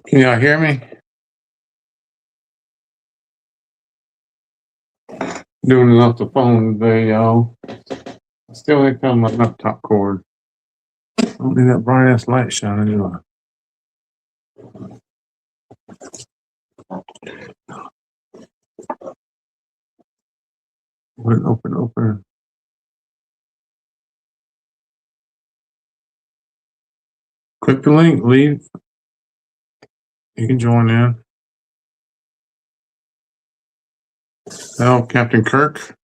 Can y'all hear me? Doing it off the phone today, y'all. Still ain't found my laptop cord. I don't need that bright ass light shining, do I? Open. Click the link, leave. You can join in. Oh, Captain Kirk.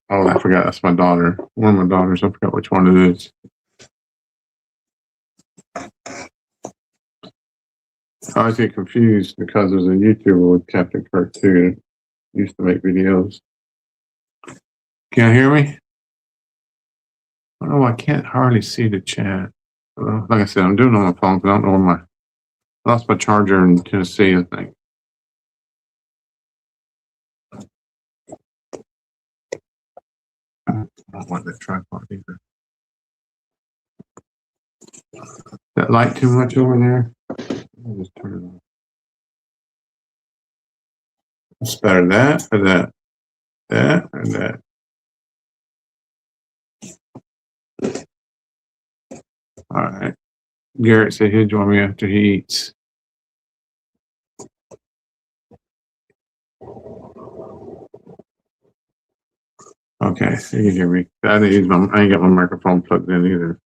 Oh, I forgot. That's my daughter. One of my daughters. I forgot which one it is. I always get confused because there's a YouTuber with Captain Kirk too. He used to make videos. Can you hear me? Oh, I can't hardly see the chat. Like I said, I'm doing it on my phone because I don't know where I lost my charger in Tennessee, I think. I don't want that tripod either. That light too much over there? I'll just turn it on. It's better that or that? That or that? All right. Garrett said he'll join me after he eats. Okay, you can hear me. I ain't got my microphone plugged in either.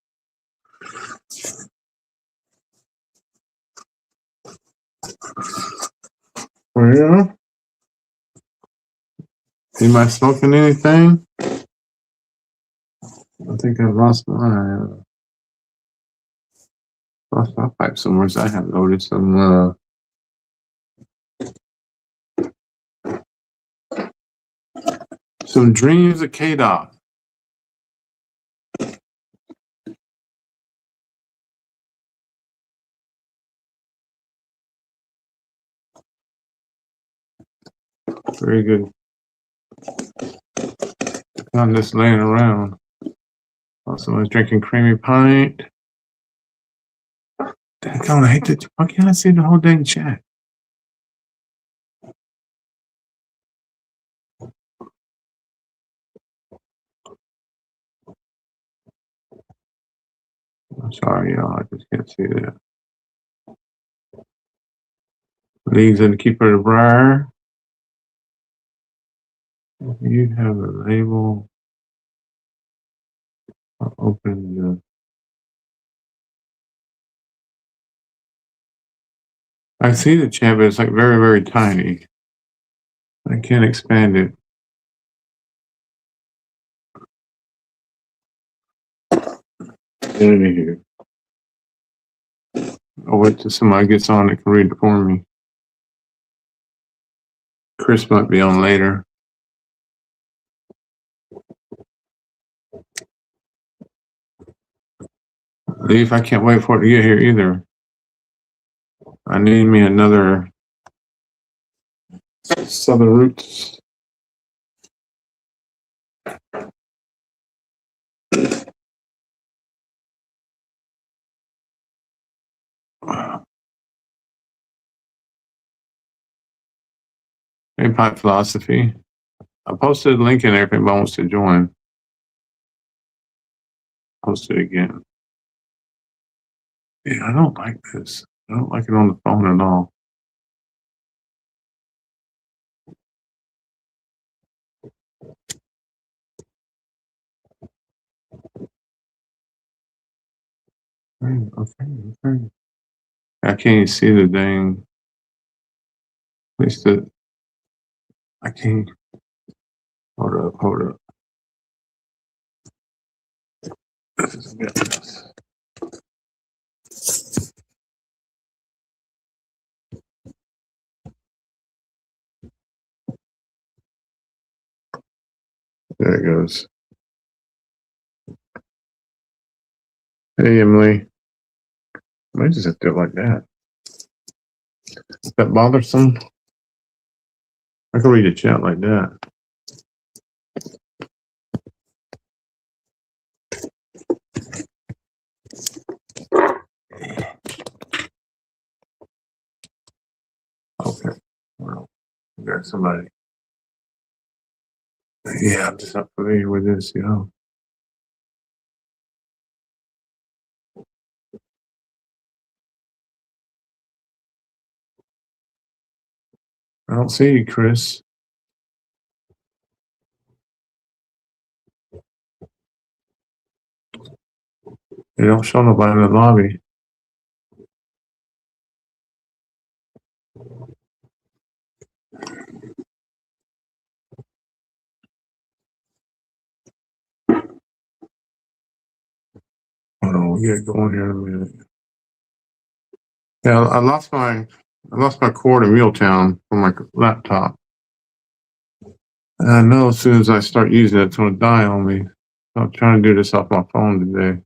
Well, anybody smoking anything? I think I lost my pipe somewhere. So I have noticed some dreams of K-Dot. Very good. I'm just laying around. Someone's drinking creamy pint. Damn, I hate that. Why can't I see the whole dang chat? I'm sorry, y'all. I just can't see that. Leaves in the keeper of the briar. You have a label. I'll open the. I see the chat, but it's like very, very tiny. I can't expand it. Here. I'll wait till somebody gets on that can read it for me. Chris might be on later. Leaf, I can't wait for it to get here either. I need me another Southern Roots. Impact Philosophy. I posted a link in there if anybody wants to join. Post it again. Yeah, I don't like this. I don't like it on the phone at all. Okay. I can't see the dang. At least I can't. Hold up. There it goes. Hey, Emily. I might just have to do it like that. Is that bothersome? I can read a chat like that. Okay. Well, we got somebody. Yeah, I'm just not familiar with this, you know. I don't see you, Chris. You don't show nobody in the lobby. Hold on, we'll get it going here in a minute. Yeah, I lost my cord in Realtown from my laptop. And I know as soon as I start using it, it's going to die on me. I'm trying to do this off my phone today.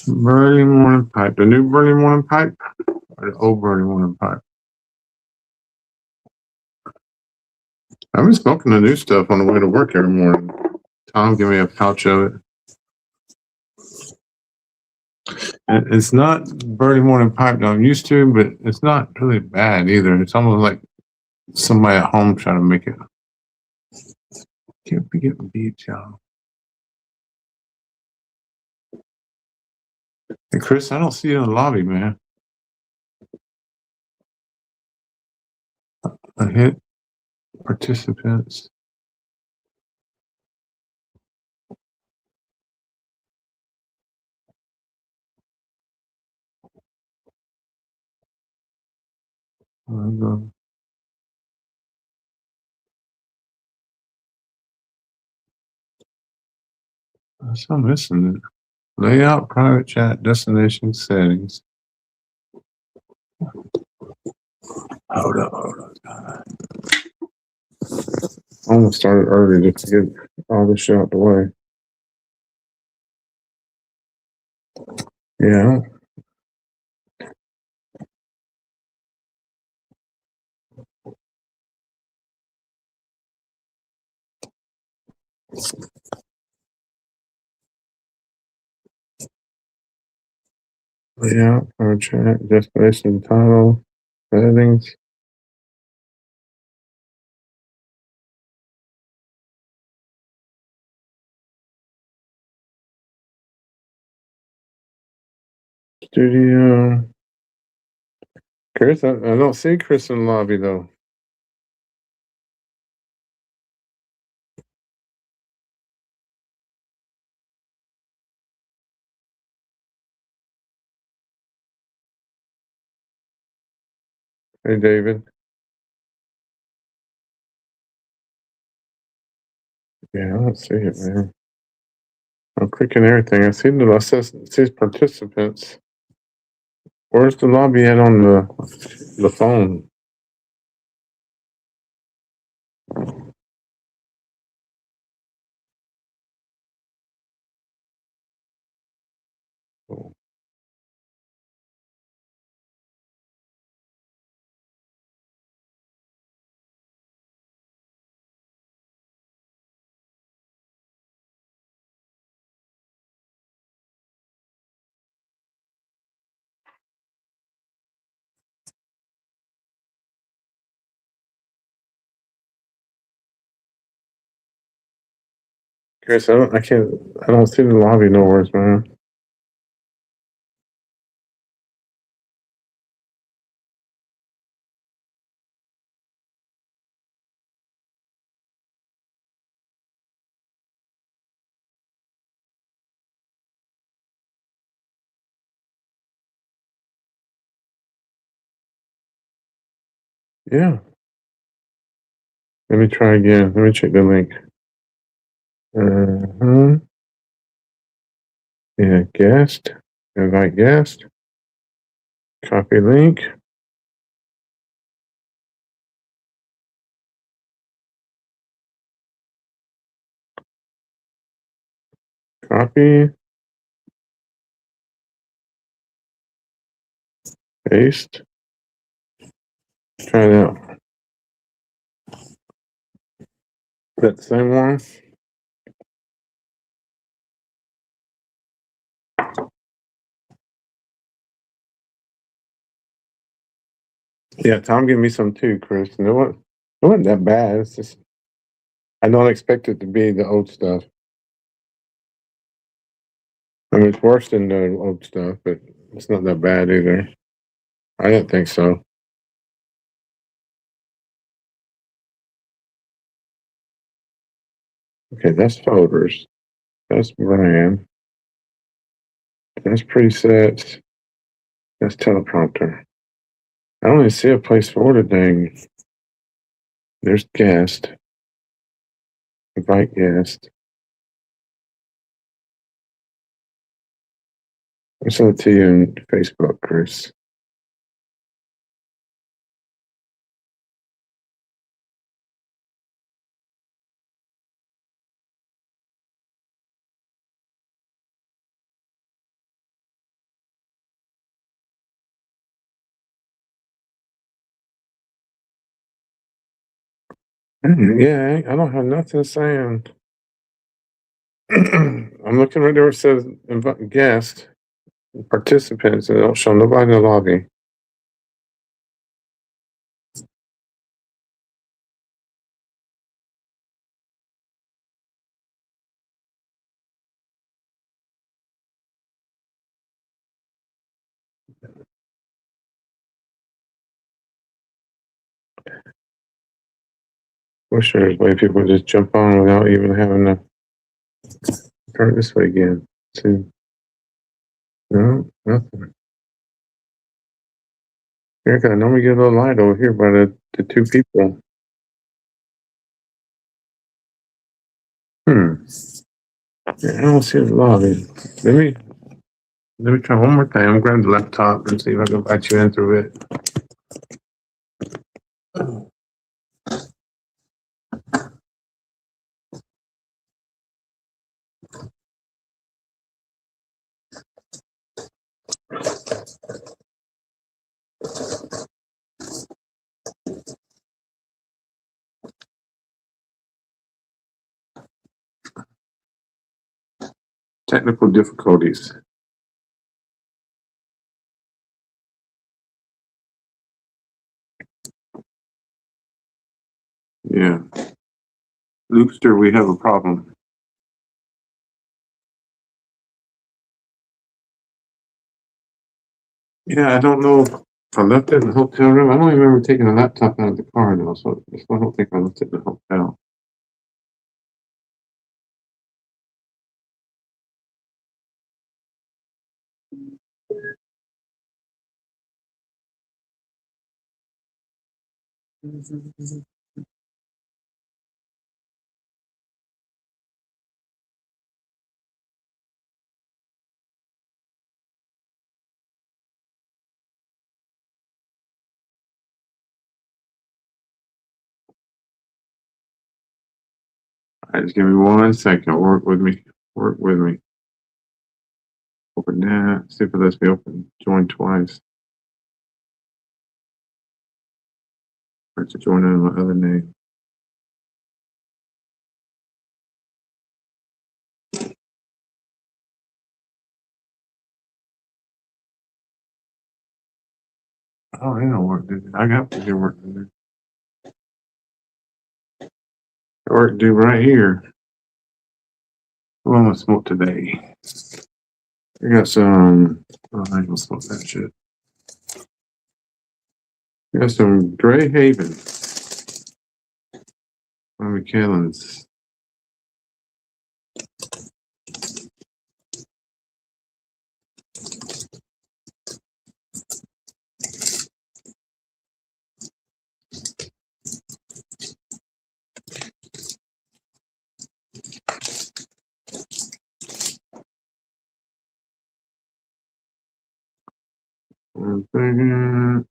Early morning pipe. The new early morning pipe or the old early morning pipe? I've been smoking the new stuff on the way to work every morning. Tom gave me a pouch of it. And it's not early morning pipe that I'm used to, but it's not really bad either. It's almost like somebody at home trying to make it. Can't be getting beat, y'all. Hey, Chris, I don't see you in the lobby, man. I hit participants. I'm missing it. Layout, private chat, destination settings. Hold up. I almost started early just to get all this shit out the way. Yeah. Layout, private chat, destination title, settings. Studio. Chris, I don't see Chris in the lobby though. Hey, David. Yeah, I don't see it, man. I'm clicking everything. I see it says participants. Where's the lobby at on the phone? Chris, I don't see the lobby nowhere, man. Yeah. Let me try again. Let me check the link. Uh-huh. Yeah, guest. Invite guest. Copy link. Copy. Paste. Try it out. That same one? Yeah, Tom gave me some too, Chris. You know what? It wasn't that bad. It's just I don't expect it to be the old stuff. I mean, it's worse than the old stuff, but it's not that bad either. I didn't think so. Okay, that's folders. That's brand. That's presets. That's teleprompter. I don't even see a place for the dang. There's guest. Invite guest. I'll send it to you in Facebook, Chris. Yeah, I don't have nothing saying. I'm looking right there where it says invite guest, participants, and it don't show nobody in the lobby. Wish there was a way people would just jump on without even having to turn it this way again. See? No, nothing. Here, I normally get a little light over here by the two people. Yeah, I don't see the lobby. Let me try one more time. I'm grabbing the laptop and see if I can patch you in through it. Technical difficulties. Yeah. Loopster, we have a problem. Yeah, I don't know if I left it in the hotel room. I don't even remember taking the laptop out of the car now, so I don't think I left it in the hotel. All right, just give me 1 second. Work with me. Work with me. Open that. See if it lets me open. Join twice. Or to join in my other name. Oh, it don't work, dude. I got to do work to do. Work do right here. What am I smoke today? I got some. Oh, I ain't gonna smoke that shit. I got some Grey Haven. By McKellen's. One second.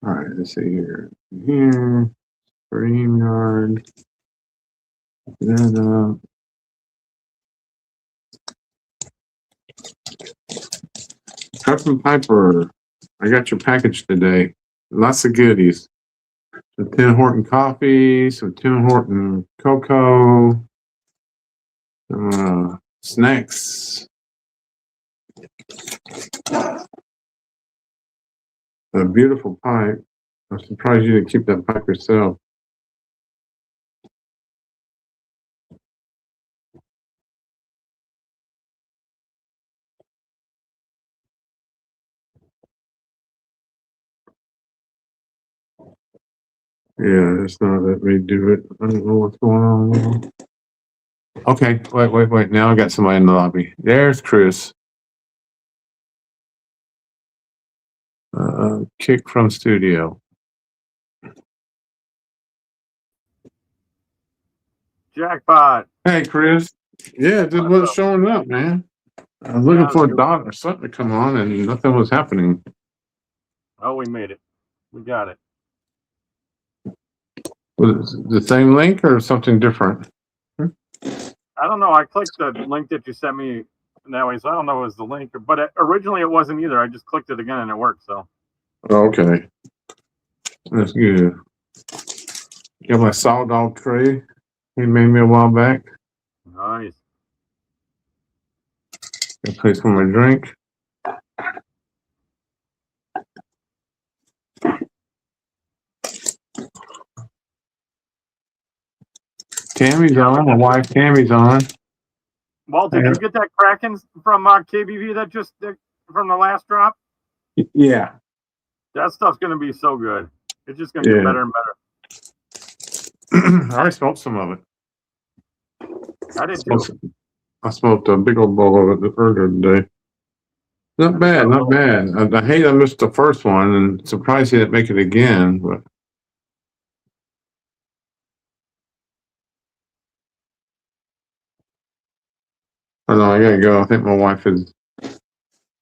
All right, let's see here. Here, StreamYard. Then, Captain Piper, I got your package today. Lots of goodies. Some Tim Horton coffee, some Tim Horton cocoa, some snacks. A beautiful pipe. I'm surprised you didn't keep that pipe yourself. Yeah, it's not let me do it. I don't know what's going on now. Okay, wait. Now I got somebody in the lobby. There's Chris. Kick from studio. Jackpot. Hey, Chris. Yeah, it just wasn't showing up, man. I was looking for a dot or something to come on, and nothing was happening. Oh, we made it. We got it. Was it the same link or something different? I don't know. I clicked the link that you sent me that way, so I don't know if it was the link. But originally it wasn't either. I just clicked it again and it worked. So. Okay. That's good. Got my solid dog tray. He made me a while back. Nice. Got a place for my drink. Tammy's on. My wife Tammy's on. Walt, did you get that Kraken from KBV that just from the last drop? Yeah. That stuff's going to be so good. It's just going to get better and better. I already smoked some of it. I did too. I smoked a big old bowl of it earlier today. Not bad, not bad. I hate I missed the first one and surprised he didn't make it again, but. I know, I gotta go. I think my wife is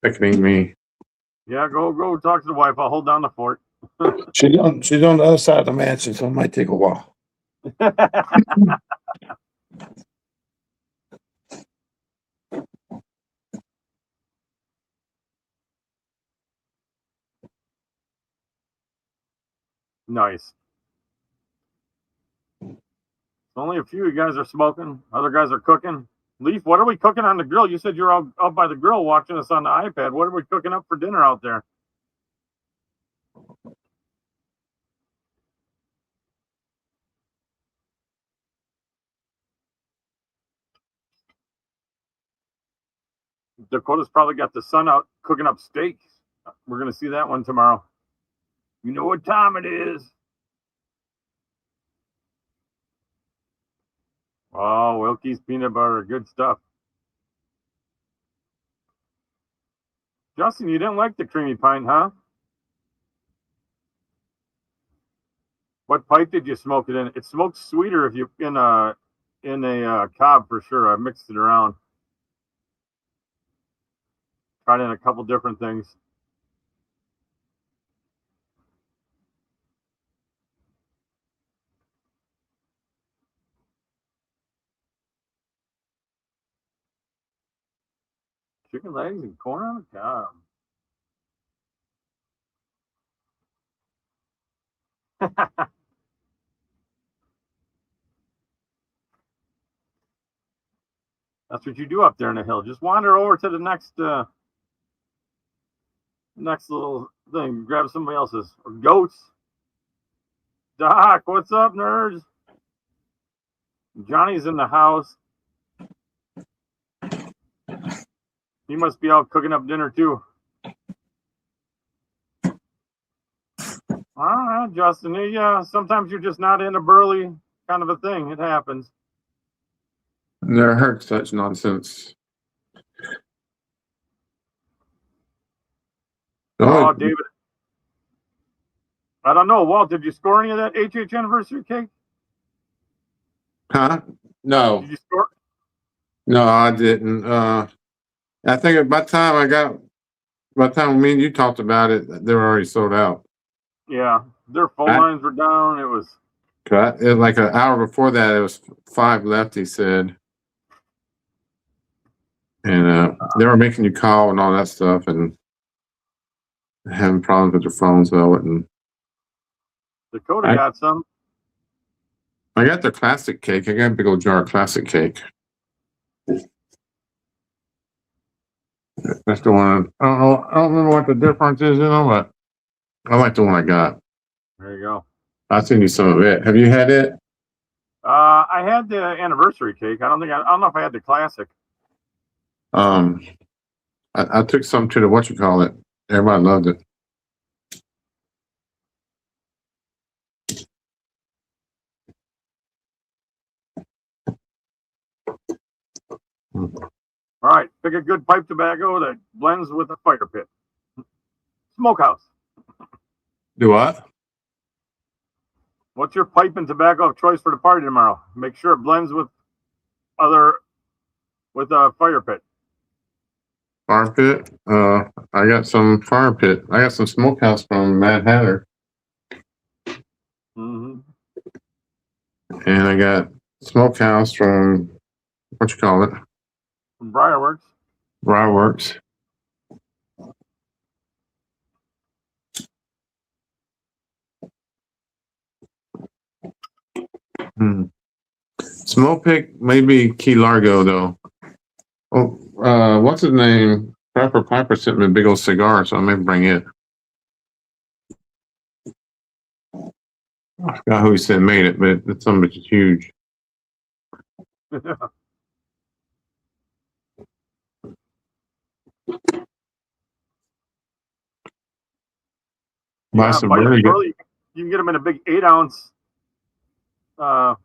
beckoning me. Yeah, go talk to the wife. I'll hold down the fort. She's on the other side of the mansion, so it might take a while. Nice. Only a few of you guys are smoking. Other guys are cooking. Leaf, what are we cooking on the grill? You said you're all up by the grill watching us on the iPad. What are we cooking up for dinner out there? Dakota's probably got the sun out cooking up steak. We're going to see that one tomorrow. You know what time it is. Oh, Wilkie's peanut butter. Good stuff. Justin, you didn't like the creamy pint, huh? What pipe did you smoke it in? It smokes sweeter if you in a cob for sure. I mixed it around. Tried in a couple different things. Chicken legs and corn on the cob. That's what you do up there in the hill. Just wander over to the next little thing. Grab somebody else's. Or goats. Doc, what's up, nerds? Johnny's in the house. He must be out cooking up dinner too. All right, Justin. Yeah, sometimes you're just not in a burly kind of a thing. It happens. Never heard such nonsense. Oh, David. I don't know. Walt, did you score any of that HH anniversary cake? Huh? No. Did you score? No, I didn't. I think by the time me and you talked about it, they were already sold out. Yeah, their phone I- lines were down. It was Like an hour before that, it was 5 left, he said. And they were making you call and all that stuff and having problems with their phones, so I wouldn't. Dakota I- got some. I got their classic cake. I got a big old jar of classic cake. That's the one. I don't know. I don't remember what the difference is in them, but I like the one I got. There you go. I'll send you some of it. Have you had it? I had the anniversary cake. I don't know if I had the classic. I took some to the whatchamacallit. Everybody loved it. All right, pick a good pipe tobacco that blends with a fire pit. Smokehouse. Do what? What's your pipe and tobacco of choice for the party tomorrow? Make sure it blends with a fire pit. Fire pit? I got some fire pit. I got some smokehouse from Mad Hatter. Mm-hmm. And I got smokehouse from, what you call it? From Briarworks. Briarworks. Smoke pick, maybe Key Largo, though. Oh, what's his name? Pepper Piper sent me a big old cigar, so I may bring it. I forgot who he said made it, but it's something that's huge. Buy some really good. You can get them in a big 8-ounce, 8-ounce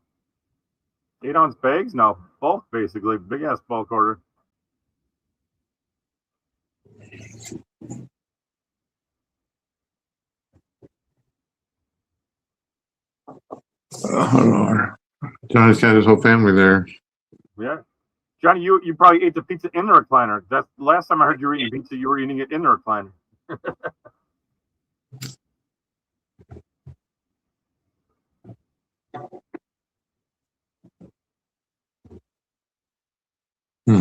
bags now, bulk basically, big ass bulk order. Johnny's got his whole family there. Yeah, Johnny, you probably ate the pizza in the recliner. That's the last time I heard you were eating pizza. You were eating it in the recliner. I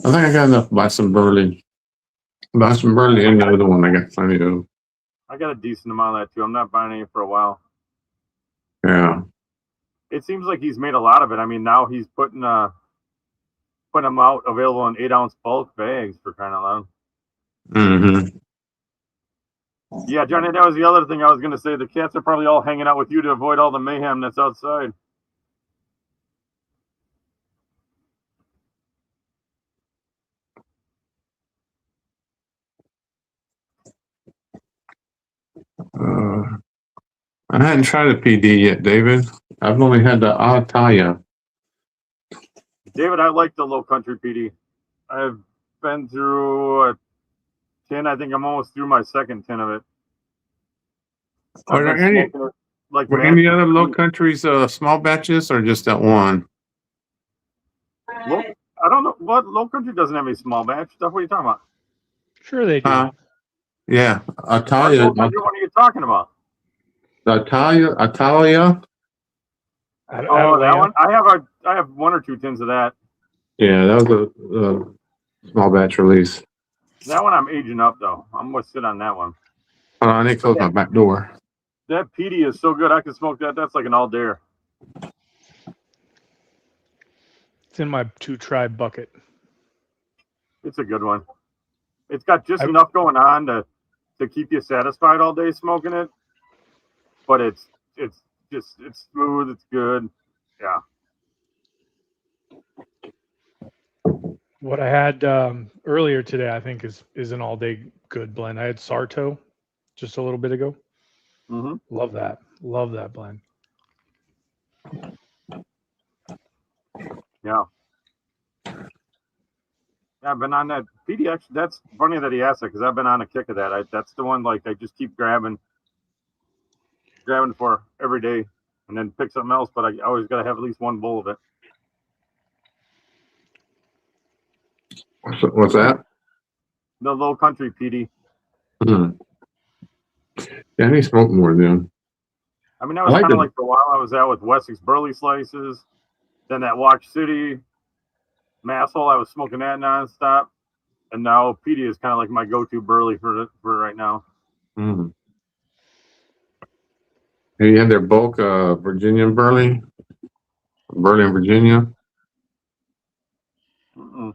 think I got enough to buy some Burley. Buy some Burley and the other one I got plenty of. I got a decent amount of that too. I'm not buying any for a while. Yeah. It seems like he's made a lot of it. I mean, now he's putting them out available in 8-ounce bulk bags for crying out loud. Mm-hmm. Yeah, Johnny, that was the other thing I was going to say. The cats are probably all hanging out with you to avoid all the mayhem that's outside. I hadn't tried a PD yet, David. I've only had the Ataya. David, I like the Low Country PD. I've been through a 10. I think I'm almost through my second 10 of it. Are there any, like were any other Low Countries small batches or just that one? I don't know. What Low Country doesn't have any small batch stuff. What are you talking about? Sure they do. Yeah, Ataya. What are you talking about? Atalia. Oh, that one. I have 1 or 2 tins of that. Yeah, that was a small batch release. That one I'm aging up though. I'm gonna sit on that one. Hold on, I need to close my back door. That PD is so good. I can smoke that. That's like an all dayer. It's in my 2-tribe bucket. It's a good one. It's got just enough going on to keep you satisfied all day smoking it, but it's smooth. It's good. Yeah. What I had earlier today, I think, is an all-day good blend. I had Sarto just a little bit ago. Mm-hmm. Love that. Love that blend. Yeah. I've been on that PDX. That's funny that he asked it because I've been on a kick of that. That's the one like I just keep grabbing for every day and then pick something else, but I always got to have at least one bowl of it. What's that? The Low Country PD. Mm-hmm. Yeah, I need to smoke more then. I mean, that I was like kind of the- like the while I was out with Wessex Burley Slices, then that Watch City Masshole, I was smoking that nonstop, and now Petey is kind of like my go-to Burley for right now. Mm. And you had their bulk Virginia Burley in Virginia. Mm-mm.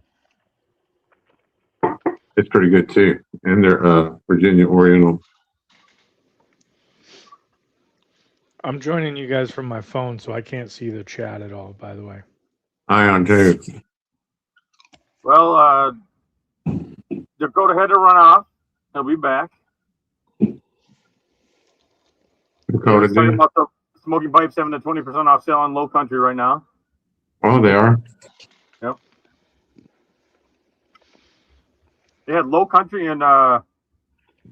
It's pretty good too. And their Virginia Oriental. I'm joining you guys from my phone, so I can't see the chat at all, by the way. Ion too. Well, Dakota had to run off. He'll be back. Dakota Talking did. about the smoking pipes having a 20% off sale on Low Country right now. Oh, they are. Yep. They had Low Country and GLPs.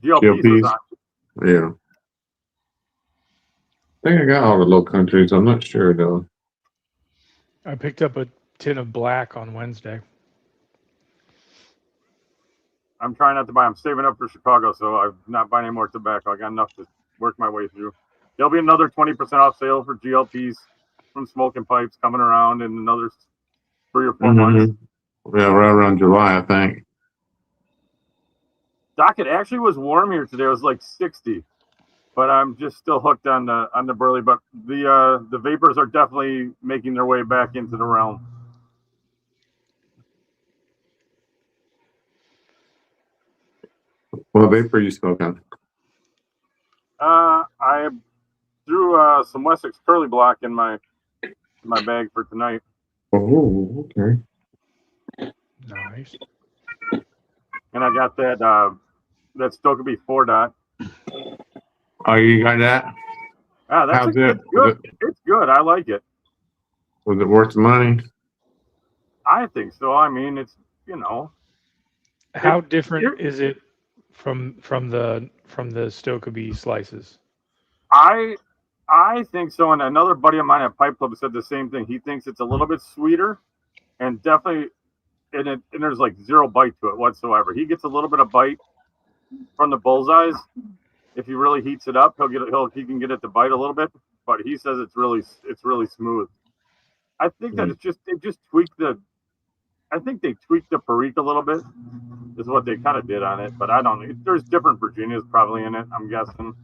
GLPs. Yeah. I think I got all the low countries. I'm not sure though. I picked up a tin of black on Wednesday. I'm trying not to buy. I'm saving up for Chicago, so I'm not buying any more tobacco. I got enough to work my way through. There'll be another 20% off sale for GLPs from Smoking Pipes coming around in another 3 or 4 months. Yeah, right around July, I think. Doc, it actually was warm here today. It was like 60, but I'm just still hooked on the Burley. But the vapors are definitely making their way back into the realm. What vapor you smoking? I threw some Wessex Curly Block in my bag for tonight. Oh, okay. Nice. And I got that Stokeby 4 dot. Oh, you got that? That's How's it? it's good. It's good. I like it. Was it worth the money? I think so. I mean, it's, you know, How different is it from the Stokeby slices? I think so. And another buddy of mine at Pipe Club said the same thing. He thinks it's a little bit sweeter, and definitely, and there's like zero bite to it whatsoever. He gets a little bit of bite from the bullseyes. If he really heats it up, he can get it to bite a little bit. But he says it's really smooth. I think that they just tweaked I think they tweaked the Perique a little bit, is what they kind of did on it. But I don't know. There's different Virginias probably in it, I'm guessing.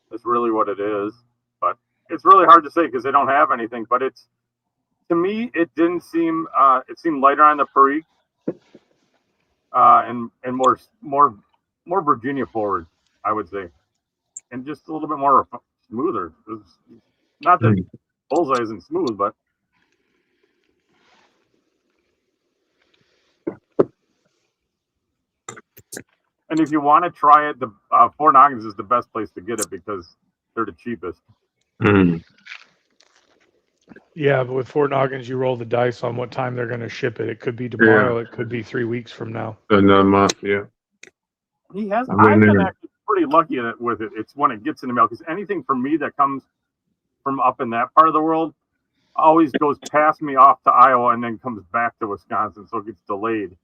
That's really what it is. But it's really hard to say because they don't have anything. But to me, it didn't seem, it seemed lighter on the Perique and more Virginia forward, I would say. And just a little bit more smoother. Not that Bullseye isn't smooth, but. And if you want to try it, the Four Noggins is the best place to get it because they're the cheapest. Mm. Yeah, but with Fort Noggins, you roll the dice on what time they're going to ship it. It could be tomorrow. It could be 3 weeks from now. Another month, yeah. I've been been there. actually pretty lucky with it. It's when it gets in the mail, because anything from me that comes from up in that part of the world always goes past me off to Iowa and then comes back to Wisconsin, so it gets delayed.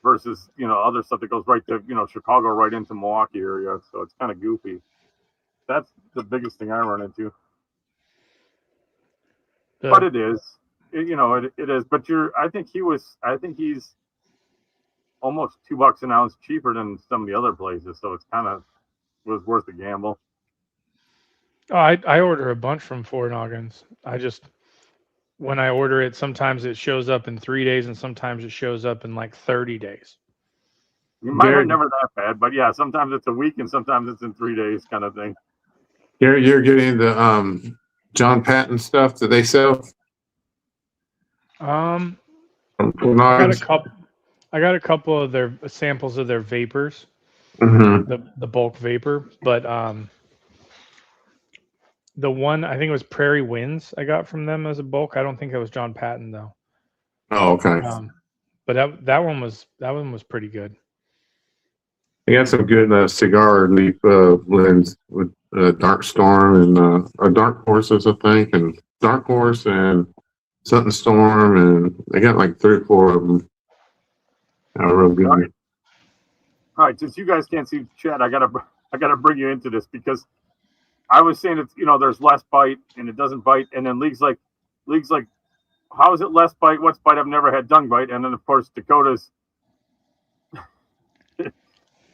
Versus, other stuff that goes right to, Chicago, right into Milwaukee area. So it's kind of goofy. That's the biggest thing I run into. But it is, it is. But I think he's almost $2 an ounce cheaper than some of the other places. So it's was worth the gamble. Oh, I order a bunch from Fort Noggins. When I order it, sometimes it shows up in 3 days and sometimes it shows up in like 30 days. Mine are never that bad, but yeah, sometimes it's a week and sometimes it's in 3 days kind of thing. You're getting the John Patton stuff that they sell? I From got a couple of their samples of their vapors, the bulk vapor, but the one I think it was Prairie Winds I got from them as a bulk. I don't think it was John Patton though. Oh, okay. But that one was pretty good. They got some good cigar leaf blends with Dark Storm and Dark Horses, I think, and Dark Horse and Sutton Storm, and they got like 3 or 4 of them. Real good. All right, since you guys can't see the chat, I got a I got to bring you into this because I was saying it's there's less bite and it doesn't bite, and then League's like, how is it less bite? What's bite? I've never had tongue bite, and then of course Dakota's talking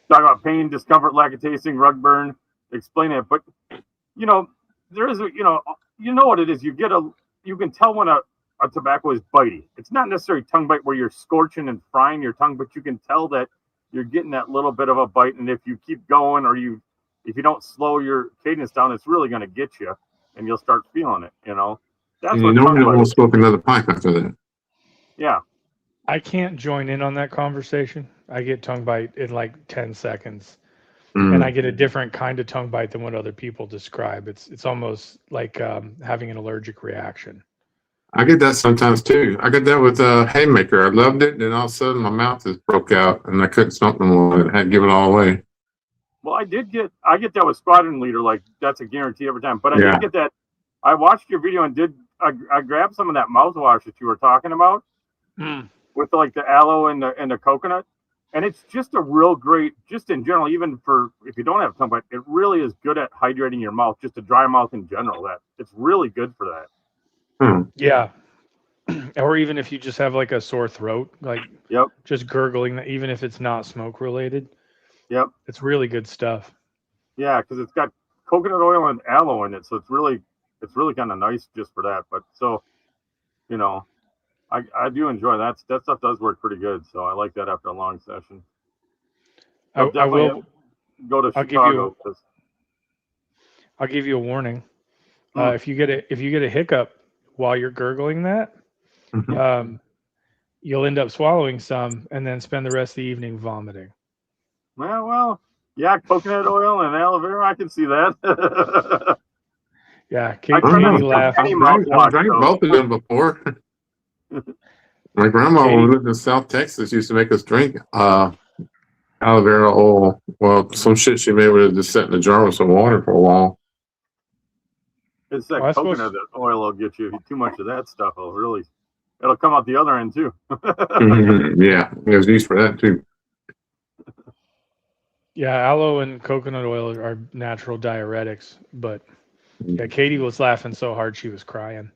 about pain, discomfort, lack of tasting, rug burn. Explain it, but there is what it is. You can tell when a tobacco is bitey. It's not necessarily tongue bite where you're scorching and frying your tongue, but you can tell that you're getting that little bit of a bite, and if you keep going or if you don't slow your cadence down, it's really going to get you, and you'll start feeling it. That's And what you normally tongue bite won't is. smoke another pipe after that. Yeah. I can't join in on that conversation. I get tongue bite in like 10 seconds. Mm. And I get a different kind of tongue bite than what other people describe. It's almost like having an allergic reaction. I get that sometimes too. I get that with Haymaker. I loved it, then all of a sudden my mouth just broke out and I couldn't smoke no more. I had to give it all away. Well, I get that with Squadron Leader, like that's a guarantee every time. But I Yeah. did get that. I watched your video and I grabbed some of that mouthwash that you were talking about with like the aloe and the coconut, and it's just a real great, just in general, even for if you don't have tongue bite, it really is good at hydrating your mouth, just a dry mouth in general. That it's really good for that. Yeah. Or even if you just have like a sore throat, like Yep. just gurgling, even if it's not smoke related. Yep. It's really good stuff. Yeah, because it's got coconut oil and aloe in it, so it's really kind of nice just for that. But so, I do enjoy that. That stuff does work pretty good, so I like that after a long session. I definitely will go to I'll give Chicago. I'll give you a warning. If you get a hiccup while you're gurgling that, you'll end up swallowing some and then spend the rest of the evening vomiting. Well, yeah, coconut oil and aloe vera, I can see that. Yeah, I Katie tried laughed. I've drank both of them before. My grandma, when we lived in South Texas, used to make us drink aloe vera oil. Well, some shit she made would just sit in a jar with some water for a while. It's that Well, I suppose- coconut oil will get you. If you too much of that stuff, it'll come out the other end too. Yeah, there's use for that too. Yeah, aloe and coconut oil are natural diuretics, but yeah, Katie was laughing so hard she was crying.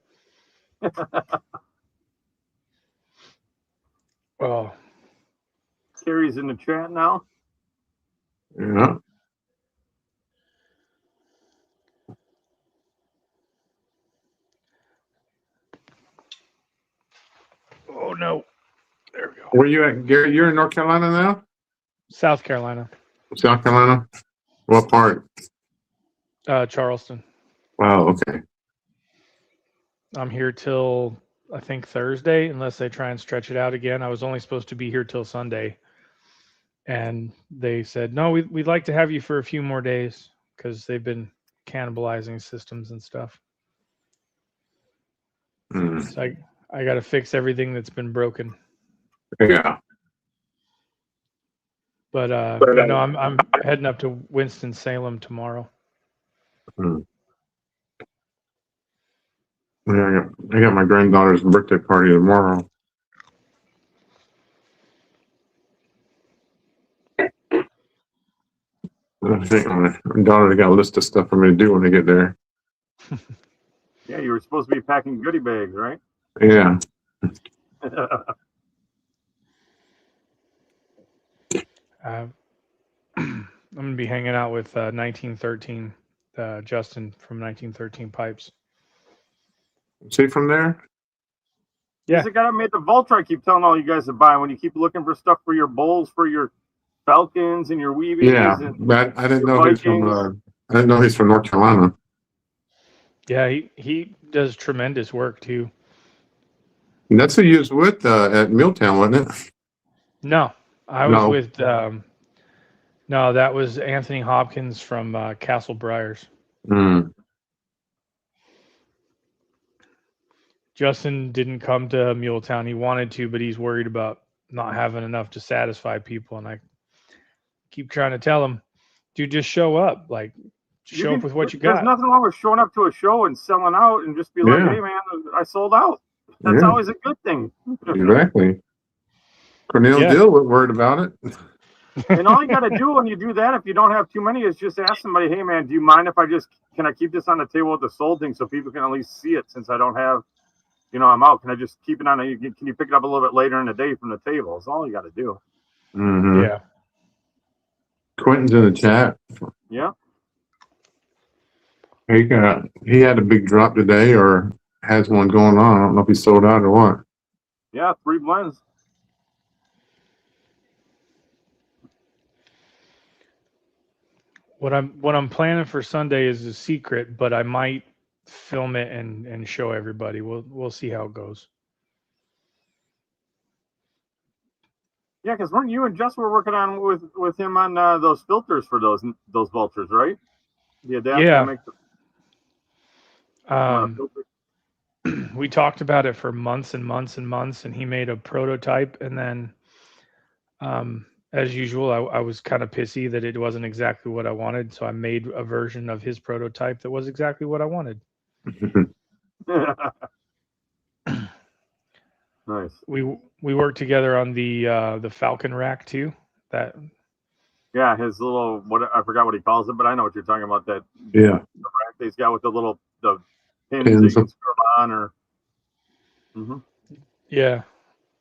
Oh, Carrie's in the chat now. Yeah. oh no. There we go. Where you at, Gary? You're in North Carolina now? South Carolina, South Carolina? What part? Charleston. Wow, okay. I'm here till I think Thursday, unless they try and stretch it out again. I was only supposed to be here till Sunday, and they said no. We'd like to have you for a few more days because they've been cannibalizing systems and stuff. So I got to fix everything that's been broken. Yeah. But I'm heading up to Winston-Salem tomorrow. Yeah, I got my granddaughter's birthday party tomorrow. I think my daughter got a list of stuff for me to do when I get there. Yeah, you were supposed to be packing goodie bags, right? Yeah. I'm gonna be hanging out with 1913, Justin from 1913 Pipes. See from there? Yeah. He's the guy that made the Voltra I keep telling all you guys to buy when you keep looking for stuff for your bowls, for your Falcons and your Weebies. Yeah, and but I didn't know he's from. Vikings. I didn't know he's from North Carolina. Yeah, he does tremendous work too. And that's who you was with at Milltown, wasn't it? No, I was No. with no, that was Anthony Hopkins from Castle Briars. Mm. Justin didn't come to Muletown. He wanted to, but he's worried about not having enough to satisfy people. And I keep trying to tell him, dude, just show up. Like, show up with what you got. There's nothing wrong with showing up to a show and selling out and just be like, Yeah. hey, man, I sold out. That's Yeah. always a good thing. Exactly. Cornell Yeah. Dill was worried about it. And all you got to do when you do that, if you don't have too many, is just ask somebody, hey, man, do you mind if can I keep this on the table with the sold thing so people can at least see it since I don't have, I'm out. Can I just keep it on? Can you pick it up a little bit later in the day from the table? That's all you got to do. Mm-hmm. Yeah. Quentin's in the chat. Yeah. He had a big drop today or has one going on. I don't know if he sold out or what. Yeah, 3 blends. What I'm planning for Sunday is a secret, but I might film it and show everybody. We'll see how it goes. Yeah, because weren't you and Jess were working on with him on those filters for those vultures, right? The adapter Yeah. to make filters. We talked about it for months and months and months, and he made a prototype, and then as usual, I was kind of pissy that it wasn't exactly what I wanted, so I made a version of his prototype that was exactly what I wanted. Nice. We worked together on the Falcon rack too. That Yeah, his little I forgot what he calls it, but I know what you're talking about. That Yeah. rack that he's got with the pins that Pins. you can screw on or. Mm-hmm. yeah,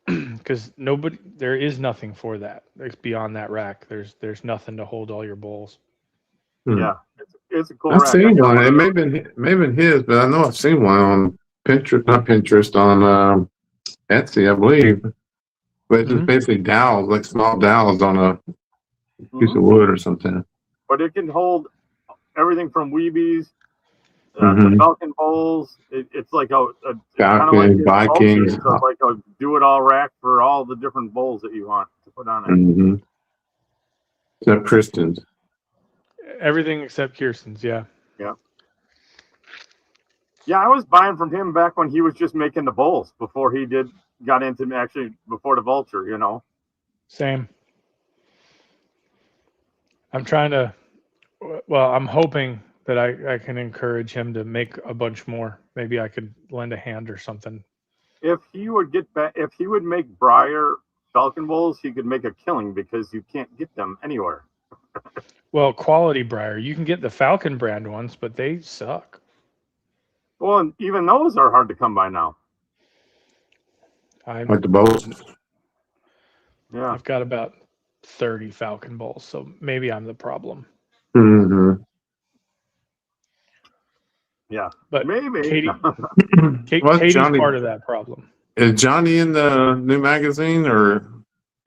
because there is nothing for that. It's beyond that rack. There's nothing to hold all your bowls. Yeah, it's a cool I've rack. seen one. It may have been his, but I know I've seen one on Pinterest, not Pinterest, on Etsy, I believe. But it's just basically dowels, like small dowels on a piece of wood or something. But it can hold everything from Weebies to Falcon bowls. It's like a Falcon, Vikings. It's like a do-it-all rack for all the different bowls that you want to put on it. Mm-hmm. Except Kristen's. Everything except Kirsten's, yeah. Yeah. Yeah, I was buying from him back when he was just making the bowls before he got into before the Vulture, Same. I'm hoping that I can encourage him to make a bunch more. Maybe I could lend a hand or something. If he would make Breyer Falcon bowls, he could make a killing because you can't get them anywhere. Well, quality Breyer. You can get the Falcon brand ones, but they suck. Well, and even those are hard to come by now. Like the bowls? Yeah. I've got about 30 Falcon bowls, so maybe I'm the problem. Mm-hmm. Yeah. But maybe. Katie's part of that problem. Is Johnny in the new magazine, or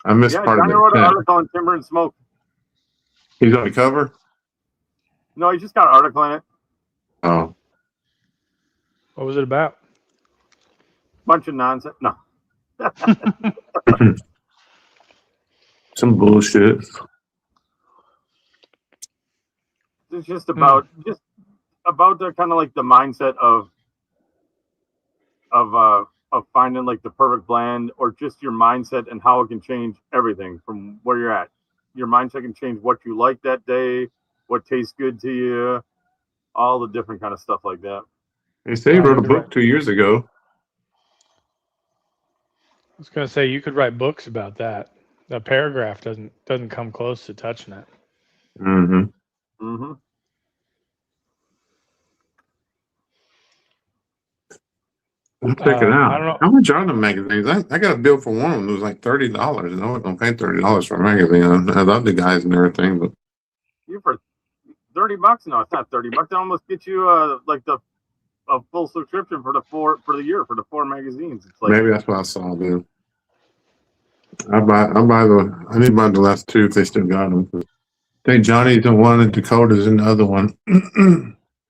I missed part Johnny of it? wrote an article on Timber and Smoke. He's on the cover? No, he just got an article in it. Oh. What was it about? Bunch of nonsense. No. Some bullshit. It's just about the kind of like the mindset of finding like the perfect blend, or just your mindset and how it can change everything from where you're at. Your mindset can change what you like that day, what tastes good to you, all the different kind of stuff like that. They say he wrote a book 2 years ago. I was going to say, you could write books about that. The paragraph doesn't come close to touching it. Mm-hmm. Mm-hmm. I'll check it out. I don't know. How much are the magazines? I got a bill for one of them. It was like $30, and I wasn't gonna pay $30 for a magazine. I love the guys and everything, but You for $30? No, it's not $30. That almost gets you like a full subscription for the year for the 4 magazines. It's like, maybe that's what I saw. Then I need to buy the last 2 if they still got them. I think Johnny's in one and Dakota's in the other one.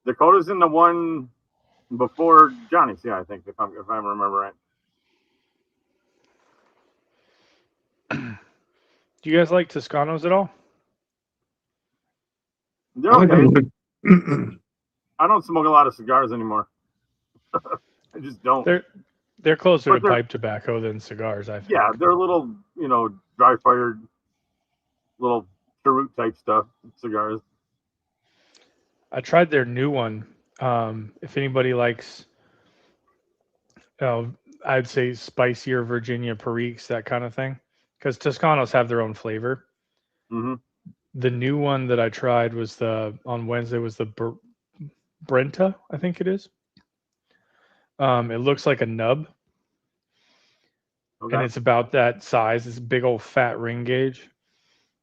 Dakota's in the one before Johnny's. Yeah, I think if I remember right. Do you guys like Toscanos at all? They're okay. I don't smoke a lot of cigars anymore. I just don't. They're closer But to pipe tobacco than cigars, I think. Yeah, they're a little, dry fired, little cheroot type stuff, cigars. I tried their new one. If anybody likes, I'd say spicier Virginia Periques, that kind of thing, because Toscanos have their own flavor. Mm-hmm. The new one that I tried was on Wednesday was the Brenta, I think it is. It looks like a nub, Okay. and it's about that size. It's a big old fat ring gauge.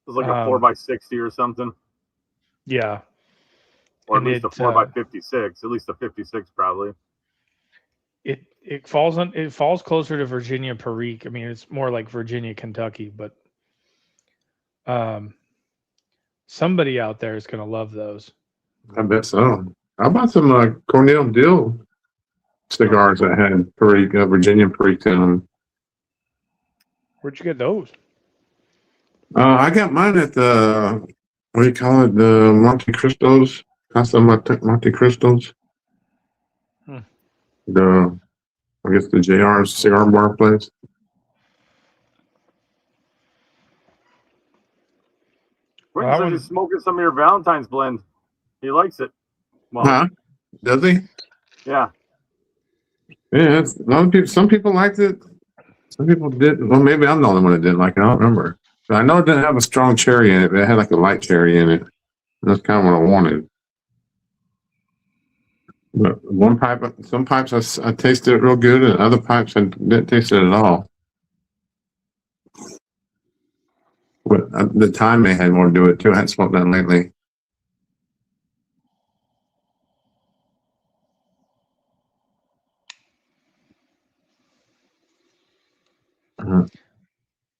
It's like a 4x60 or something, Yeah, or at and least a 4x56. At least a 56 probably. it falls closer to Virginia Perique. I mean, it's more like Virginia Kentucky, but somebody out there is going to love those. I bet so. How about some Cornell Dill cigars that had Perique, Virginia Perique in them? Where'd you get those? I got mine at the, what do you call it? The Monte Cristos. Casa Monte Cristos. Hmm. I guess the JR cigar bar place. Quentin says he's smoking some of your Valentine's blend. He likes it. Well, Huh? Does he? yeah. Yeah, a lot of people. Some people liked it. Some people didn't. Well, maybe I'm the only one that didn't like it. I don't remember. But I know it didn't have a strong cherry in it, but it had like a light cherry in it. That's kind of what I wanted. But some pipes I tasted it real good, and other pipes I didn't taste it at all. But the time may have more to do with it too. I hadn't smoked that lately.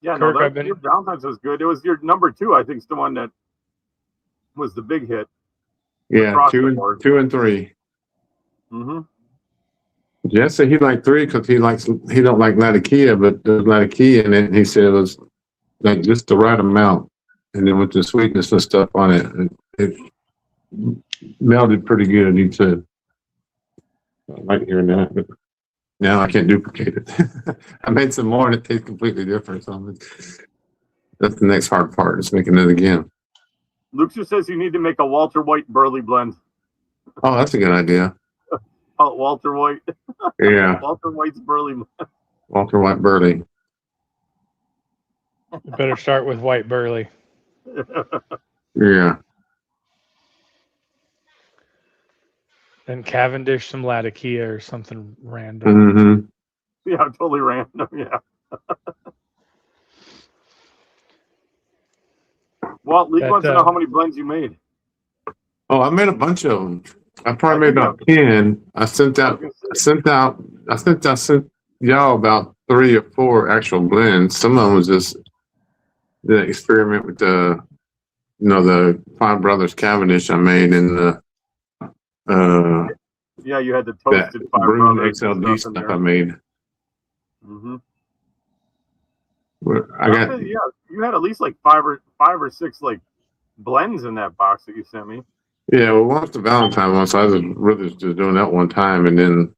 Yeah, Kirk, no, your Valentine's was good. It was your number 2, I think, is the one that was the big hit. Yeah, 2 and 3. Mm-hmm. Jess said he liked 3 because he don't like Latakia, but there's Latakia in it, and he said it was like just the right amount, and then with the sweetness and stuff on it, it melded pretty good. He said, I like hearing that, but now I can't duplicate it. I made some more, and it tastes completely different. So that's the next hard part, is making it again. Luke just says you need to make a Walter White Burley blend. Oh, that's a good idea. Oh, Walter White. Yeah. Walter White's Burley blend. Walter White Burley. You better start with White Burley. Yeah. Then Cavendish some Latakia or something random. Mm-hmm. Yeah, totally random. Yeah. Well, Lee wants to know how many blends you made. Oh, I made a bunch of them. I probably made about 10. I sent y'all about 3 or 4 actual blends. Some of them was just the experiment with the 5 Brothers Cavendish I made in the yeah, you had the toasted 5 Brothers XLD stuff I made. Mm-hmm. You had at least like 5 or 6 like blends in that box that you sent me. Yeah, well, once the Valentine one, so I was really just doing that one time, and then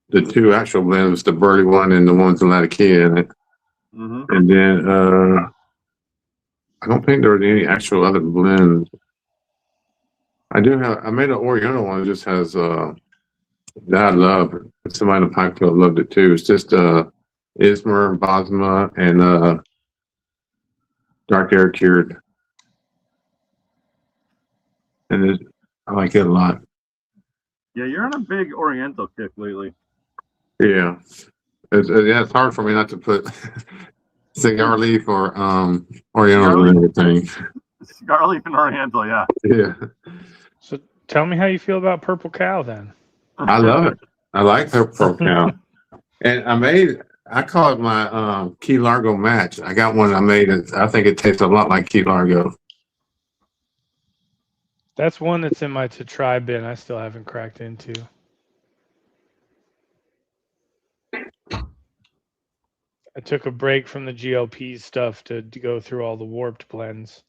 the 2 actual blends, the Burley one and the ones in Latakia in it. Mm-hmm. And then I don't think there were any actual other blends. I made an Oriental one that just has that I love. Somebody in the Pike Club loved it too. It's just Ismer, Bosma, and Dark Air Cured. And I like it a lot. Yeah, you're on a big Oriental kick lately. Yeah. It's hard for me not to put cigar leaf or Oriental and everything. Cigar leaf and Oriental, yeah. Yeah. So tell me how you feel about Purple Cow then. I love it. I like Purple Cow. And I call it my Key Largo match. I got one I made. I think it tastes a lot like Key Largo. That's one that's in my to try bin. I still haven't cracked into. I took a break from the GLP stuff to go through all the warped blends.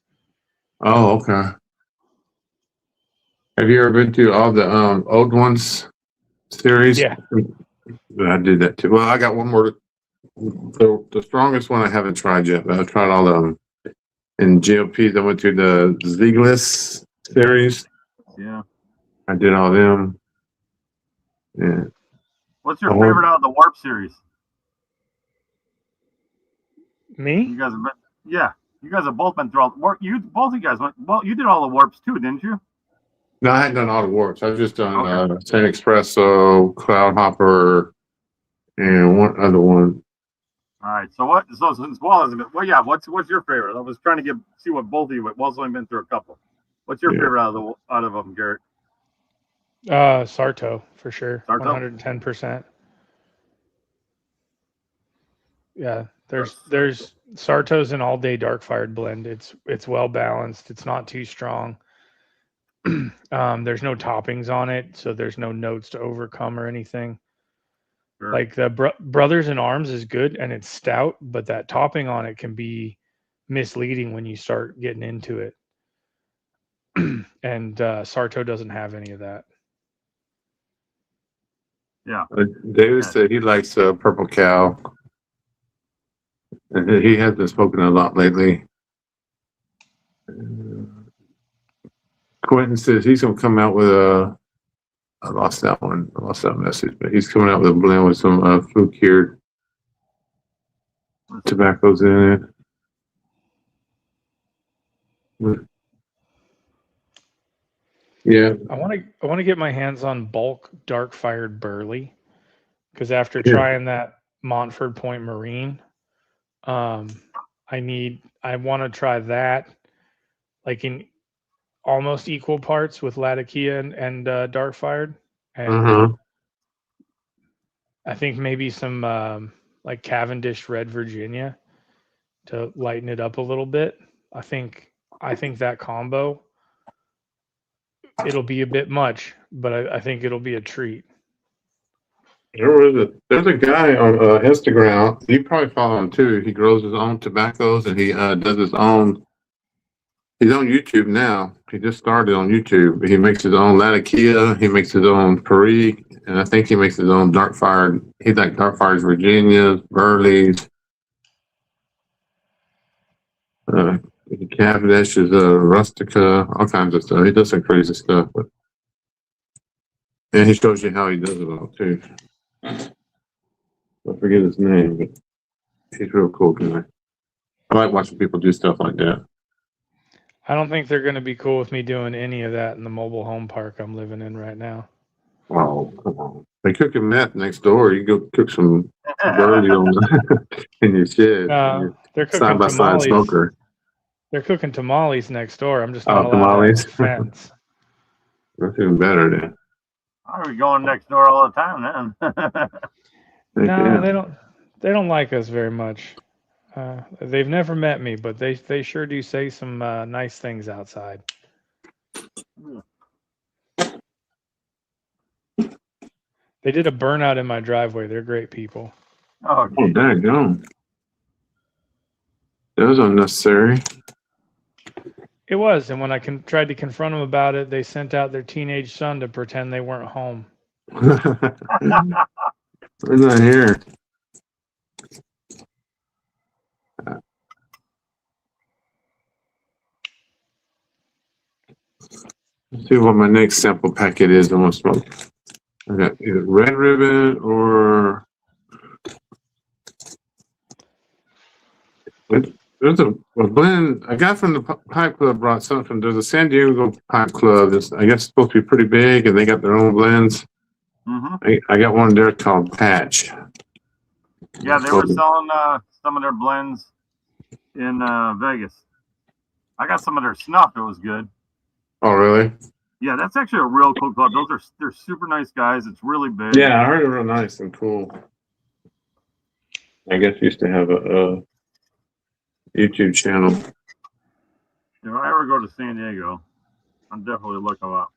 Oh, okay. Have you ever been to all the Old Ones series? Yeah. I did that too. Well, I got one more. The strongest one I haven't tried yet, but I've tried all of them. In GLPs, I went to the Ziegler series. Yeah. I did all them. Yeah. What's your favorite out of the Warp series? Me? You guys have been, yeah. You guys have both been through all you both of you guys went well, you did all the warps too, didn't you? No, I hadn't done all the warps. I've just done Okay. San Espresso, Cloud Hopper, and one other one. All right. So since Wall hasn't been, well, yeah. What's your favorite? I was trying to see what both of you. Wall's only been through a couple. What's your Yeah. favorite out of them, Garrett? Sarto for sure. Sarto? 110%. Yeah, there's Sarto's an all-day dark fired blend. It's well balanced. It's not too strong. There's no toppings on it, so there's no notes to overcome or anything. Sure. Like the Brothers in Arms is good and it's stout, but that topping on it can be misleading when you start getting into it. And Sarto doesn't have any of that. Yeah. David said he likes Purple Cow. And he has been smoking a lot lately. Quentin says he's going to come out with I lost that one. I lost that message. But he's coming out with a blend with some flue cured tobaccos in it. Yeah. I want to get my hands on bulk dark fired burley, because after Yeah. trying that Montford Point Marine, I want to try that like in almost equal parts with Latakia and dark fired, and I think maybe some like Cavendish Red Virginia to lighten it up a little bit. I think that combo, it'll be a bit much, but I think it'll be a treat. There's a guy on Instagram. You probably follow him too. He grows his own tobaccos and he does his own. He's on YouTube now. He just started on YouTube. He makes his own Latakia. He makes his own Perique, and I think he makes his own dark fired. He like dark fired Virginias, Burleys. Cavendish is Rustica, all kinds of stuff. He does some crazy stuff, and he shows you how he does it all too. I forget his name, but he's real cool guy. I like watching people do stuff like that. I don't think they're going to be cool with me doing any of that in the mobile home park I'm living in right now. Oh, come on. They cooking meth next door. You go cook some burley in your shed. They're cooking Side by side tamales. smoker. They're cooking tamales next door. I'm just not allowed tamales. to have a fence. That's even better then. Are we going next door all the time then? No, they don't like us very much. They've never met me, but they sure do say some nice things outside. They did a burnout in my driveway. They're great people. Oh, dang gone. That was unnecessary. It was, and when I tried to confront them about it, they sent out their teenage son to pretend they weren't home. We're not here. Let's see what my next sample packet is. I'm gonna smoke. I got either Red Ribbon or there's a blend. A guy from the Pipe Club brought something. There's a San Diego Pipe Club. It's, I guess, supposed to be pretty big, and they got their own blends. I got one there called Patch. Yeah, they were selling some of their blends in Vegas. I got some of their snuff. It was good. Oh, really? Yeah, that's actually a real cool club. They're super nice guys. It's really big. Yeah, I heard it real nice and cool. I guess used to have a YouTube channel. If I ever go to San Diego, I'm definitely looking up.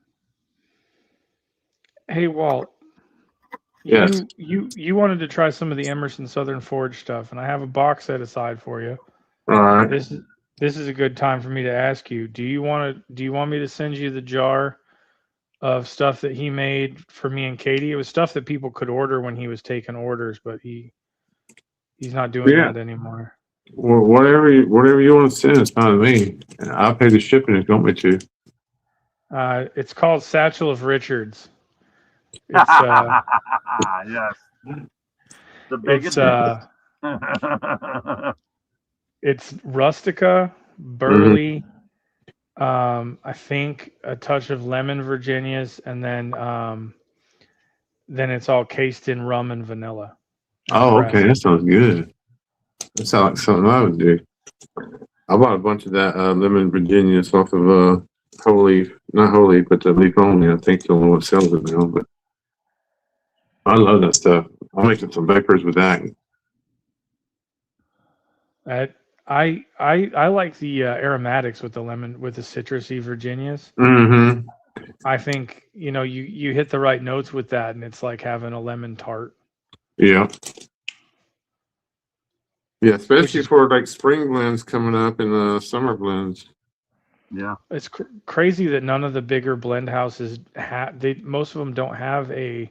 Hey, Walt. Yes. You wanted to try some of the Emerson Southern Forge stuff, and I have a box set aside for you. All right. This is a good time for me to ask you. Do you want me to send you the jar of stuff that he made for me and Katie? It was stuff that people could order when he was taking orders, but he's not doing that anymore. Well, whatever you want to send, it's fine with me. I'll pay the shipping if you want me to. It's called Satchel of Richards. It's yes. The biggest. It's Rustica, Burley, I think a touch of lemon Virginias, and then it's all cased in rum and vanilla. and Oh, pressed. okay. That sounds good. That sounds like something I would do. I bought a bunch of that lemon Virginias off of Whole Leaf, not Whole Leaf, but the Leaf Only. I think the only one that sells it now. But I love that stuff. I'll make some Vapors with that. I like the aromatics with the lemon with the citrusy Virginias. Mm-hmm. I think you hit the right notes with that, and it's like having a lemon tart. Yeah. Yeah, especially is- for like spring blends coming up and summer blends. Yeah. It's crazy that none of the bigger blend houses most of them don't have a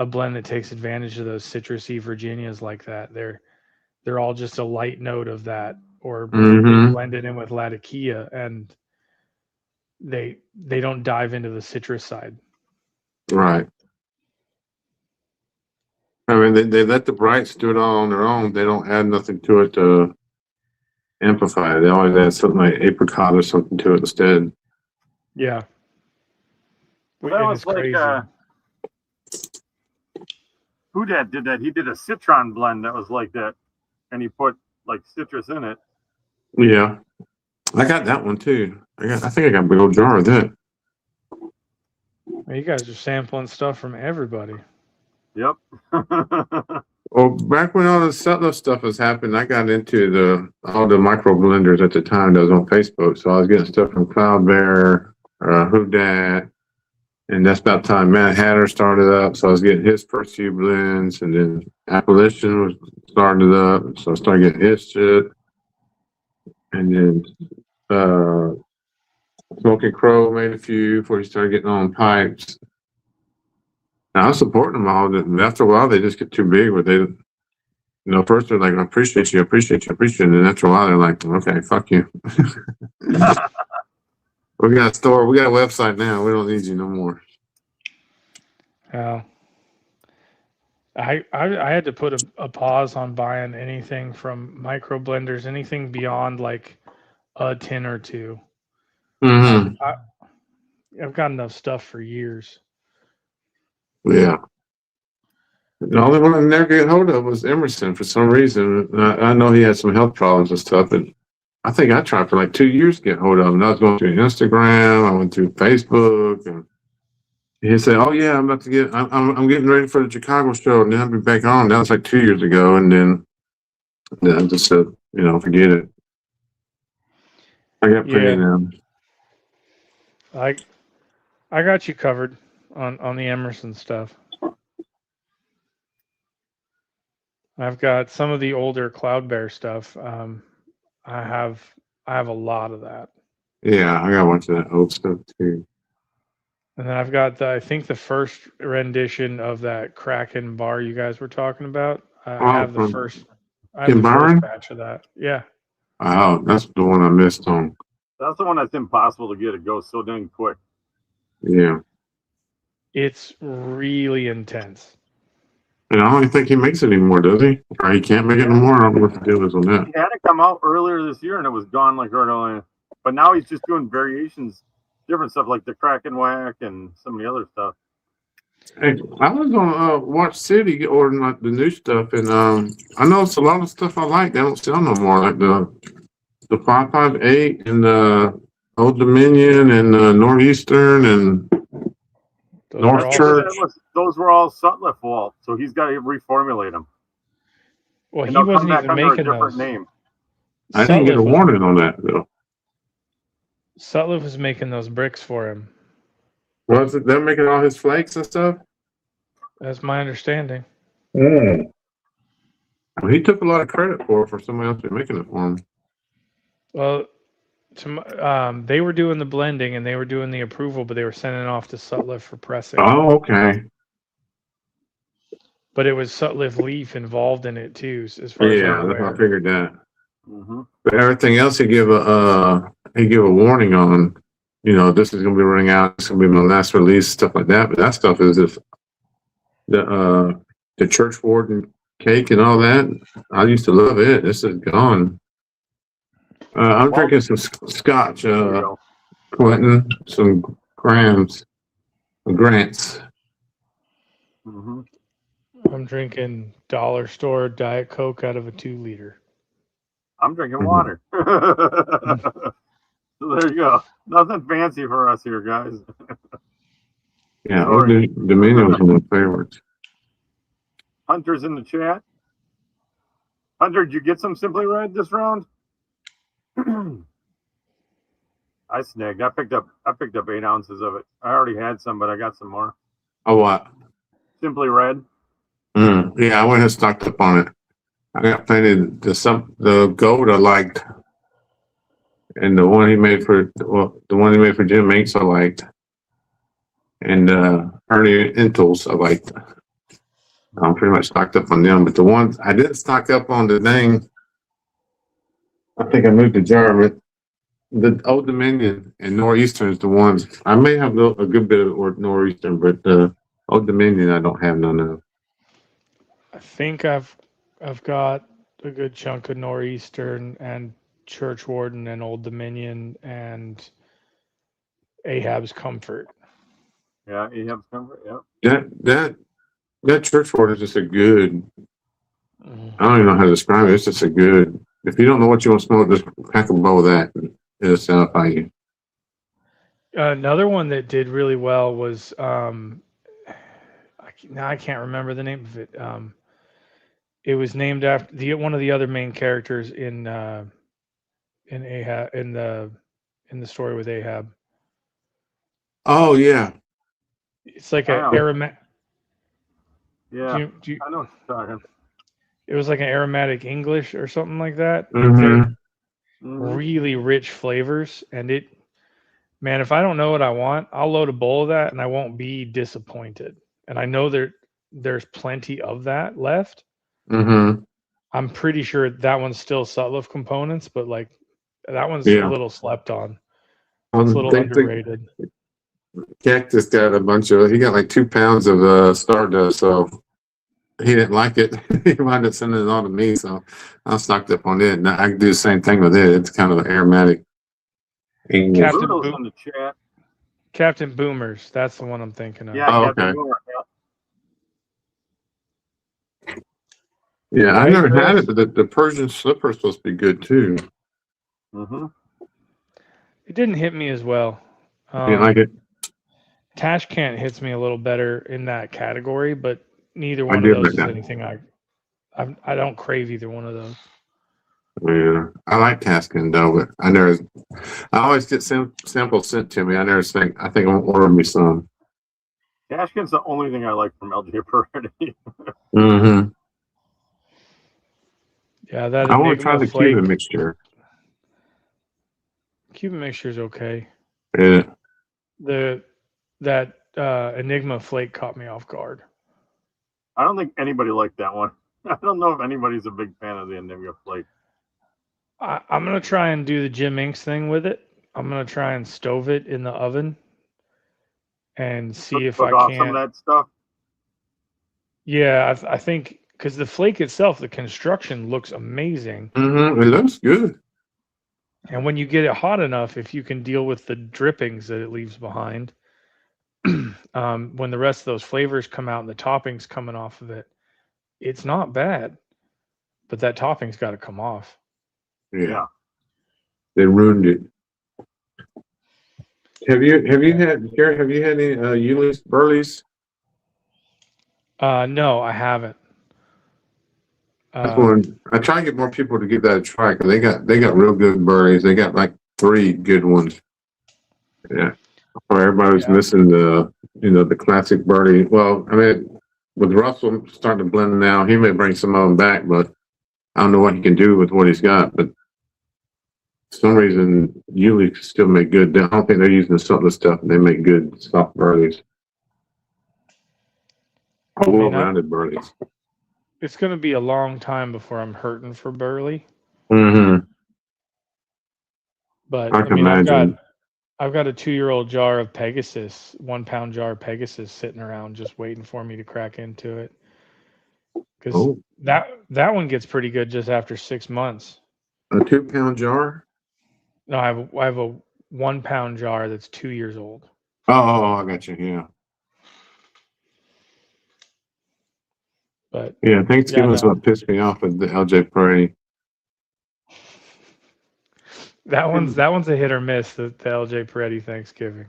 blend that takes advantage of those citrusy Virginias like that. They're all just a light note of that, or Mhm. they blend it in with Latakia, and they don't dive into the citrus side. Right. I mean, they let the brights do it all on their own. They don't add nothing to it to amplify it. They always add something like apricot or something to it instead. Yeah. Well, that And was it's like crazy. who did that? He did a citron blend that was like that, and he put like citrus in it. Yeah. I got that one too. I think I got a big old jar of that. Well, you guys are sampling stuff from everybody. Yep. Well, back when all the Sutliff stuff was happening, I got into all the micro blenders at the time that was on Facebook. So I was getting stuff from Cloud Bear, Who Dat, and that's about the time Matt Hatter started up. So I was getting his first few blends, and then Appalachian was started up. So I started getting his shit. And then Smoking Crow made a few before he started getting on pipes. Now I'm supporting them all. And after a while, they just get too big. But first they're like, I appreciate you. And then after a while, they're like, okay, fuck you. We got a store. We got a website now. We don't need you no more. I had to put a pause on buying anything from micro blenders, anything beyond like a 10 or 2. Mm-hmm. I've got enough stuff for years. Yeah. The only one I never get hold of was Emerson for some reason. I know he had some health problems and stuff, but I think I tried for like 2 years to get hold of him. And I was going through Instagram, I went through Facebook, and he said, "Oh yeah, I'm getting ready for the Chicago show, and then I'll be back on." That was like 2 years ago, and then I just said, forget it. I got plenty now. I got you covered on the Emerson stuff. I've got some of the older Cloud Bear stuff. I have a lot of that. Yeah, I got a bunch of that old stuff too. And then I've got I think the first rendition of that Kraken bar you guys were talking about. I have the first batch of that. Yeah. Oh, that's the one I missed on. That's the one that's impossible to get. It goes so dang quick. Yeah. It's really intense. And I don't think he makes it anymore, does he? Or he can't make it anymore? I don't know what the deal is on that. He had it come out earlier this year, and it was gone like right away. But now he's just doing variations, different stuff like the Kraken Whack and some of the other stuff. Hey, I was on Watch City ordering like the new stuff, and I know it's a lot of stuff I like. They don't sell no more, like the 558 and the Old Dominion and Northeastern and North Church. Those were all Sutliff Walt, so he's got to reformulate them. Well, he wasn't even making those. Name. I didn't get a warning on that though. Sutliff was making those bricks for him. Was it? They're making all his flakes and stuff. That's my understanding. Well, he took a lot of credit for somebody else making it for him. Well, they were doing the blending and they were doing the approval, but they were sending it off to Sutliff for pressing. Oh, okay. But it was Sutliff Leaf involved in it too, as far as I'm aware. I figured that. Mm-hmm. But everything else he give a warning on. This is going to be running out. It's going to be my last release, stuff like that. But that stuff is if the church warden cake and all that. I used to love it. This is gone. I'm drinking some scotch, There you go. Clinton, some grants. Mm-hmm. I'm drinking dollar store Diet Coke out of a 2-liter. I'm drinking Mhm. water. So there you go. Nothing fancy for us here, guys. Yeah, Sorry. Old Dominion was one of my favorites. Hunter's in the chat. Hunter, did you get some Simply Red this round? I snagged. I picked up 8 ounces of it. I already had some, but I got some more. Oh, what? Simply Red. Yeah, I went and stocked up on it. I got plenty of the gold I liked, and the one he made for Jim Minks I liked, and Ernie Intels I liked. I'm pretty much stocked up on them, but the ones I didn't stock up on the thing, I think I moved the jar, but the Old Dominion and Nor'eastern is the ones I may have a good bit of Nor'eastern, but Old Dominion I don't have none of. I think I've got a good chunk of Nor'eastern and Churchwarden and Old Dominion and Ahab's Comfort. Yeah, Ahab's Comfort. Yeah. That Churchward is just a good. Mhm. I don't even know how to describe it. It's just a good. If you don't know what you want to smoke, just pack a bowl of that. And it'll satisfy you. Another one that did really well was now I can't remember the name of it. It was named after one of the other main characters in Ahab in the story with Ahab. Oh yeah. It's like an Wow. aromatic. Yeah. I know what you're talking. It was like an aromatic English or something like that. Mhm. Really rich flavors, and man, if I don't know what I want, I'll load a bowl of that and I won't be disappointed. And I know there's plenty of that left. Mhm. I'm pretty sure that one's still Sutliff components, but like that one's Yeah. a little slept on. It's a little Think underrated. Cactus got a bunch of. He got like 2 pounds of Stardust, so he didn't like it. He wound up sending it all to me, so I stocked up on it. And I can do the same thing with it. It's kind of aromatic. English. Brutal's in the chat. Captain Boomers, that's the one I'm thinking of. Yeah, Captain okay. Boomer. Yeah, I never had it, but the Persian slipper is supposed to be good too. Mm-hmm. It didn't hit me as well. You like it? Tashkent hits me a little better in that category, but neither I one do of those like is that. anything I don't crave either one of those. Yeah, I like Taskin though, but I always get samples sent to me. I think I'm order me some. Tashkent's the only thing I like from LJ Peretti. Mm-hmm. Yeah, that I want to try Enigma the flake. Cuban mixture. Cuban mixture is okay. Yeah. That Enigma flake caught me off guard. I don't think anybody liked that one. I don't know if anybody's a big fan of the Enigma flake. I'm gonna try and do the Jim Inks thing with it. I'm gonna try and stove it in the oven and see if I can. Some of that stuff. Yeah, I think because the flake itself, the construction looks amazing. Mm-hmm. It looks good. And when you get it hot enough, if you can deal with the drippings that it leaves behind, when the rest of those flavors come out and the toppings coming off of it, it's not bad. But that topping's got to come off. Yeah. They ruined it. Have you had any Yuli's Burleys? No, I haven't. I try to get more people to give that a try because they got real good Burleys. They got like 3 good ones. Yeah. Everybody's missing the classic Burley. Well, I mean, with Russell starting to blend now, he may bring some of them back, but I don't know what he can do with what he's got. But for some reason, Yuli still make good. I don't think they're using the Sutliff stuff. They make good soft Burleys. Well-rounded Burleys. It's going to be a long time before I'm hurting for Burley. Mm-hmm. But I can imagine. I've got a 2-year-old jar of Pegasus, 1 pound jar of Pegasus sitting around just waiting for me to crack into it. Because that one gets pretty good just after 6 months. A 2 pound jar? No, I have a 1 pound jar that's 2 years old. Oh, I got you. Yeah. But Yeah. Thanksgiving is no. what pissed me off with the LJ Parade. That one's a hit or miss, the LJ Peretti Thanksgiving.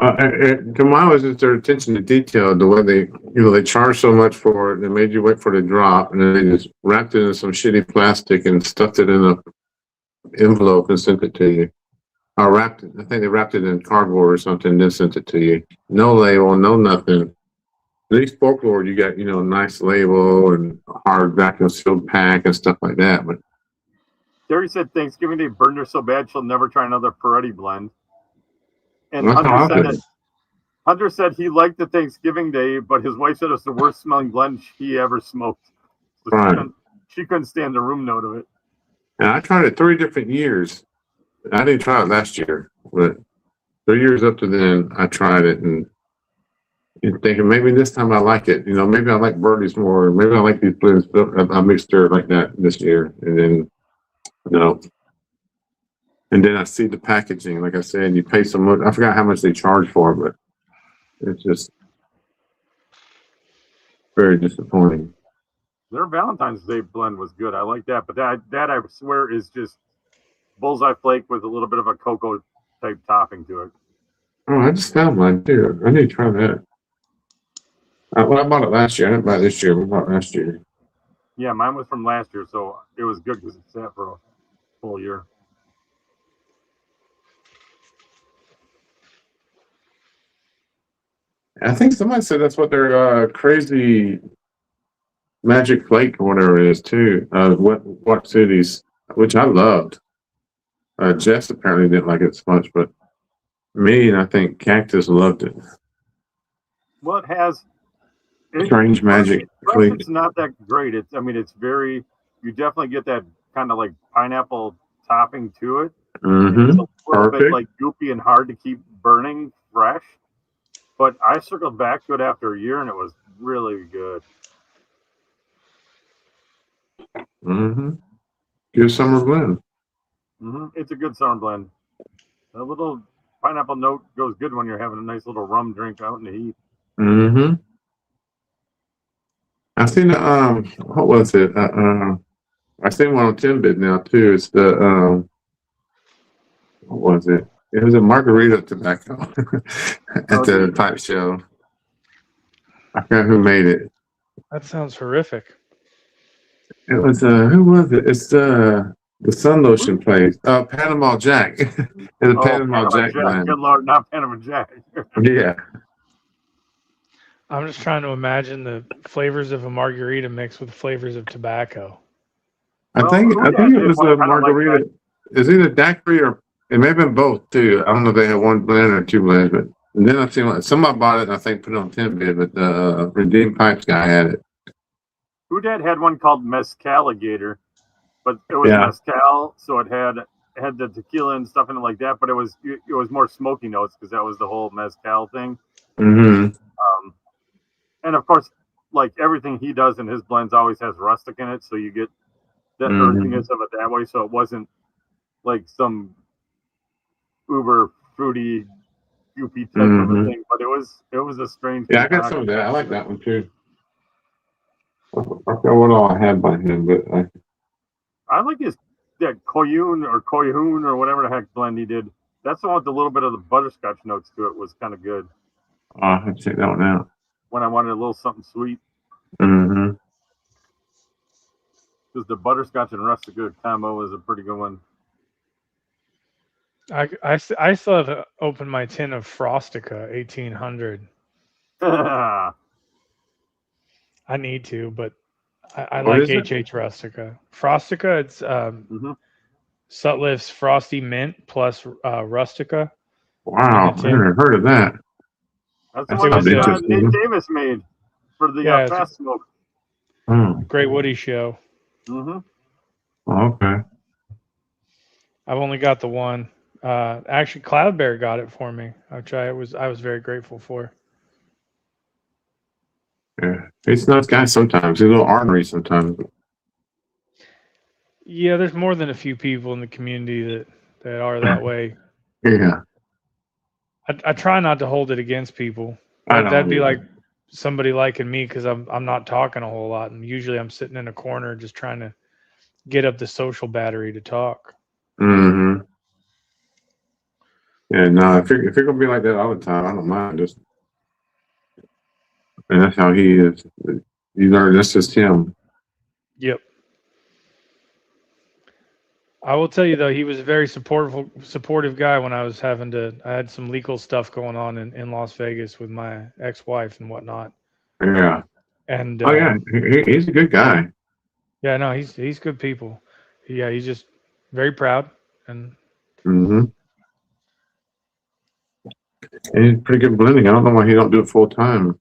To mine was just their attention to detail, the way they charged so much for it, they made you wait for it to drop, and then they just wrapped it in some shitty plastic and stuffed it in an envelope and sent it to you. I think they wrapped it in cardboard or something and then sent it to you. No label, no nothing. At least Folklore, you got, nice label and hard vacuum sealed pack and stuff like that. But Terry said Thanksgiving Day burned her so bad she'll never try another Peretti blend. And That's how I feel. Hunter said he liked the Thanksgiving Day, but his wife said it was the worst smelling blend he ever smoked. So Right. she couldn't stand the room note of it. And I tried it 3 different years. I didn't try it last year, but 3 years up to then, I tried it and you're thinking maybe this time I like it. Maybe I like birdies more. Maybe I like these blends. I mixed her like that this year, and then no. And then I see the packaging. Like I said, you pay so much. I forgot how much they charge for it, but it's just very disappointing. Their Valentine's Day blend was good. I like that, but that I swear is just bullseye flake with a little bit of a cocoa type topping to it. Oh, I just found mine too. I need to try that. I bought it last year. I didn't buy it this year. We bought it last year. Yeah, mine was from last year, so it was good because it sat for a full year. I think somebody said that's what their crazy magic flake or whatever it is too. What cities, which I loved. Jess apparently didn't like it so much, but me and I think Cactus loved it. Well, it has Strange magic. It's not that great. It's very. You definitely get that kind of like pineapple topping to it. Mm-hmm. It's a little bit like goopy and hard to keep burning fresh. But I circled back to it after a year, and it was really good. Mm-hmm. Good summer blend. Mm-hmm. It's a good summer blend. A little pineapple note goes good when you're having a nice little rum drink out in the heat. Mm-hmm. I seen what was it? I seen one on Timbit now too. It's the what was it? It was a margarita tobacco at the pipe show. I forgot who made it. That sounds horrific. It was who was it? It's the Sun Lotion place. Panama Jack. It's a Panama Jack blend. Good Lord, not Panama Jack. Yeah. I'm just trying to imagine the flavors of a margarita mixed with flavors of tobacco. I think it was a margarita. Is it a daiquiri or it may have been both too. I don't know if they had one blend or 2 blends, but and then I seen somebody bought it and I think put it on Timbit, but the Redeemed Pipes guy had it. Hoodad had one called Mezcaligator, but it was mezcal, so it had the tequila and stuff in it like that, but it was more smoky notes because that was the whole mezcal thing. Mm-hmm. And of course, like everything he does in his blends always has rustic in it, so you get the earthiness of it that way. So it wasn't like some uber fruity, goopy type of a thing, but it was a strange. Yeah, I got some of that. I like that one too. I forgot what all I had by him, but I like that Koyun or whatever the heck blend he did. That's the one with a little bit of the butterscotch notes to it. Was kind of good. I'll have to check that one out. When I wanted a little something sweet. Mm-hmm. Because the butterscotch and rustic good combo was a pretty good one. I still have to open my tin of Frostica 1800. I need to, but I like HH Rustica. Frostica, it's Sutliff's Frosty Mint plus Rustica. Wow, I never heard of that. That's the one that Nate Davis made for the fast smoke. Great Woody show. Mm-hmm. Oh, okay. I've only got the one. Actually, Cloud Bear got it for me, which I was very grateful for. Yeah, he's a nice guy sometimes. He's a little ornery sometimes. Yeah, there's more than a few people in the community that are that way. Yeah. I try not to hold it against people. I know, That'd be yeah. like somebody liking me because I'm not talking a whole lot, and usually I'm sitting in a corner just trying to get up the social battery to talk. Mm-hmm. Yeah, no, if you're gonna be like that all the time, I don't mind. Just, and that's how he is. You learn that's just him. Yep. I will tell you though, he was a very supportive guy when I had some legal stuff going on in Las Vegas with my ex-wife and whatnot. Yeah. And Oh yeah, he's a good guy. yeah, no, he's good people. Yeah, he's just very proud and Mm-hmm. And he's pretty good blending. I don't know why he don't do it full time.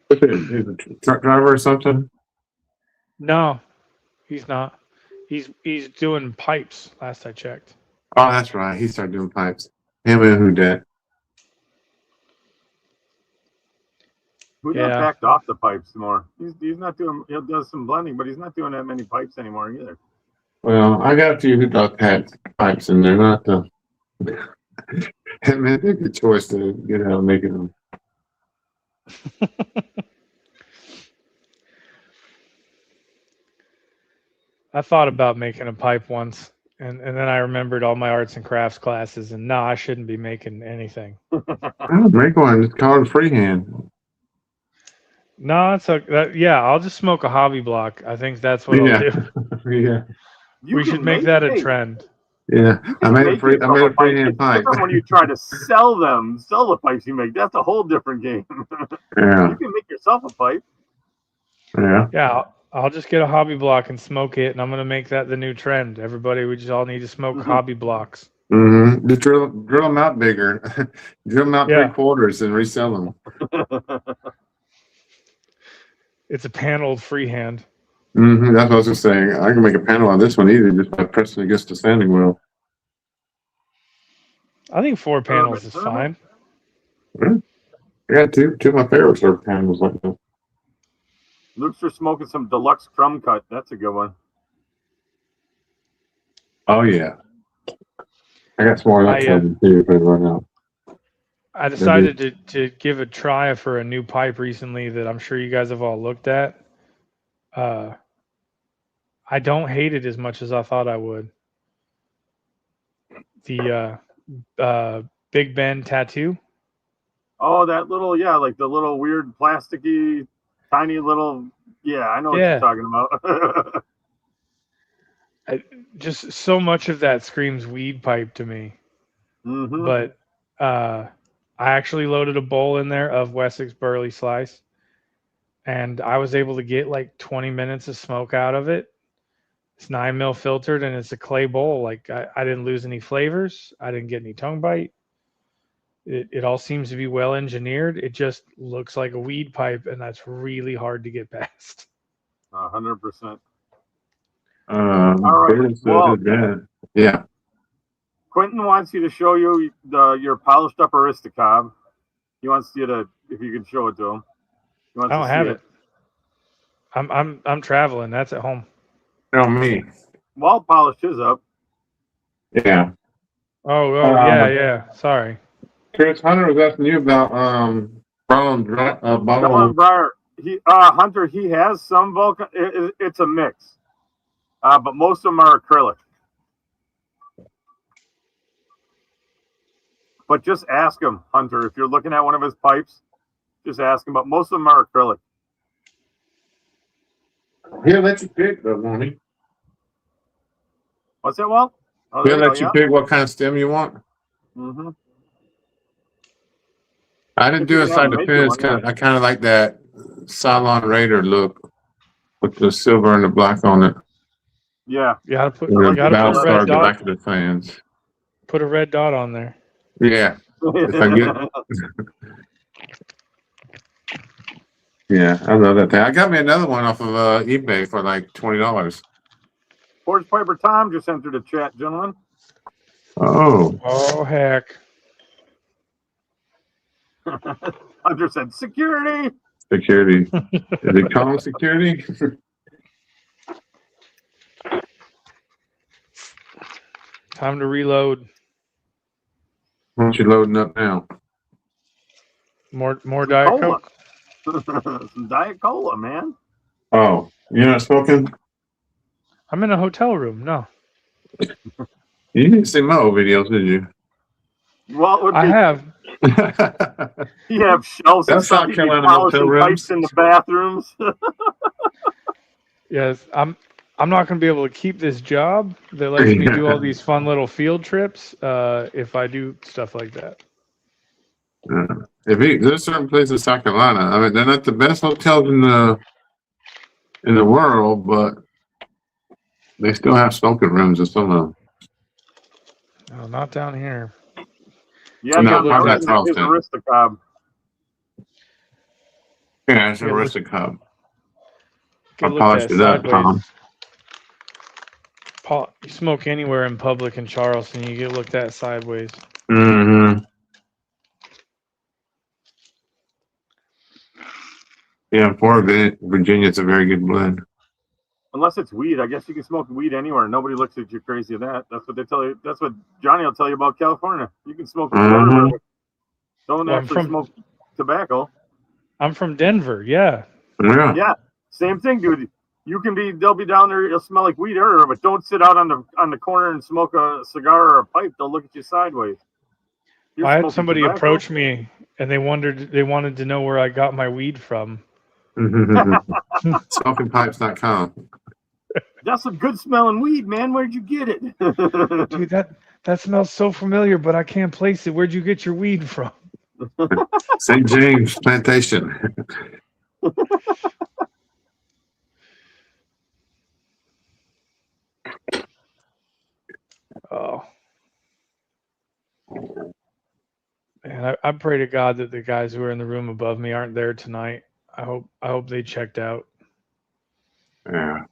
He's a truck driver or something. no, he's not. He's doing pipes. Last I checked. Oh, that's right. He started doing pipes. Him and who dat? Who Yeah. backed off the pipes more? He's not doing. He does some blending, but he's not doing that many pipes anymore either. Well, I got a few who does pipes, and they're not the. I mean, they good choice to get out of making them. I thought about making a pipe once, and then I remembered all my arts and crafts classes, and no, I shouldn't be making anything. I'll make one. It's called freehand. No, it's okay. Yeah, I'll just smoke a hobby block. I think that's what Yeah. I'll do. Yeah. We should make that a trend. Yeah. I made a freehand It's pipe. different when you try to sell the pipes you make. That's a whole different game. Yeah. You can make yourself a pipe. Yeah. Yeah, I'll just get a hobby block and smoke it, and I'm gonna make that the new trend. Everybody, we just all need to smoke hobby blocks. Mm-hmm. Just drill them out bigger. Drill them out Yeah. 3/4 and resell them. It's a paneled freehand. Mm-hmm. That's what I was just saying. I can make a panel on this one easy just by pressing against the sanding wheel. I think 4 panels is fine. I got two of my favorites are panels like that. Luke's for smoking some deluxe crumb cut. That's a good one. Oh yeah. I got some more of that coming too right now. I decided to give a try for a new pipe recently that I'm sure you guys have all looked at. I don't hate it as much as I thought I would. The Big Ben tattoo. Oh, that little, like the little weird plasticky, tiny little, I know what you're talking about. Just so much of that screams weed pipe to me. Mm-hmm. But I actually loaded a bowl in there of Wessex Burley Slice, and I was able to get like 20 minutes of smoke out of it. It's 9 mil filtered, and it's a clay bowl. Like I didn't lose any flavors. I didn't get any tongue bite. It all seems to be well engineered. It just looks like a weed pipe, and that's really hard to get past. 100%. All right. Well, yeah. Quentin wants you to show you your polished up Aristocob. He wants you to, if you can show it to him. I don't have it. I'm traveling. That's at home. Tell me. Well, polish his up. Yeah. Oh, yeah. Sorry. Chris Hunter was asking you about Brown Breyer. Hunter, he has some Vulcan. It's a mix, but most of them are acrylic. But just ask him, Hunter, if you're looking at one of his pipes, just ask him. But most of them are acrylic. He'll let you pick, though, won't he? What's that, Walt? He'll let you pick what kind of stem you want. Mm-hmm. I didn't do a side of fence. I kind of like that Cylon Raider look with the silver and the black on it. Yeah. You gotta put a red dot. Back of the fans. Put a red dot on there. Yeah. If I get. Yeah, I love that thing. I got me another one off of eBay for like $20. Forge Piper Tom just entered the chat, gentlemen. Oh heck. Hunter said security. Security. Is it calling security? Time to reload. What you loading up now? More Some Diet cola. Coke. Some Diet Cola, man. Oh, you're not smoking? I'm in a hotel room. No, You didn't see my old videos, did you? Well, it would I be, have. you have shelves and That's stuff. South You'd be Carolina polishing motel pipes rooms. in the bathrooms. Yes, I'm not going to be able to keep this job that lets me do all these fun little field trips if I do stuff like that. There's certain places in South Carolina. I mean, they're not the best hotels in the world, but they still have smoking rooms and some of them. No, not down here. Yeah, No, down I'm there not is Charleston. Aristocob. Yeah, it's a Yeah, look- rustic hub. Get I looked at polished it up, sideways. Tom. You smoke anywhere in public in Charleston, you get looked at sideways. Mm-hmm. Yeah, Fort Virginia is a very good blend. Unless it's weed, I guess you can smoke weed anywhere. Nobody looks at you crazy at that. That's what they tell you. That's what Johnny will tell you about California. You can smoke weed everywhere. Don't Well, I'm actually from- smoke tobacco. I'm from Denver. Yeah. Yeah. Yeah, same thing, dude. They'll be down there. It'll smell like weed everywhere, but don't sit out on the corner and smoke a cigar or a pipe. They'll look at you sideways. You're I had smoking somebody tobacco. approach me and they wanted to know where I got my weed from. Smokingpipes.com. That's some good smelling weed, man. Where'd you get it? Dude, that smells so familiar, but I can't place it. Where'd you get your weed from? St. James Plantation. Oh. Man, I pray to God that the guys who are in the room above me aren't there tonight. I hope they checked out. Yeah.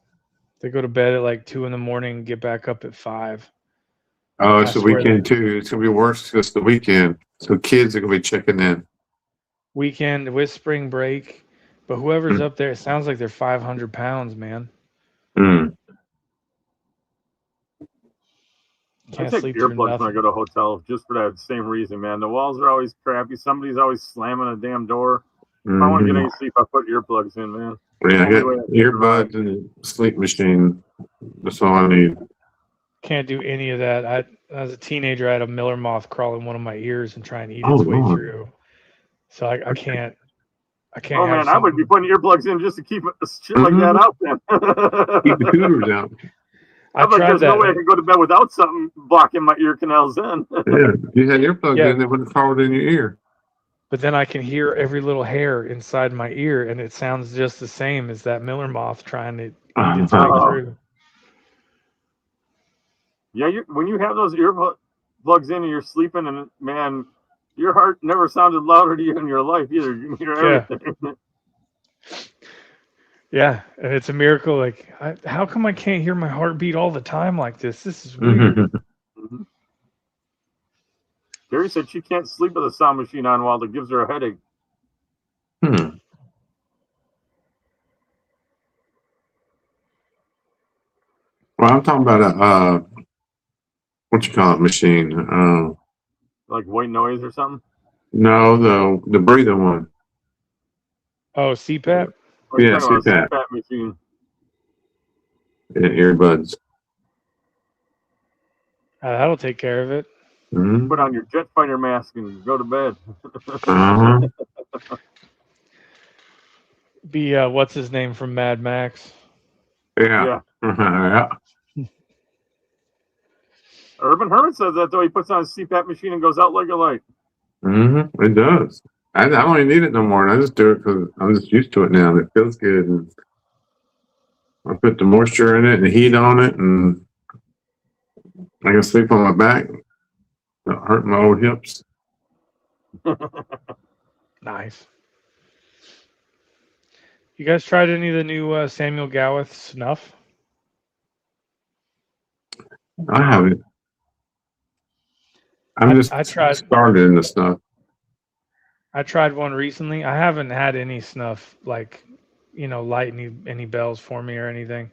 They go to bed at like 2 a.m. and get back up at 5. Oh, I it's the swear weekend too. It's gonna be worse because the weekend. So kids are gonna be checking in. Weekend with spring break, but whoever's up there, it sounds like they're 500 pounds, man. Mm. I Can't take sleep through earplugs when I nothing. go to a hotel just for that same reason, man. The walls are always crappy. Somebody's always slamming a damn door. If I want to get any sleep, I put earplugs in, man. Yeah, I Only got way I can earbuds and a sleep machine. That's all I need. Can't do any of that. As a teenager, I had a Miller moth crawl in one of my ears and try and eat Oh, its way Lord. through. So I can't. I can't. Oh have man, I would be something- putting earplugs in just to keep shit like that out there. Keep the cooters out. I I'm like, tried there's no way I that. can go to bed without something blocking my ear canals in. Yeah, if you had earplugs Yeah. in, they wouldn't crawl in your ear. But then I can hear every little hair inside my ear, and it sounds just the same as that Miller moth trying to eat its way Uh-huh. through. Yeah, when you have those earplugs in and you're sleeping, and man, your heart never sounded louder to you in your life either. You can hear Yeah. everything. Yeah, and it's a miracle. Like, how come I can't hear my heartbeat all the time like this? This is weird. Mhm. Carrie said she can't sleep with a sound machine on while it gives her a headache. Hmm. Well, I'm talking about a what you call it machine. Like white noise or something. No, the breathing one. Oh, CPAP? Or you're Yeah, talking about a CPAP. CPAP machine. Yeah, earbuds. That'll take care of it. Mm-hmm. Put on your jet fighter mask and go to bed. Uh-huh. Be what's his name from Mad Max? Yeah. Yeah. Yeah. Urban Hermit says that though. He puts on a CPAP machine and goes out like a light. Mm-hmm. It does. I don't even need it no more. I just do it because I'm just used to it now. And it feels good. And I put the moisture in it and the heat on it, and I can sleep on my back. Not hurt my old hips. Nice. You guys tried any of the new Samuel Gawith snuff? I haven't. I'm just I tried. started in the stuff. I tried one recently. I haven't had any snuff like, light any bells for me or anything.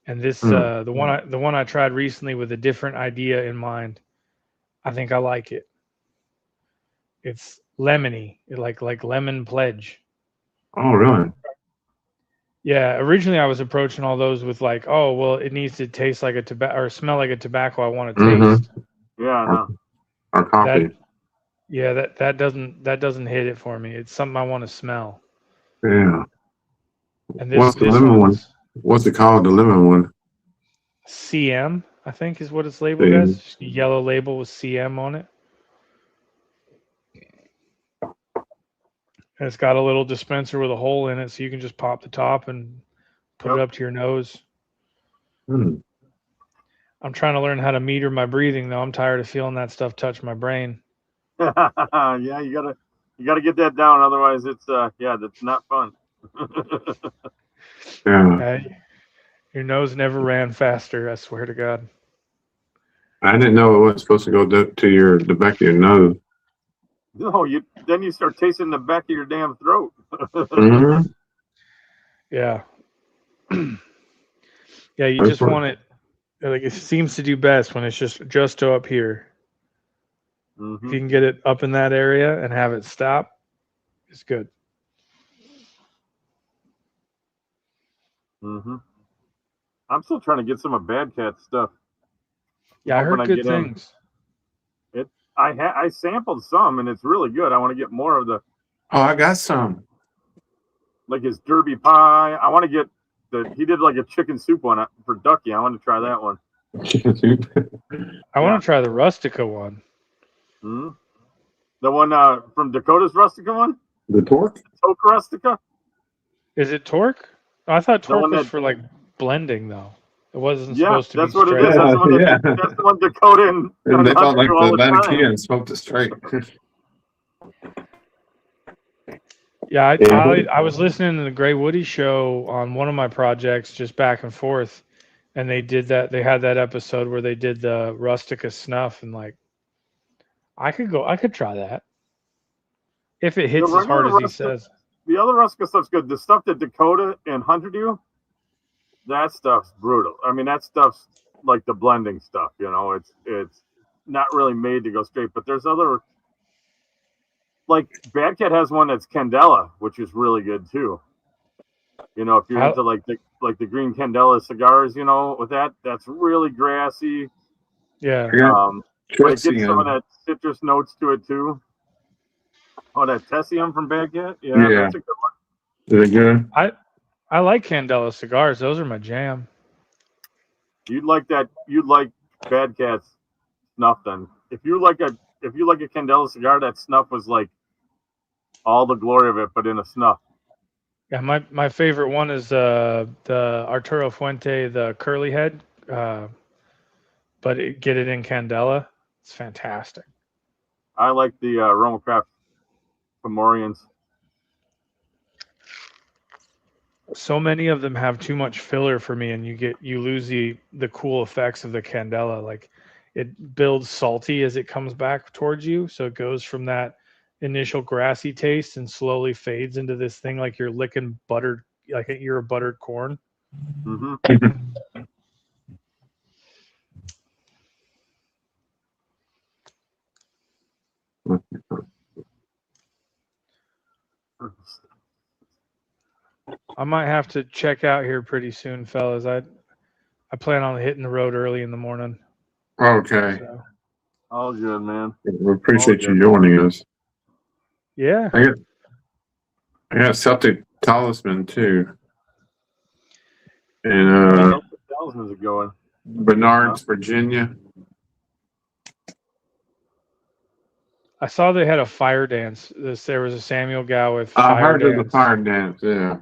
And this Hmm. the one I tried recently with a different idea in mind. I think I like it. It's lemony, like lemon pledge. Oh, really? Yeah, originally I was approaching all those with like, oh well, it needs to taste like a tobacco or smell like a tobacco I want to Mm-hmm. taste. Yeah, Or, no. or coffee. That doesn't hit it for me. It's something I want to smell. Yeah. And What's the this lemon one? one's What's it called? The lemon one. CM, I think is what it's labeled See. as. Just a yellow label with CM on it. And it's got a little dispenser with a hole in it, so you can just pop the top and put it Yep. up to your nose. Hmm. I'm trying to learn how to meter my breathing, though. I'm tired of feeling that stuff touch my brain. Yeah, you gotta get that down, otherwise it's that's not fun. Yeah. Your nose never ran faster, I swear to God. I didn't know it wasn't supposed to go to the back of your nose. No, then you start tasting the back of your damn throat. Mm-hmm. Yeah. Yeah, you That's just what. want it. Like it seems to do best when it's just up here. If Mhm. you can get it up in that area and have it stop, it's good. Mhm. I'm still trying to get some of Bad Cat stuff. Yeah, I Hoping heard good get in. things. I sampled some and it's really good. I want to get more of the Oh, I got some. like his Derby pie. I want to get he did like a chicken soup one for Ducky. I want to try that one. Chicken soup. I want to try the Rustica one. Hmm. The one from Dakota's Rustica one? The torque? Toke Rustica? Is it Torque? I thought The one Torque was that- for like blending though. It wasn't Yeah, supposed to be that's what it straight. is. That's the one Yeah. that's the one Dakota and And they felt like all the the time. Vatican and smoked it straight. Yeah, Yeah. I was listening to the Gray Woody show on one of my projects, just back and forth, and they did that. They had that episode where they did the Rustica snuff, and like, I could try that if it hits as hard as he says. The other Rustica stuff's good. The stuff that Dakota and Hunter do, that stuff's brutal. I mean, that stuff's like the blending stuff. You know, it's not really made to go straight. But there's other, like Bad Cat has one that's Candela, which is really good too. You know, if you're into like the green Candela cigars, you know, with that's really grassy. Yeah. But it gets some of that citrus notes to it too. Oh, that Tessium from Bad Cat? Yeah, Yeah. that's a good one. Is it good? I like Candela cigars. Those are my jam. You'd like Bad Cat's snuff then. If you like a Candela cigar, that snuff was like all the glory of it, but in a snuff. Yeah, my favorite one is the Arturo Fuente, the curly head, but get it in Candela. It's fantastic. I like the Roma Craft Fomorians. So many of them have too much filler for me, and you lose the cool effects of the Candela. Like it builds salty as it comes back towards you, so it goes from that initial grassy taste and slowly fades into this thing like you're licking buttered, like an ear of buttered corn. Mm-hmm. I might have to check out here pretty soon, fellas. I plan on hitting the road early in the morning. Okay. So, All good, man. We appreciate you joining us. yeah. I got Celtic Talisman too. And Talisman's are going. Bernards, Virginia. I saw they had a fire dance. There was a Samuel Gow with I fire heard of dance. the fire dance, yeah.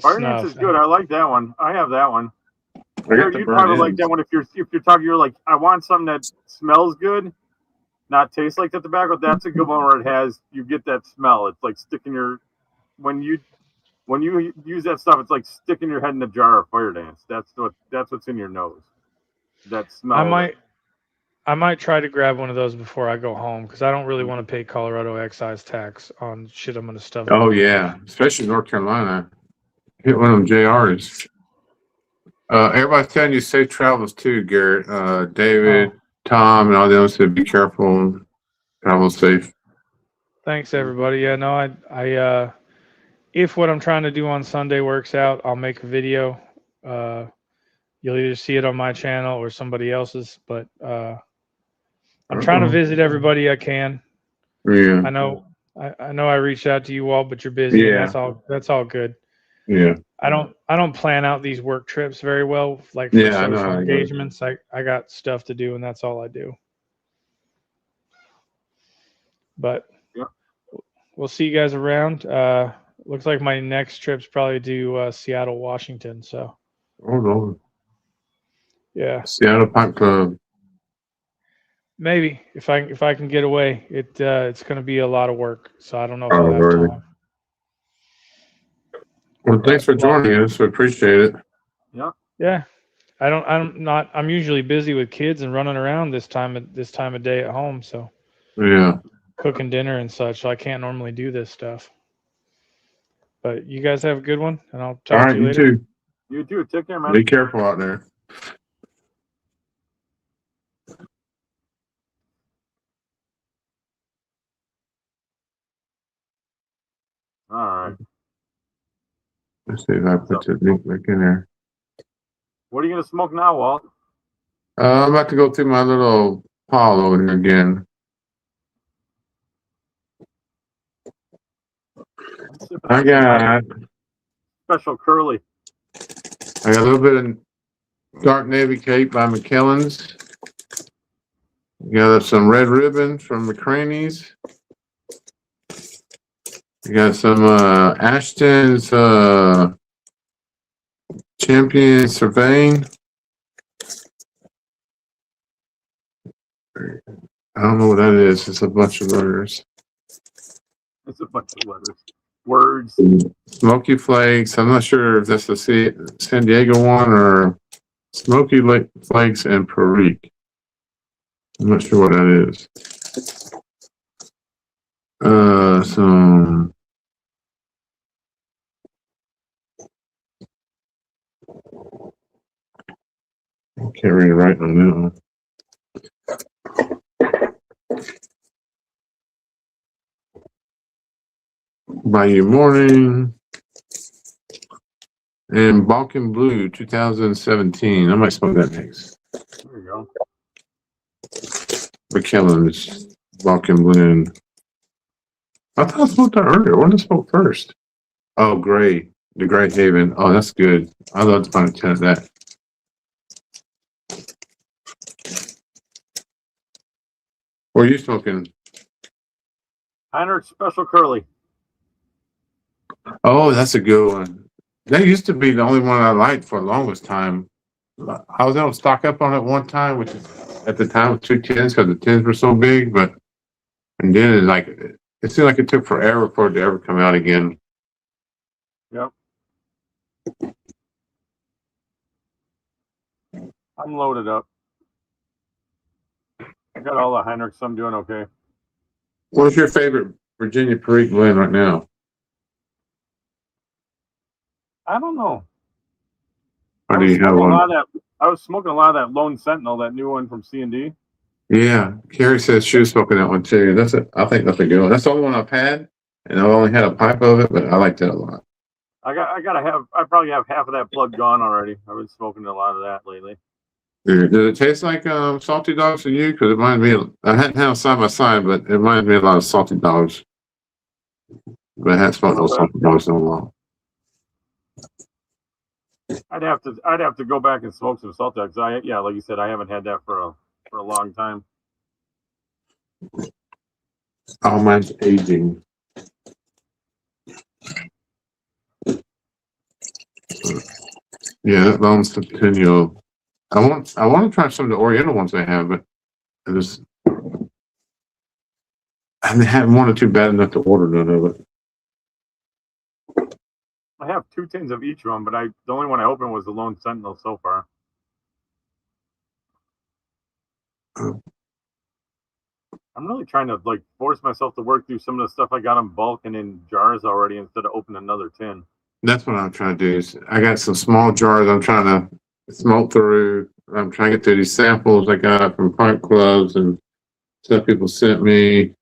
Fire dance is good. I like that one. I have that one. I got the You'd probably like burn-ins. that one if you're talking. You're like, I want something that smells good, not taste like the tobacco. That's a good one where it has. You get that smell. It's like sticking your when you use that stuff. It's like sticking your head in a jar of fire dance. That's what's in your nose. That smell. I might try to grab one of those before I go home because I don't really want to pay Colorado excise tax on shit I'm going to stuff. Oh yeah, especially North Carolina. Hit one of them JRs. Everybody's telling you safe travels too, Garrett. David, Tom, and all the others said be careful. Travel safe. Thanks, everybody. Yeah, no, I if what I'm trying to do on Sunday works out, I'll make a video. You'll either see it on my channel or somebody else's, but I'm trying to visit everybody I can. Yeah. I know I reached out to you all, but you're busy. Yeah. And that's all good. Yeah. I don't plan out these work trips very well, like for Yeah, I know social how it goes. engagements. I got stuff to do, and that's all I do. But Yeah. we'll see you guys around. Looks like my next trip's probably to Seattle, Washington. So Hold on. yeah, Seattle Pint Club. maybe if I can get away, it's going to be a lot of work. So I don't know if I'll have really? time. Well, thanks for joining us. We appreciate it. Yeah. Yeah, I'm usually busy with kids and running around this time of day at home. So Yeah. cooking dinner and such. So I can't normally do this stuff. But you guys have a good one, and I'll All talk right, to you you later. too. You too. Take care, man. Be careful out there. All right. Let's see if I put the link back in there. What are you gonna smoke now, Walt? I'm about to go through my little pile over here again. I got Special curly. a little bit of Dark Navy Cake by McKellen's. You got some Red Ribbon from McCraney's. You got some Ashton's Champion Surveying. I don't know what that is. It's a bunch of letters. It's a bunch of letters. Words. Smoky Flakes. I'm not sure if that's the San Diego one or Smoky Flakes and Perique. I'm not sure what that is. Some I can't read it right on that one. Bayou Morning and Balkan Blue 2017. I might smoke that next. There you go. McKellen's Balkan Blue. I thought I smoked that earlier. When did I smoke first? Oh, Gray. The Gray Haven. Oh, that's good. I love to find a 10 of that. What are you smoking? Heinrich Special Curly. Oh, that's a good one. That used to be the only one I liked for the longest time. I was able to stock up on it one time, which is at the time was 2 tins because the tins were so big, and then it seemed like it took forever for it to ever come out again. Yep. I'm loaded up. I got all the Heinrichs. I'm doing okay. What's your favorite Virginia Perique blend right now? I don't know. Or do you have one? I was smoking a lot of that Lone Sentinel, that new one from C&D. Yeah, Carrie says she was smoking that one too. I think that's a good one. That's the only one I've had, and I've only had a pipe of it, but I liked it a lot. I probably have half of that plug gone already. I've been smoking a lot of that lately. Does it taste like Salty Dogs to you? Because it reminds me. I hadn't had them side by side, but it reminds me a lot of Salty Dogs. But I hadn't smoked those Salty Dogs in a while. I'd have to go back and smoke some Salty Dogs. Like you said, I haven't had that for a long time. Oh, mine's aging. Yeah, that Lone Centennial. I want to try some of the Oriental ones they have, but I haven't one or two bad enough to order none of it. I have 2 tins of each one, but the only one I opened was the Lone Sentinel so far. Oh. I'm really trying to force myself to work through some of the stuff I got in bulk and in jars already instead of opening another tin. That's what I'm trying to do. I got some small jars I'm trying to smoke through. I'm trying to get through these samples I got from Pint Clubs and stuff people sent me.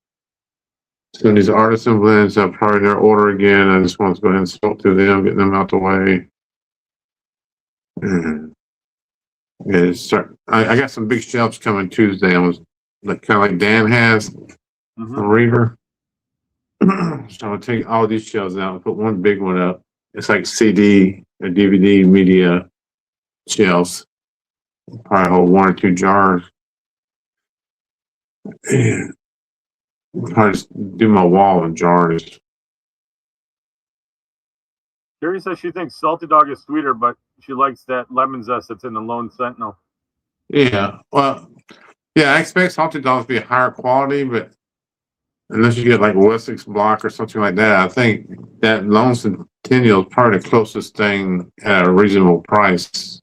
So these artisan blends, I'll probably their order again. I just want to go ahead and smoke through them, get them out the way. I got some big shelves coming Tuesday. I was like kind of like Dan has a reader. So I'll take all these shelves out and put one big one up. It's like CD or DVD media shelves. Probably hold 1 or 2 jars. And I just do my wall in jars. Carrie says she thinks Salty Dog is sweeter, but she likes that lemon zest that's in the Lone Sentinel. Yeah, well, yeah, I expect Salty Dogs to be higher quality, but unless you get like Wessex Block or something like that, I think that Lone Centennial is probably the closest thing at a reasonable price,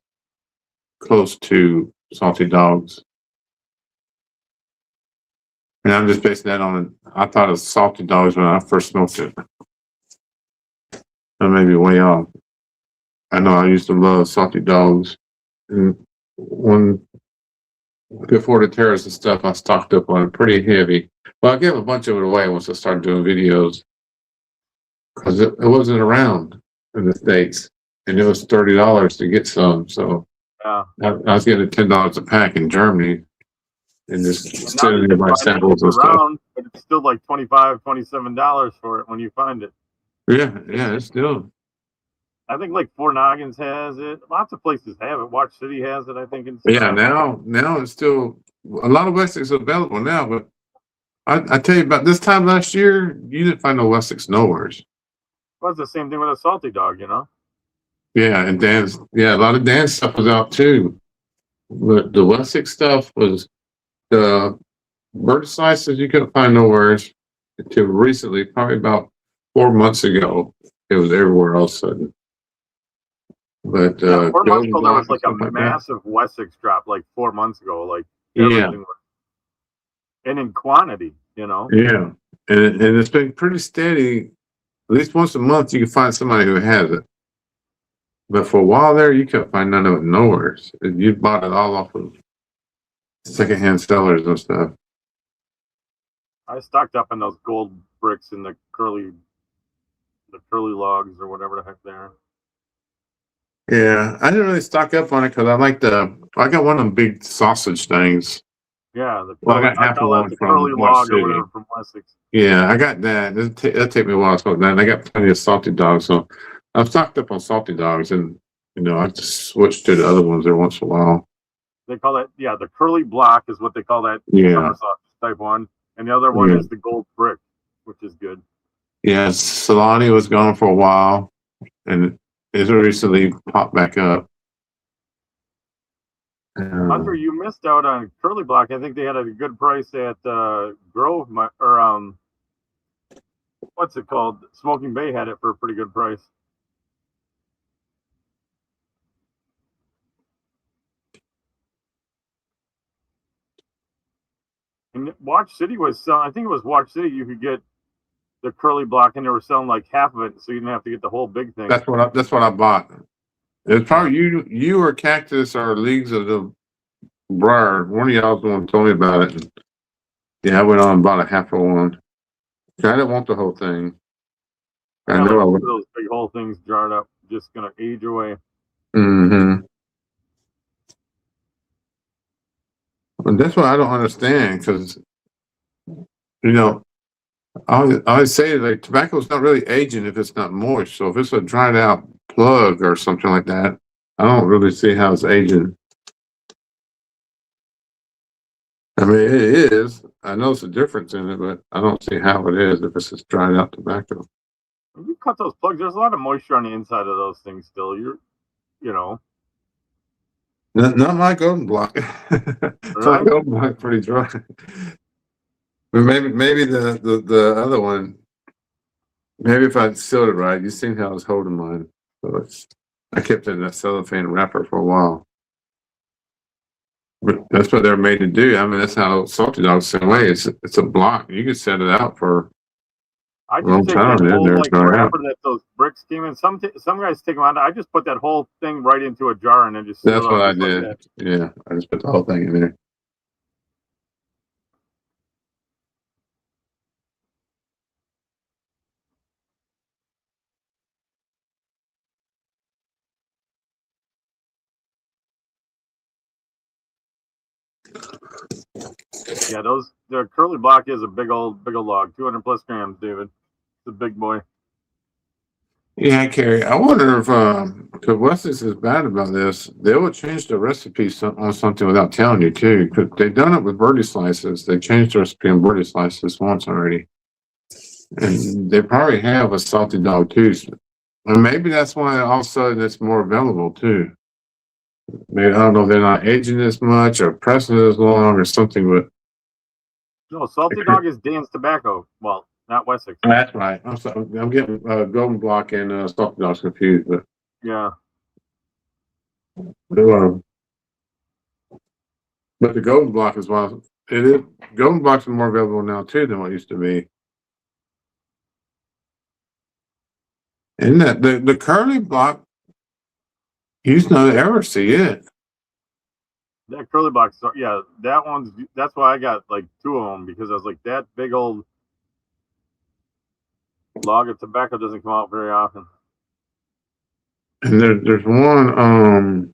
close to Salty Dogs. And I'm just basing that on, I thought of Salty Dogs when I first smoked it. I may be way off. I know I used to love Salty Dogs. And before the terrorists and stuff, I stocked up on it pretty heavy. Well, I gave a bunch of it away once I started doing videos because it wasn't around in the States, and it was $30 to get some. So Yeah. I was getting $10 a pack in Germany and just sending it by samples and stuff. Around, but it's still like $25, $27 for it when you find it. Yeah, it's still. I think like Four Noggins has it. Lots of places have it. Watch City has it, I think. Yeah, now it's still a lot of Wessex available now, but I tell you about this time last year, you didn't find no Wessex nowheres. Well, it's the same thing with a Salty Dog, you know? Yeah, and a lot of Dan's stuff was out too. But the Wessex stuff was the bird slices you couldn't find nowheres until recently, probably about 4 months ago. It was everywhere all of a sudden. But 4 months ago, there was like a massive Wessex drop like 4 months ago. Like everything was, and in quantity, you know? Yeah. And it's been pretty steady. At least once a month you can find somebody who has it. But for a while there, you couldn't find none of it nowhere. You bought it all off of secondhand sellers and stuff. I stocked up on those gold bricks in the curly logs or whatever the heck they are. Yeah, I didn't really stock up on it because I got one of them big sausage things. Yeah, I got half of one from curly log City. or whatever from Wessex. Yeah, I got that. It'll take me a while to smoke that. And I got plenty of Salty Dogs, so I've stocked up on Salty Dogs, and I just switched to the other ones every once in a while. They call that, the curly block is what they call that. Yeah. Summer sausage type one, and the other one is the gold brick, which is good. Yeah, Solani was gone for a while, and it's recently popped back up. Hunter, you missed out on curly block. I think they had a good price at Grove, or what's it called? Smoking Bay had it for a pretty good price. And Watch City was selling, I think it was Watch City, you could get the curly block, and they were selling like half of it, so you didn't have to get the whole big thing. That's what I bought. It's probably you or Cactus or Leagues of the Briar. One of y'all was the one who told me about it. And I went on and bought a half of one. I didn't want the whole thing. I know I would. Those big whole things jarred up, just gonna age away. Mm-hmm. And that's what I don't understand, because I always say like tobacco's not really aging if it's not moist. So if it's a dried out plug or something like that, I don't really see how it's aging. I mean, it is. I know it's a difference in it, but I don't see how it is if it's just dried out tobacco. When you cut those plugs, there's a lot of moisture on the inside of those things still. Not my golden block. My golden block pretty dry. But maybe the other one. Maybe if I sealed it right, you seen how I was holding mine. So I kept it in that cellophane wrapper for a while. But that's what they're made to do. I mean, that's how Salty Dog's the same way. It's a block. You can set it out for I Well, just take I'm that telling you, whole there's like no wrapper that those bricks came in. Some guys take them out. I just put that whole thing right into a jar and then just seal That's it what up I just like did. that. Yeah, I just put the whole thing in there. Yeah, the curly block is a big old log, 200 plus grams, David. It's a big boy. Yeah, Carrie. I wonder if because Wessex is bad about this, they will change the recipe on something without telling you too. Because they've done it with birdie slices. They changed the recipe on birdie slices once already, and they probably have a salty dog too. And maybe that's why all of a sudden it's more available too. Maybe I don't know if they're not aging as much or pressing it as long or something, but No, Salty Dog is Dan's Tobacco. Well, not Wessex. that's right. I'm sorry. I'm getting Golden Block and Salty Dogs confused, but Yeah. but the Golden Block is one. It is Golden Blocks are more available now too than what it used to be. And that the Curly Block, you used not ever see it. That curly block, yeah, that's why I got like two of them because I was like, that big old log of tobacco doesn't come out very often. And there's one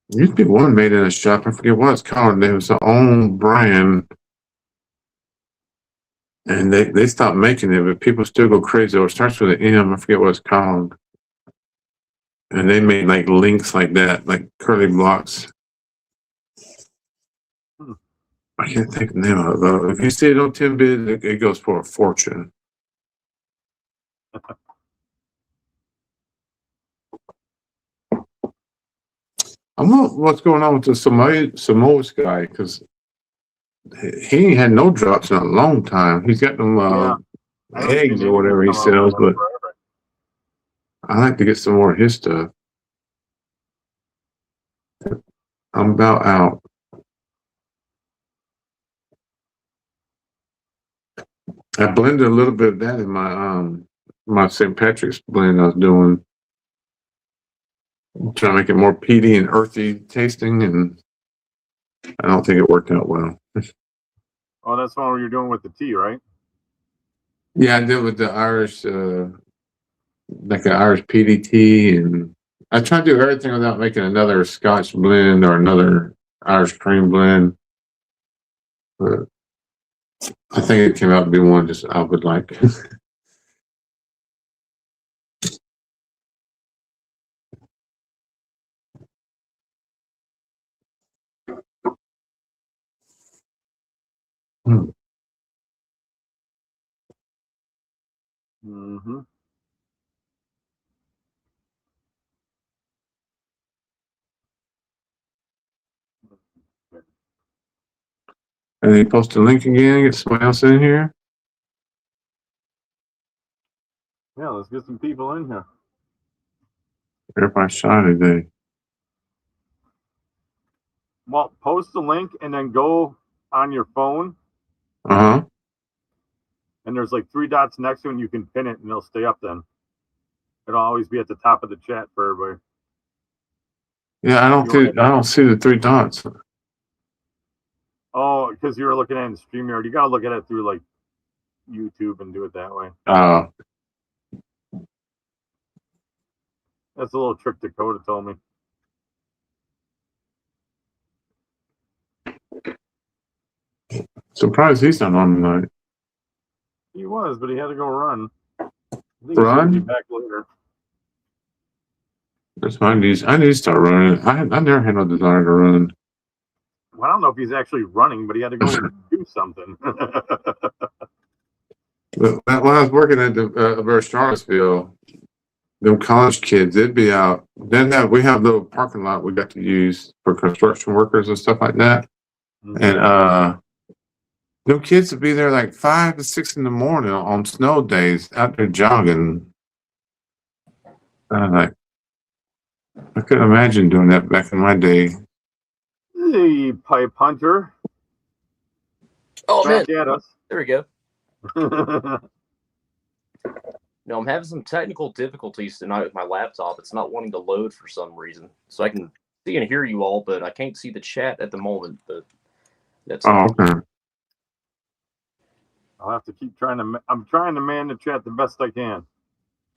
used to be one made in a shop. I forget what it's called. It was their own brand. And they stopped making it, but people still go crazy. Or it starts with an M. I forget what it's called. And they made like links like that, like curly blocks. I can't think of the name of it though. If you see it on Timbit, it goes for a fortune. I wonder what's going on with the Samoa's guy because he ain't had no drops in a long time. He's got them eggs or whatever he sells, but I like to get some more of his stuff. I'm about out. I blended a little bit of that in my St. Patrick's blend I was doing. I'm trying to make it more peaty and earthy tasting, and I don't think it worked out well. Oh, that's one you're doing with the tea, right? Yeah, I did with the Irish, like an Irish peaty tea, and I try to do everything without making another Scotch blend or another Irish cream blend. But I think it came out to be one just I would like. Mm-hmm. And they post a link again, get someone else in here. Yeah, let's get some people in here. Everybody's shy today. Well, post the link and then go on your phone, Uh-huh. and there's like 3 dots next to it, and you can pin it, and it'll stay up then. It'll always be at the top of the chat for everybody. Yeah, I don't see the 3 dots. Oh, because you were looking at it in StreamYard. You got to look at it through like YouTube and do it that way. That's a little trick Dakota told me. Surprised he's not on tonight. He was, but he had to go run. I think Run? he'll be back later. That's my needs. I need to start running. I never had no desire to run. Well, I don't know if he's actually running, but he had to go do something. But when I was working at the Bear Charlottesville, them college kids, they'd be out. Then we have a little parking lot we got to use for construction workers and stuff like that. Mm-hmm. And them kids would be there like 5 to 6 in the morning on snow days out there jogging. I couldn't imagine doing that back in my day. The pipe hunter. Oh, man. Back at us. There we go. No, I'm having some technical difficulties tonight with my laptop. It's not wanting to load for some reason. So I can see and hear you all, but I can't see the chat at the moment. But that's Oh, okay. I'll have to keep trying to. I'm trying to man the chat the best I can.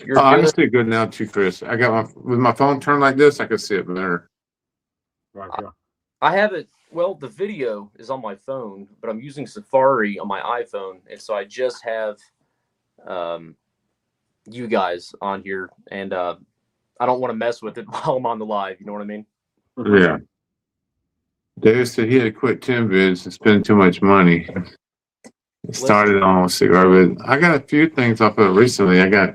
you're I can good. see it good now too, Chris. I got with my phone turned like this, I can see it better. Gotcha. I have it. Well, the video is on my phone, but I'm using Safari on my iPhone, and so I just have you guys on here, and I don't want to mess with it while I'm on the live. You know what I mean? Yeah. David said he had to quit 10 bids and spend too much money. He started on cigar bid. I got a few things off of it recently. I got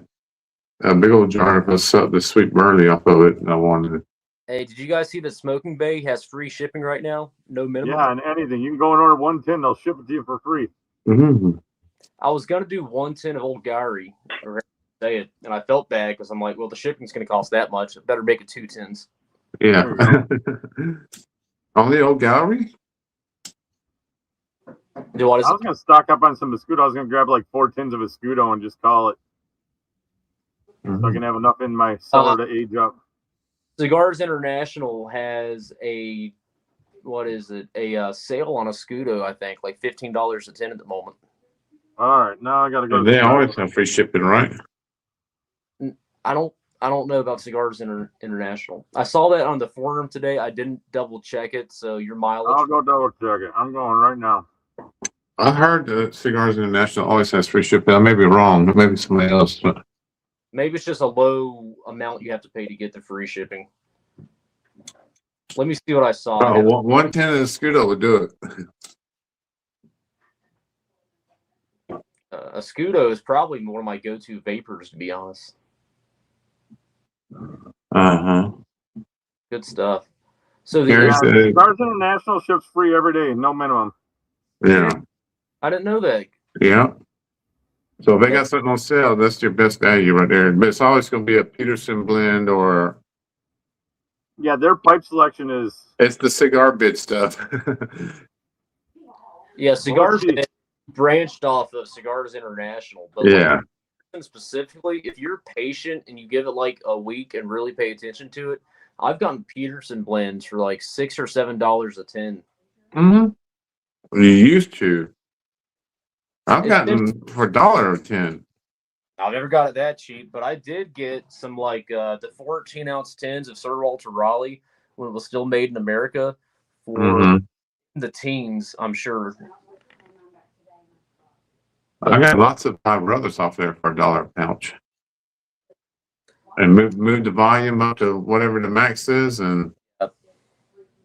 a big old jar of the sweet barley off of it, and I wanted. Hey, did you guys see that Smoking Bay has free shipping right now? No minimum. Yeah, and anything you can go and order 1 tin, they'll ship it to you for free. Mm-hmm. I was gonna do 1 tin of Old Gowrie, or say it, and I felt bad because I'm like, well, the shipping's gonna cost that much. I better make it 2 tins. Yeah. Only Old Gallery? Do what is I was gonna stock up on some Escudo. I was gonna grab like 4 tins of Escudo and just call it, so I can have enough in my cellar to age up. Cigars International has a sale on Escudo, I think, like $15 a tin at the moment. All right, now I gotta go. They always have free shipping, right? I don't know about Cigars International. I saw that on the forum today. I didn't double check it, so your mileage. I'll go double check it. I'm going right now. I heard that Cigars International always has free shipping. I may be wrong. Maybe somebody else. But Maybe it's just a low amount you have to pay to get the free shipping. Let me see what I saw. oh, 110 of Scudo would do it. Escudo is probably one of my go-to vapors, to be honest. Uh-huh. Good stuff. So Here's the, Cigars International ships free every day, no minimum. yeah. I didn't know that. Yeah. So if they got something on sale, that's your best value right there. But it's always going to be a Peterson blend or Yeah, their pipe selection is. it's the cigar bid stuff. Yeah, Cigars cheap. branched off of Cigars International. But yeah. like, specifically, if you're patient and you give it like a week and really pay attention to it, I've gotten Peterson blends for like $6 or $7 a tin. Mm-hmm. You used to. I've gotten for $1.10. I've never got it that cheap, but I did get some like the 14-ounce tins of Sir Walter Raleigh when it was still made in America for the teens, I'm sure. I got lots of Five Brothers off there for $1 a pouch. And move the volume up to whatever the max is, and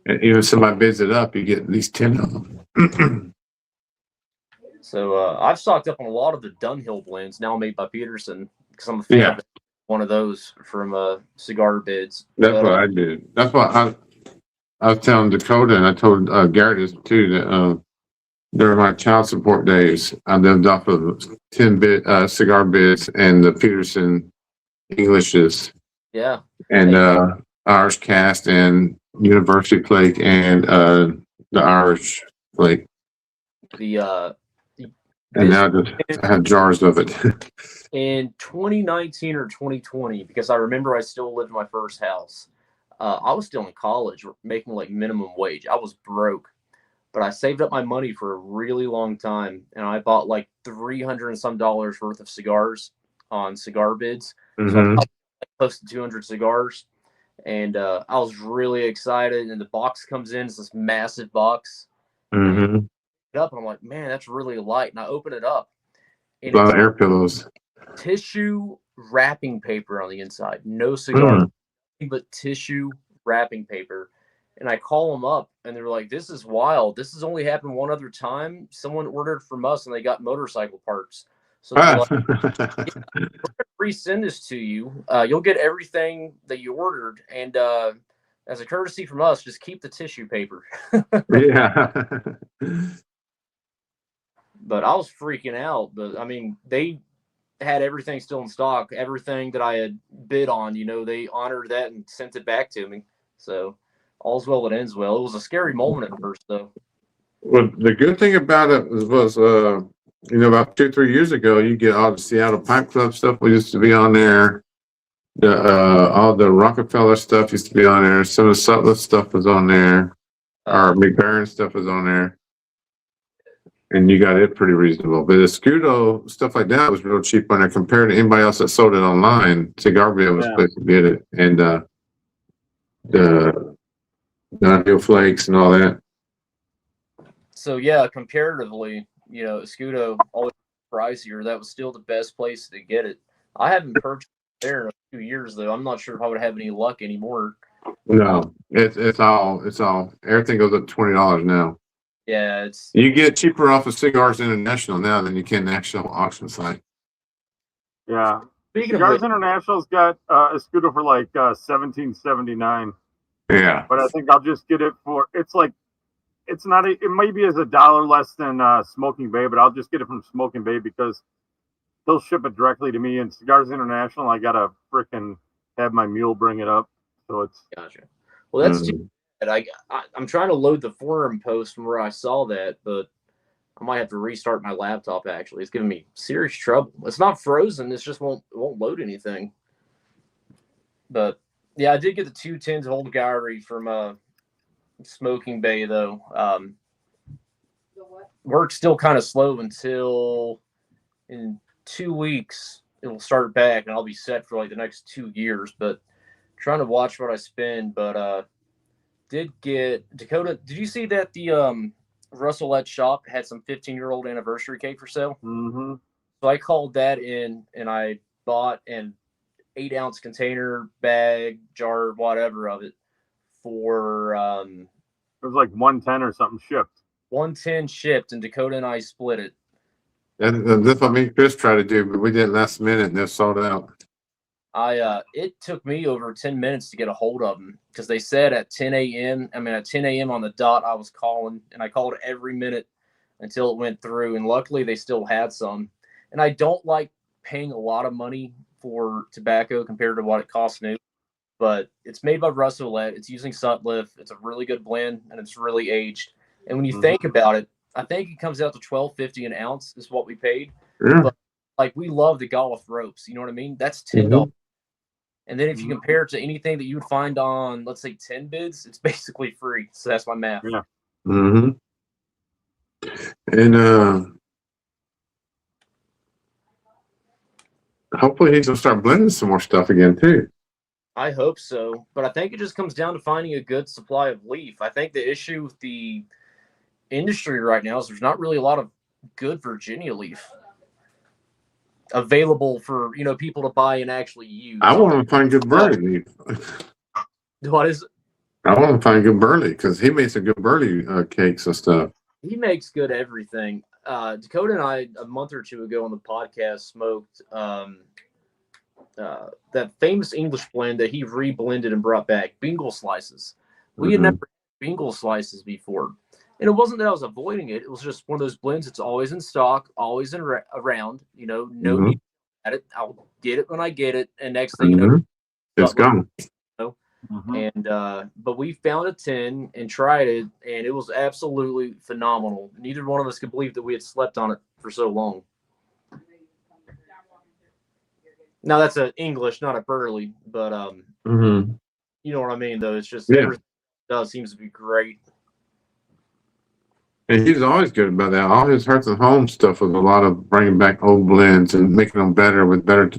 even if somebody bids it up, you get at least 10 of them. So I've stocked up on a lot of the Dunhill blends now made by Peterson because I'm a fan of one of those from Cigar Bids. That's what I did. That's what I was telling Dakota, and I told Garrett this too, that during my child support days, I lived off of 10 cigar bids and the Peterson Englishes. Yeah. And Irish Cast and University Flake and the Irish Flake. And now I have jars of it. In 2019 or 2020, because I remember I still lived in my first house, I was still in college making like minimum wage. I was broke, but I saved up my money for a really long time, and I bought like $300 and some worth of cigars on Cigar Bids. So I bought close to 200 cigars, and I was really excited. And the box comes in; it's this massive box. Up and I'm like, man, that's really light. And I open it up, and a lot of air pillows, tissue wrapping paper on the inside, no cigar, but tissue wrapping paper. And I call them up, and they're like, "This is wild. This has only happened one other time. Someone ordered from us, and they got motorcycle parts. So they're like, we're gonna resend this to you. You'll get everything that you ordered, and as a courtesy from us, just keep the tissue paper." Yeah. But I was freaking out. But I mean, they had everything still in stock. Everything that I had bid on, they honored that and sent it back to me. So all's well that ends well. It was a scary moment at first, though. Well, the good thing about it was about 2-3 years ago, you get all the Seattle Pipe Club stuff. We used to be on there. All the Rockefeller stuff used to be on there. Some of the Sutliff stuff was on there. Our McBaron stuff was on there. And you got it pretty reasonable. But the Scudo, stuff like that was real cheap on there compared to anybody else that sold it online. Cigarville was the place to get it. And the Nutty Flakes and all that. So yeah, comparatively, Escudo always pricier. That was still the best place to get it. I haven't purchased there in a few years though. I'm not sure if I would have any luck anymore. No, it's all everything goes up $20 now. Yeah, you get cheaper off of Cigars International now than you can national auction site. Yeah. Speaking Cigars of International's got a scooter for like $17.79. Yeah. But I think I'll just get it for it may be as a dollar less than Smoking Bay, but I'll just get it from Smoking Bay because they'll ship it directly to me. And Cigars International, I gotta frickin' have my mule bring it up. So it's gotcha. Well, that's too bad. I'm trying to load the forum post from where I saw that, but I might have to restart my laptop. Actually, it's giving me serious trouble. It's not frozen; it's just won't load anything. But yeah, I did get the 210s Old Gallery from Smoking Bay though. Work's still kind of slow until in 2 weeks it will start back, and I'll be set for like the next 2 years. But trying to watch what I spend. But did get Dakota. Did you see that the Russellette shop had some 15-year-old anniversary cake for sale? Mm-hmm. So I called that in, and I bought an 8-ounce container, bag, jar, whatever of it for it was like 110 or something shipped. 110 shipped, and Dakota and I split it. And that's what me and Chris tried to do, but we did last minute and they're sold out. It took me over 10 minutes to get a hold of them because they said at 10 a.m. at 10 a.m. on the dot, I was calling, and I called every minute until it went through. And luckily, they still had some. And I don't like paying a lot of money for tobacco compared to what it costs new, but it's made by Russellette. It's using Sutliff. It's a really good blend, and it's really aged. And when you think about it, I think it comes out to $12.50 an ounce is what we paid. Yeah. But like we love the Golf ropes, you know what I mean? That's $10. And then if you compare it to anything that you would find on, let's say, 10 bids, it's basically free. So that's my math. Yeah. Mm-hmm. And hopefully he's gonna start blending some more stuff again too. I hope so, but I think it just comes down to finding a good supply of leaf. I think the issue with the industry right now is there's not really a lot of good Virginia leaf available for people to buy and actually use. I want to find good Burley leaf. What is it? I want to find good Burley because he made some good Burley cakes and stuff. He makes good everything. Dakota and I a month or two ago on the podcast smoked that famous English blend that he reblended and brought back, Bingle Slices. We had never had Bingle Slices before. And it wasn't that I was avoiding it. It was just one of those blends that's always in stock, always around. No need at it. I'll get it when I get it. And next thing you know, it's gone. And but we found a 10 and tried it, and it was absolutely phenomenal. Neither one of us could believe that we had slept on it for so long. Now that's a English, not a Burley, but you know what I mean. Though it's just everything it does seems to be great. And he's always good about that. All his Hearth and Home stuff was a lot of bringing back old blends and making them better with better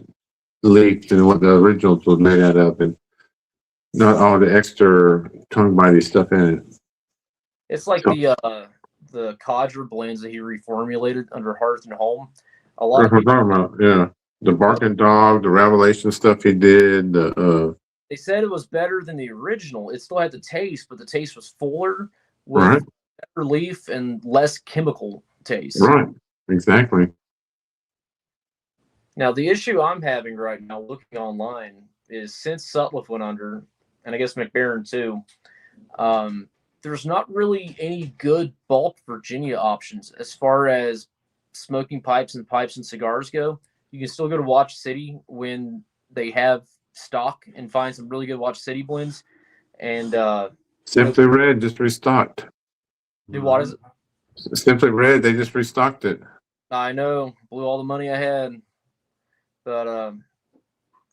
leaf than what the originals was made out of, and not all the extra tongue-bitey stuff in it. It's like the Codger blends that he reformulated under Hearth and Home. A lot of people, the Barking Dog, the Revelation stuff he did. They said it was better than the original. It still had the taste, but the taste was fuller with better leaf and less chemical taste. Right, exactly. Now, the issue I'm having right now looking online is since Sutliff went under, and I guess McBaron too, there's not really any good bulk Virginia options as far as smoking pipes and cigars go. You can still go to Watch City when they have stock and find some really good Watch City blends. And Simply Red just restocked. What is it? Simply Red, they just restocked it. I know, blew all the money I had, but on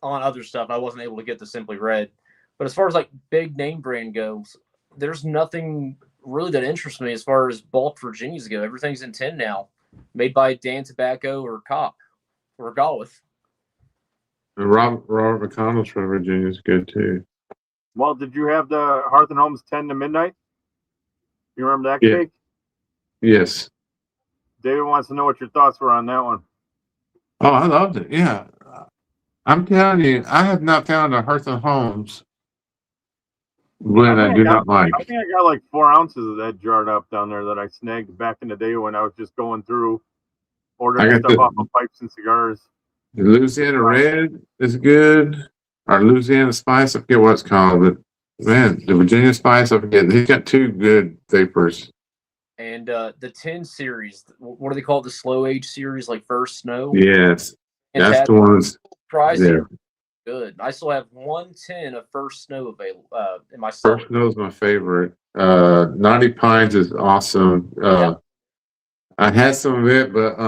other stuff, I wasn't able to get the Simply Red. But as far as like big name brand goes, there's nothing really that interests me as far as bulk Virginias go. Everything's in tin now, made by Dan Tobacco or Cop or Galwith. And Robert McConnell's from Virginia is good too. Well, did you have the Hearth and Homes 10 to midnight? You remember that Yeah. cake? Yes. David wants to know what your thoughts were on that one. Oh, I loved it. Yeah. I'm telling you, I have not found a Hearth and Homes blend I do not like. I think I got like 4 ounces of that jarred up down there that I snagged back in the day when I was just going through ordering I got stuff the- off of Pipes and Cigars. The Louisiana Red is good. Or Louisiana Spice, I forget what it's called, but man, the Virginia Spice, I forget. He's got 2 good vapors. And the 10 series, what do they call it? The slow age series, like First Snow. Yes. That's Fantastic. the ones Price there. good. I still have 110 of First Snow available in my cellar. First Snow is my favorite. Naughty Pines is awesome. Yeah. I had some of it, but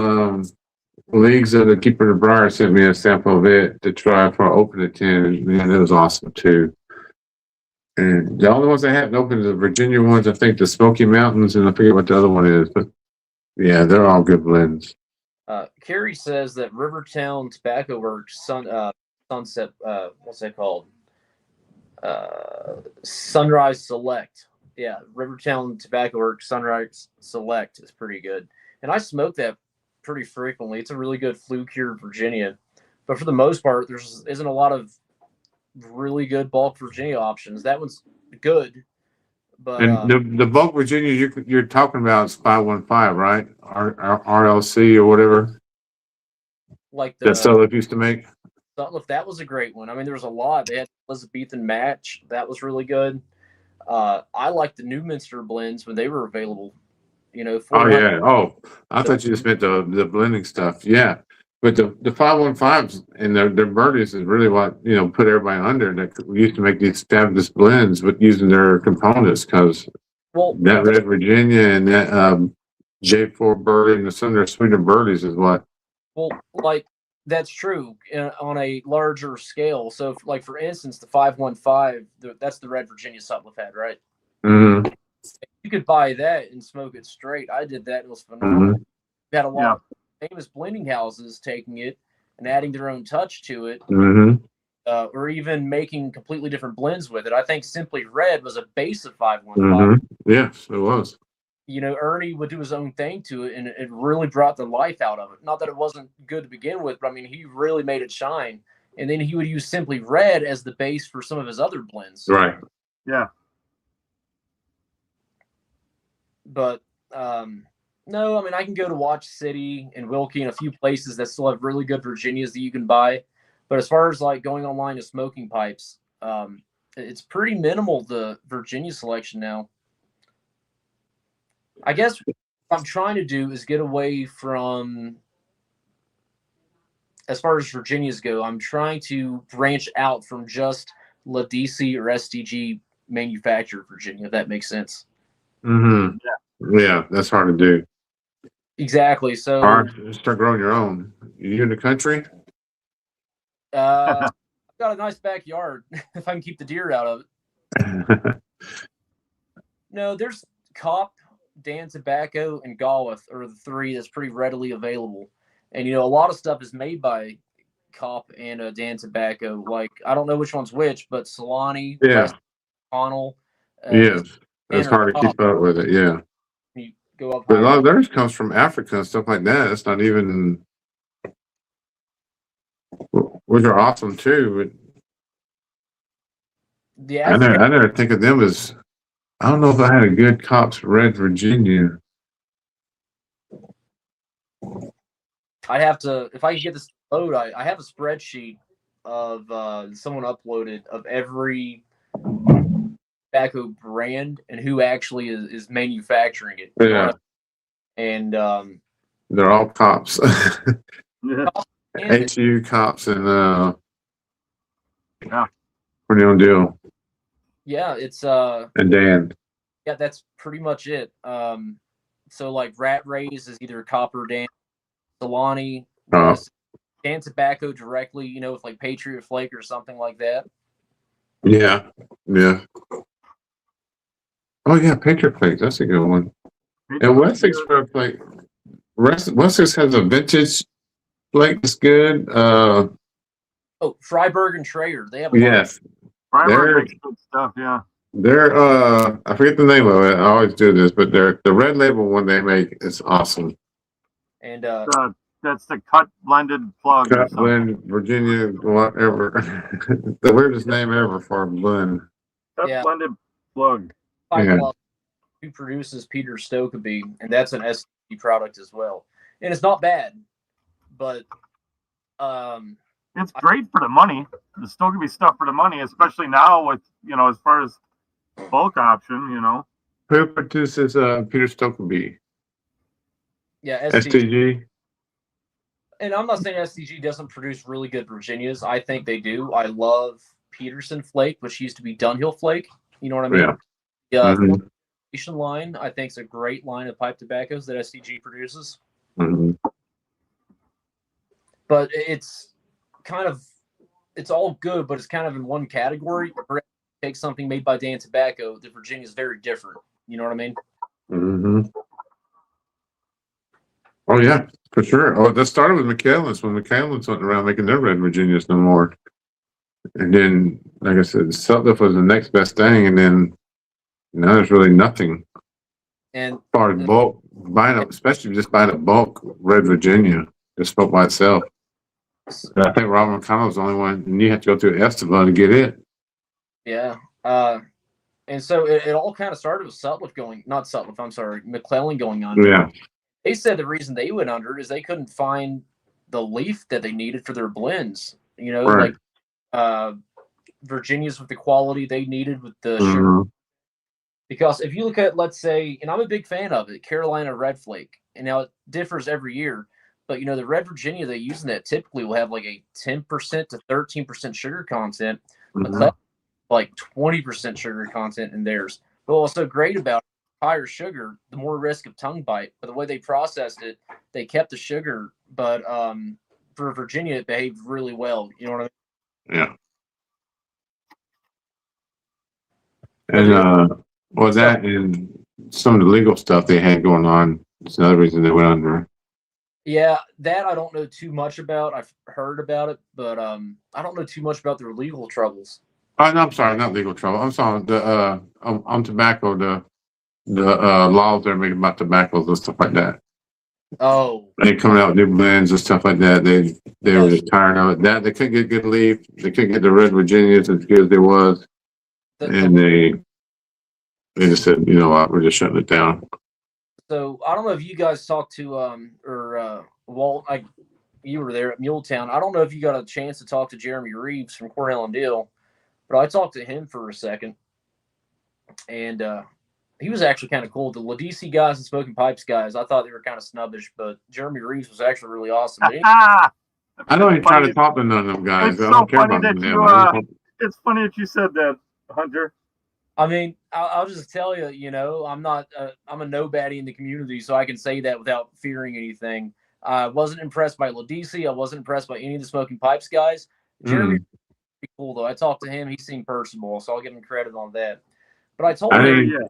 Leagues of the Keeper of the Briar sent me a sample of it to try before I opened the tin, and man, it was awesome too. And the only ones I haven't opened are the Virginia ones. I think the Smoky Mountains, and I forget what the other one is, but yeah, they're all good blends. Carrie says that Rivertown Tobacco Works Sunset, what's that called? Sunrise Select. Yeah, Rivertown Tobacco Works Sunrise Select is pretty good. And I smoke that pretty frequently. It's a really good flue cured Virginia. But for the most part, there isn't a lot of really good bulk Virginia options. That one's good. But And the bulk Virginia you're talking about is 515, right? RLC or whatever like that Sullivan used to make. Sutliff, that was a great one. I mean, there was a lot. They had Elizabethan Match. That was really good. I like the Newminster blends when they were available. You know, Oh yeah. Oh, I thought you just meant the blending stuff. Yeah, but the 515s and their birdies is really what put everybody under. That we used to make these established blends, but using their components because that Red Virginia and that J4 birdie and some of their sweeter birdies is what. Well, like that's true on a larger scale. So, like for instance, the 515, that's the Red Virginia Sutliff had, right? Mm-hmm. You could buy that and smoke it straight. I did that. It was phenomenal. Mm-hmm. We had a lot of famous blending houses taking it and adding their own touch to it, Mm-hmm. Or even making completely different blends with it. I think Simply Red was a base of 515. Mm-hmm. Yes, it was. Ernie would do his own thing to it, and it really brought the life out of it. Not that it wasn't good to begin with, but I mean, he really made it shine. And then he would use Simply Red as the base for some of his other blends. Right. Yeah. But no, I mean, I can go to Watch City and Wilkie and a few places that still have really good Virginias that you can buy. But as far as like going online to smoking pipes, it's pretty minimal, the Virginia selection now. I guess what I'm trying to do is get away from, as far as Virginias go, I'm trying to branch out from just La DC or STG manufactured Virginia, if that makes sense. Mm-hmm. Yeah, that's hard to do. Exactly. So start growing your own. You in the country? I've got a nice backyard if I can keep the deer out of it. No, there's Cop, Dan Tobacco, and Galwith are the 3 that's pretty readily available. And, a lot of stuff is made by Cop and Dan Tobacco. Like, I don't know which one's which, but Solani, Connell. Yes, it's hard to keep up with it, yeah. You go up but a lot of theirs comes from Africa and stuff like that. It's not even, which are awesome too. But I never think of them as, I don't know if I had a good Cop's Red Virginia. I have to, if I can get this load, I have a spreadsheet of someone uploaded of every tobacco brand and who actually is manufacturing it. Yeah. And they're all Cops. Yeah. HU Cops and Cornell Deal. Yeah, it's and Dan. Yeah, that's pretty much it. So like Rat Rays is either Cop or Dan. Solani, Oh. Dan Tobacco directly, with like Patriot Flake or something like that. Yeah. Yeah. Oh yeah, Patriot Flake. That's a good one. And Wessex Flake. Wessex has a vintage flake that's good. Oh, Freiberg and Trader. They have a lot. Yes. Freiberg makes good stuff, yeah. They're I forget the name of it. I always do this, but the red label one they make is awesome. And that's the cut blended plug. Cut blend Virginia, whatever. The weirdest name ever for a blend. Cut blended plug. Yeah. Who produces Peter Stokeby, and that's an STG product as well. And it's not bad, but it's great for the money. The Stokeby stuff for the money, especially now with as far as bulk option, Who produces Peter Stokeby? Yeah, STG. And I'm not saying STG doesn't produce really good Virginias. I think they do. I love Peterson Flake, which used to be Dunhill Flake. You know what I mean? Yeah. Line, I think, is a great line of pipe tobaccos that STG produces. Mm-hmm. But it's all good, but it's kind of in one category. Take something made by Dan Tobacco, the Virginia is very different. You know what I mean? Mm-hmm. Oh yeah, for sure. Oh, that started with McAllen's when McAllen's went around making their red Virginias no more. And then, like I said, Sutliff was the next best thing, and then now there's really nothing. And as far as bulk buying, especially just buying a bulk red Virginia, just spoke by itself. And I think Robert McConnell's the only one, and you have to go through Esteban to get it. Yeah. And so it all kind of started with McClellan going under. Yeah. They said the reason they went under is they couldn't find the leaf that they needed for their blends. Right. Like Virginias with the quality they needed with the sugar. Because if you look at, let's say, and I'm a big fan of it, Carolina Red Flake, and now it differs every year, but the Red Virginia they use in that typically will have like a 10% to 13% sugar content, but like 20% sugar content in theirs. But what's so great about higher sugar, the more risk of tongue bite. But the way they processed it, they kept the sugar, but for Virginia, it behaved really well. You know what I mean? Yeah. And that and some of the legal stuff they had going on is another reason they went under. Yeah, that I don't know too much about. I've heard about it, but I don't know too much about their legal troubles. Oh, no, I'm sorry, not legal trouble. I'm sorry. The on tobacco, the laws they're making about tobaccos and stuff like that. Oh, they coming out with new blends and stuff like that. They were just tired of it. That they couldn't get good leaf. They couldn't get the red Virginias as good as they was, and they just said, you know what, we're just shutting it down. So I don't know if you guys talked to Walt. You were there at Muletown. I don't know if you got a chance to talk to Jeremy Reeves from Cornell and Deal, but I talked to him for a second, and he was actually kind of cool. The Ladisi guys and Smoking Pipes guys, I thought they were kind of snubbish, but Jeremy Reeves was actually really awesome. I don't even try to talk to none of them guys. It's so funny that it's funny that you said that, Hunter. I mean, I'll just tell you, I'm not, I'm a nobody in the community, so I can say that without fearing anything. I wasn't impressed by Ladisi. I wasn't impressed by any of the Smoking Pipes guys. Jeremy, pretty cool though. I talked to him. He seemed personable, so I'll give him credit on that. But I told him,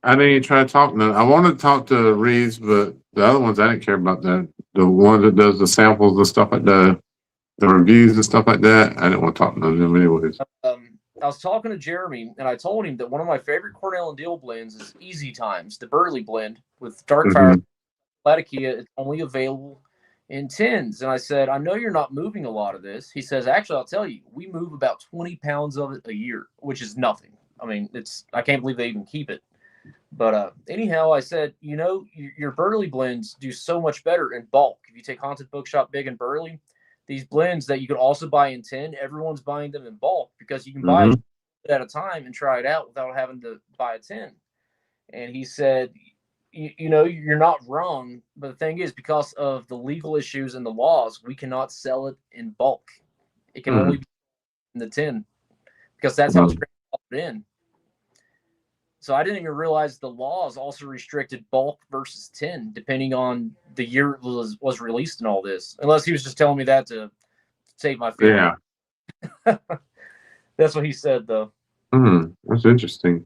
I didn't even try to talk to them. I wanted to talk to Reeves, but the other ones I didn't care about that. The one that does the samples and stuff like that, the reviews and stuff like that, I didn't want to talk to them anyways. I was talking to Jeremy, and I told him that one of my favorite Cornell and Deal blends is Easy Times, the Burley blend with Dark Fire Latakia. It's only available in tins. And I said, I know you're not moving a lot of this. He says, actually, I'll tell you, we move about 20 pounds of it a year, which is nothing. I mean, I can't believe they even keep it. But anyhow, I said, your Burley blends do so much better in bulk. If you take Haunted Bookshop Big and Burley, these blends that you could also buy in tin, everyone's buying them in bulk because you can buy it at a time and try it out without having to buy a tin. And he said, you're not wrong, but the thing is, because of the legal issues and the laws, we cannot sell it in bulk. It can only be in the tin because that's how it's in. So I didn't even realize the laws also restricted bulk versus tin, depending on the year it was released and all this. Unless he was just telling me that to save my feelings. Yeah. That's what he said, though. That's interesting.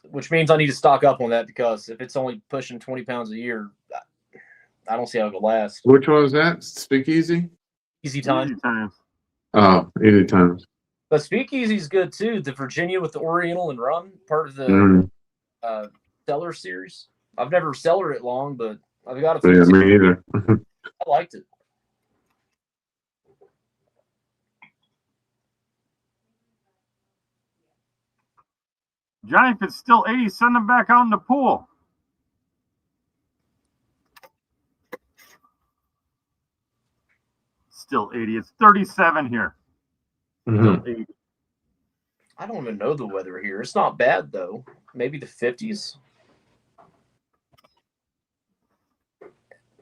Which means I need to stock up on that, because if it's only pushing 20 pounds a year, I don't see how it will last. Which one was that? Speakeasy? Easy time. Easy times. Oh, 80 times. But Speakeasy's good too. The Virginia with the Oriental and rum, part of the Mm. Cellar series. I've never cellared it long, but I've got a Yeah, few. me either. I liked it. Johnny, if it's still 80, send them back out in the pool. Still 80. It's 37 here. Mhm. 80. I don't even know the weather here. It's not bad though. Maybe the 50s.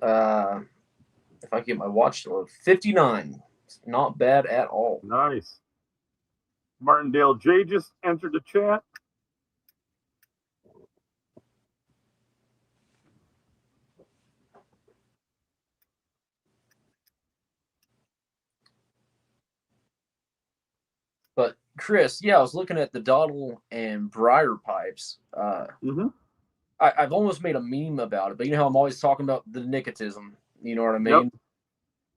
If I get my watch to load, 59. It's not bad at all. Nice. Martindale J just entered the chat. But Chris, yeah, I was looking at the Dottle and Briar pipes. I've almost made a meme about it, but you know how I'm always talking about the nicotism. You know what I mean? Yep.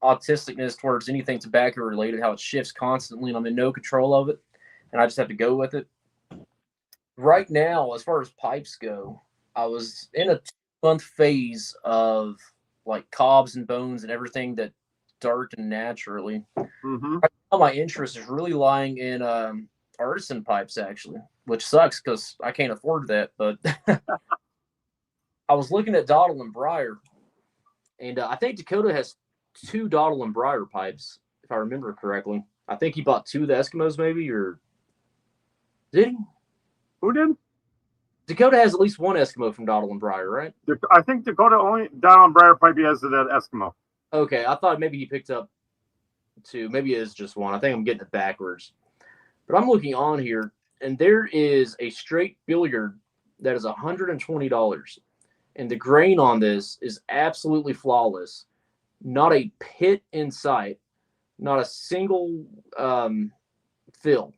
Autisticness towards anything tobacco related, how it shifts constantly, and I'm in no control of it, and I just have to go with it. Right now, as far as pipes go, I was in a 2-month phase of like cobs and bones and everything that darkened naturally. Right now, my interest is really lying in artisan pipes, actually, which sucks because I can't afford that. But I was looking at Dottle and Briar, and I think Dakota has 2 Dottle and Briar pipes, if I remember correctly. I think he bought 2 of the Eskimos, maybe, or did he? Who did? Dakota has at least 1 Eskimo from Dottle and Briar, right? I think Dakota only down on Briar Pipe he has that Eskimo. Okay, I thought maybe he picked up 2. Maybe it is just 1. I think I'm getting it backwards. But I'm looking on here, and there is a straight billiard that is $120. And the grain on this is absolutely flawless. Not a pit in sight. Not a single fill.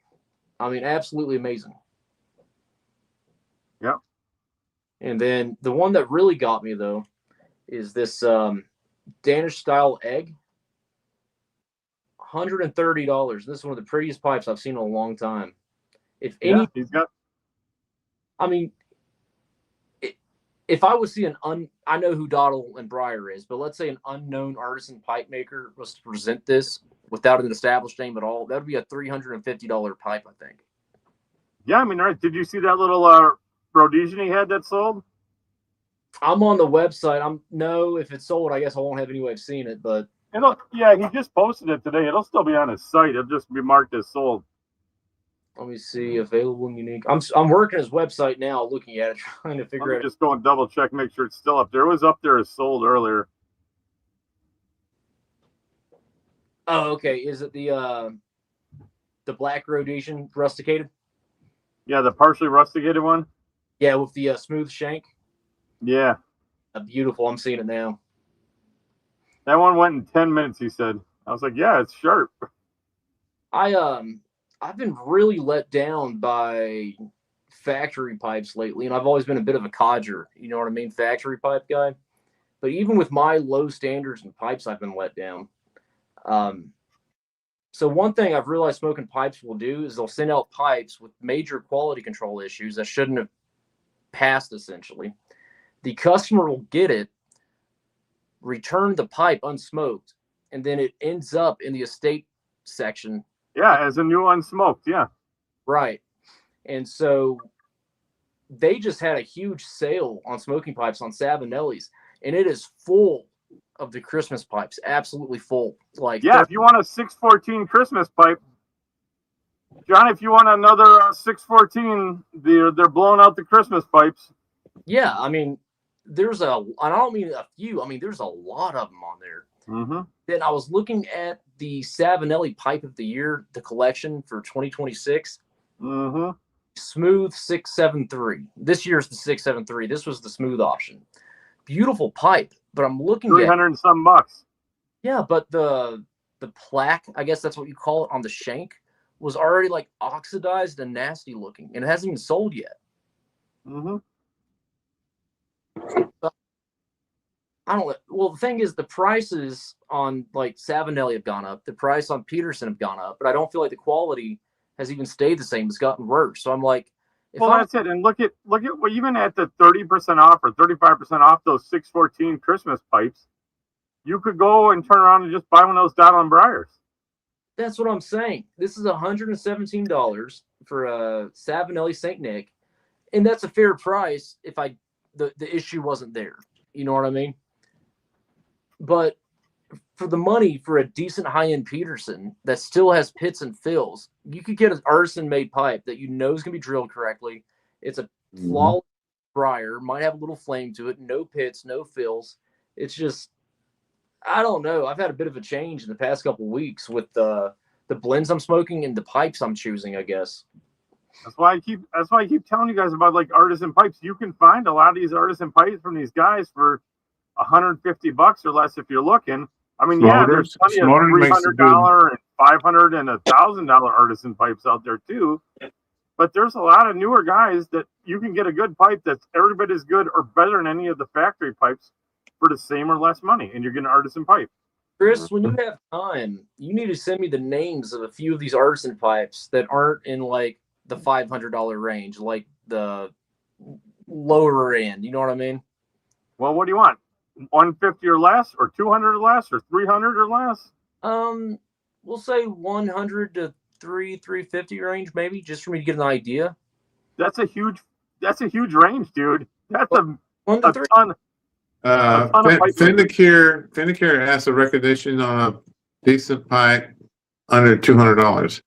I mean, absolutely amazing. Yep. And then the one that really got me, though, is this Danish style egg. $130. This is one of the prettiest pipes I've seen in a long time. If any, he's got. I mean, if I was seeing I know who Dottle and Briar is, but let's say an unknown artisan pipe maker was to present this without an established name at all, that would be a $350 pipe, I think. Yeah, I mean, right. Did you see that little Rhodesian he had that sold? I'm on the website. If it's sold, I guess I won't have any way of seeing it, but he just posted it today. It'll still be on his site. It'll just be marked as sold. let me see, available and unique. I'm working his website now, looking at it, trying to figure out. Just go and double check, make sure it's still up there. It was up there as sold earlier. Oh, okay. Is it the black Rhodesian rusticated? Yeah, the partially rusticated one. Yeah, with the smooth shank. Yeah. Beautiful. I'm seeing it now. That one went in 10 minutes, he said. I was like, yeah, it's sharp. I've been really let down by factory pipes lately, and I've always been a bit of a codger, you know what I mean? Factory pipe guy. But even with my low standards in pipes, I've been let down. So one thing I've realized smoking pipes will do is they'll send out pipes with major quality control issues that shouldn't have passed, essentially. The customer will get it, return the pipe unsmoked, and then it ends up in the estate section. Yeah, as a new unsmoked, yeah. Right. And so they just had a huge sale on smoking pipes on Savinelli's, and it is full of the Christmas pipes, absolutely full. Like, yeah, if you want a 614 Christmas pipe, John, if you want another 614, they're blowing out the Christmas pipes. Yeah, I mean, I don't mean a few, I mean, there's a lot of them on there. Mm-hmm. Then I was looking at the Savinelli Pipe of the Year, the collection for 2026. Mm-hmm. Smooth 673. This year's the 673. This was the smooth option. Beautiful pipe, but I'm looking at 300 and some bucks. yeah, but the plaque, I guess that's what you call it, on the shank was already like oxidized and nasty looking, and it hasn't even sold yet. Mm-hmm. I don't. Well, the thing is, the prices on like Savinelli have gone up. The price on Peterson have gone up, but I don't feel like the quality has even stayed the same. It's gotten worse. So I'm like, if Well, I'm, that's it. And look at well, even at the 30% off or 35% off those 614 Christmas pipes, you could go and turn around and just buy one of those Donald and Briars. that's what I'm saying. This is $117 for a Savinelli St. Nick, and that's a fair price if the issue wasn't there. You know what I mean? But for the money for a decent high-end Peterson that still has pits and fills, you could get an artisan-made pipe that you know is going to be drilled correctly. It's a flawless briar, might have a little flame to it, no pits, no fills. It's just, I don't know. I've had a bit of a change in the past couple of weeks with the blends I'm smoking and the pipes I'm choosing, I guess. That's why I keep telling you guys about like artisan pipes. You can find a lot of these artisan pipes from these guys for $150 or less if you're looking. I mean, yeah, there's plenty of $300 and $500 and $1,000 artisan pipes out there too. But there's a lot of newer guys that you can get a good pipe that's every bit as good or better than any of the factory pipes for the same or less money, and you're getting an artisan pipe. Chris, when you have time, you need to send me the names of a few of these artisan pipes that aren't in like the $500 range, like the lower end. You know what I mean? Well, what do you want? 150 or less, or 200 or less, or 300 or less? We'll say 100 to 350 range, maybe, just for me to get an idea. That's a huge range, dude. That's a 1 to 3. ton. Fendicare has a recognition on a decent pipe under $200.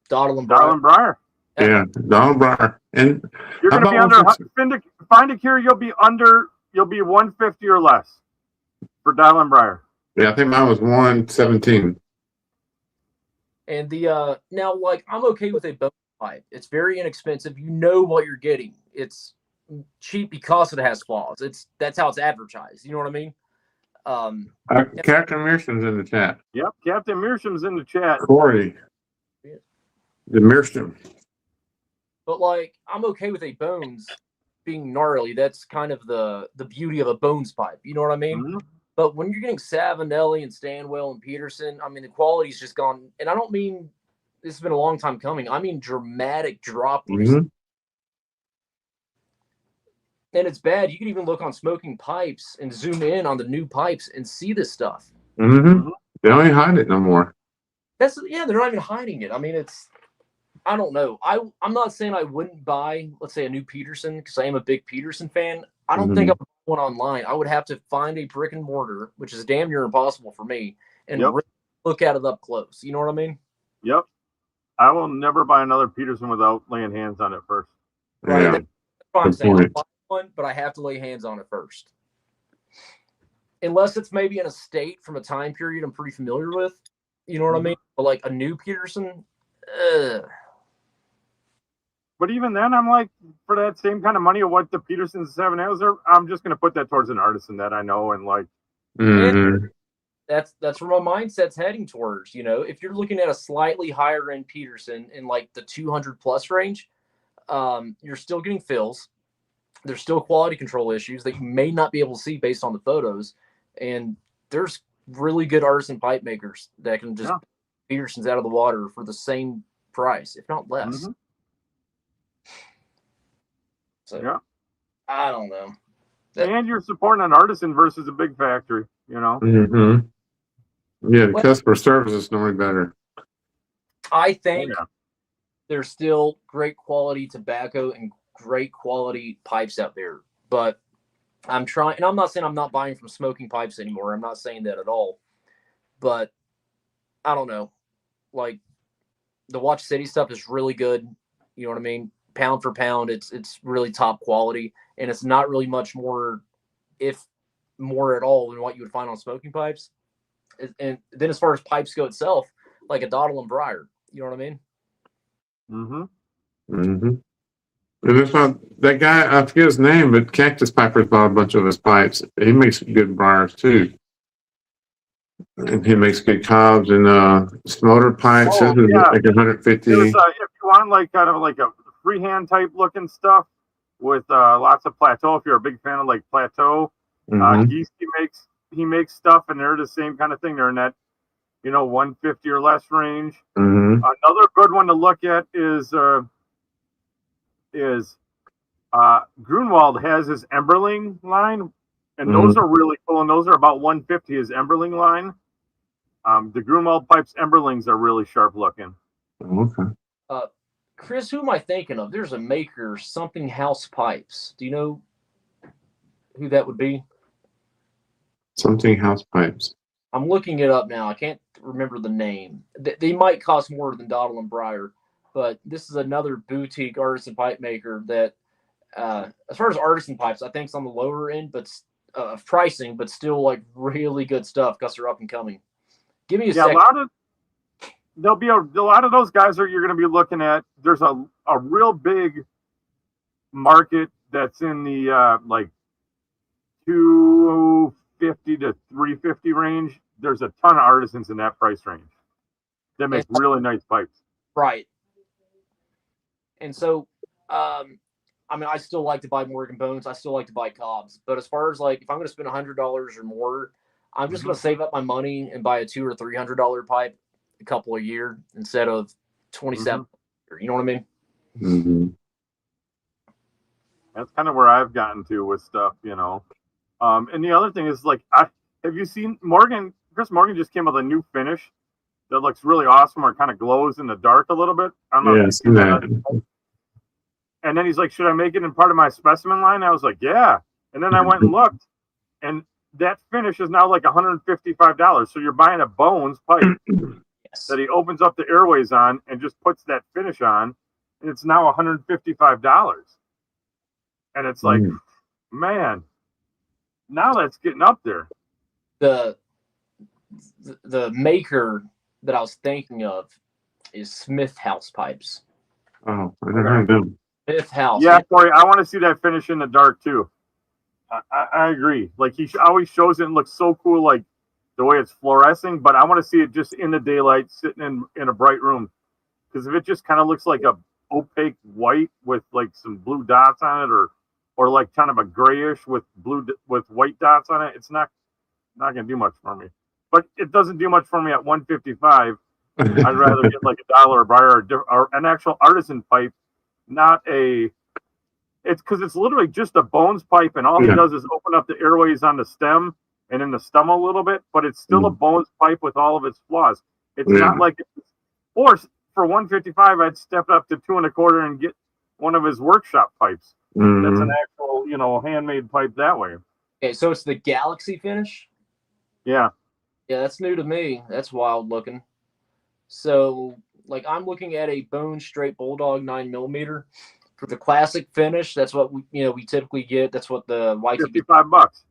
Donald and Briar. Yeah, Donald Briar. And you're going to be under Fendicare. You'll be 150 or less for Donald and Briar. Yeah, I think mine was 117. And the now, like, I'm okay with a bone pipe. It's very inexpensive. You know what you're getting. It's cheap because it has flaws. That's how it's advertised. You know what I mean? Captain Mearsham's in the chat. Yep, Captain Mearsham's in the chat. Corey, the Mearsham. But like, I'm okay with a bones being gnarly. That's kind of the beauty of a bones pipe. You know what I mean? Mm-hmm. But when you're getting Savinelli and Stanwell and Peterson, I mean, the quality's just gone. And I don't mean this has been a long time coming. I mean, dramatic drop. Mm-hmm. And it's bad. You can even look on Smoking Pipes and zoom in on the new pipes and see this stuff. Mm-hmm. They don't even hide it no more. They're not even hiding it. I mean, I don't know. I'm not saying I wouldn't buy, let's say, a new Peterson because I am a big Peterson fan. I don't think I would buy one online. I would have to find a brick and mortar, which is damn near impossible for me, and really look at it up close. You know what I mean? Yep. I will never buy another Peterson without laying hands on it first. Right. Yeah. That's what I'm saying. I'll buy one, but I have to lay hands on it first. Unless it's maybe in a state from a time period I'm pretty familiar with. You know what I mean? But like a new Peterson, But even then, I'm like, for that same kind of money of what the Peterson's 7Ls are, I'm just going to put that towards an artisan that I know and like. Mm-hmm. That's where my mindset's heading towards. You know, if you're looking at a slightly higher end Peterson in like the 200 plus range, you're still getting fills. There's still quality control issues that you may not be able to see based on the photos. And there's really good artisan pipe makers that can just Petersons out of the water for the same price, if not less. Mm-hmm. So I don't know. And you're supporting an artisan versus a big factory, you know? Mm-hmm. Yeah, the customer service is normally better. I think there's still great quality tobacco and great quality pipes out there. But I'm trying, and I'm not saying I'm not buying from Smoking Pipes anymore. I'm not saying that at all. But I don't know. Like, the Watch City stuff is really good. You know what I mean? Pound for pound, it's really top quality, and it's not really much more, if more at all, than what you would find on Smoking Pipes. And then as far as pipes go itself, like a Donald and Briar, you know what I mean? Mm-hmm. Mm-hmm. And that's why that guy, I forget his name, but Cactus Piper's bought a bunch of his pipes. He makes good briars too. And he makes good cobs and smoter pipes. Oh, This is yeah. like 150. There's if you want like kind of like a freehand type looking stuff with lots of plateau. If you're a big fan of like plateau, Mhm. Geese he makes stuff, and they're the same kind of thing. They're in that 150 or less range. Mhm. Another good one to look at is Grunwald has his Emberling line, and those are really cool. And those are about 150 his Emberling line. The Grunwald pipes Emberlings are really sharp looking. Okay. Chris, who am I thinking of? There's a maker, something House Pipes. Do you know who that would be? Something house pipes. I'm looking it up now. I can't remember the name. They might cost more than Dottle and Breyer, but this is another boutique artisan pipe maker that, as far as artisan pipes, I think it's on the lower end, but of pricing, but still like really good stuff because they're up and coming. Give me a second. There'll be a lot of those guys that you're going to be looking at. There's a real big market that's in the like 250 to 350 range. There's a ton of artisans in that price range that make really nice pipes. Right. And so, I mean, I still like to buy Morgan Bones. I still like to buy Cobbs. But as far as like, if I'm going to spend $100 or more, I'm just going to save up my money and buy a $200 or $300 pipe a couple a year instead of 27. You know what I mean? Mm-hmm. That's kind of where I've gotten to with stuff, And the other thing is like, have you seen Morgan? Chris Morgan just came with a new finish that looks really awesome, or kind of glows in the dark a little bit. I don't know if you've seen that. And then he's like, should I make it in part of my specimen line? I was like, yeah. And then I went and looked, and that finish is now like $155. So you're buying a Bones pipe that he opens up the airways on and just puts that finish on, and it's now $155. And it's like, man, now that's getting up there. The maker that I was thinking of is Smith House Pipes. Oh, I don't know them. Smith House. Yeah, Corey, I want to see that finish in the dark too. I agree. Like he always shows it and looks so cool, like the way it's fluorescing. But I want to see it just in the daylight, sitting in a bright room. Because if it just kind of looks like a opaque white with like some blue dots on it, or like kind of a grayish with white dots on it, it's not gonna do much for me. But it doesn't do much for me at 155. I'd rather get like $1 a bar or an actual artisan pipe, not a. It's because it's literally just a Bones pipe, and all he does is open up the airways on the stem and in the stem a little bit, but it's still a Bones pipe with all of its flaws. It's not like, or for 155, I'd step up to 2 1/4 and get one of his workshop pipes. That's an actual, handmade pipe that way. Okay, so it's the Galaxy finish? Yeah. Yeah, that's new to me. That's wild looking. So, like, I'm looking at a Bone Straight Bulldog 9mm for the classic finish. That's what we typically get. That's what the YTB. $55.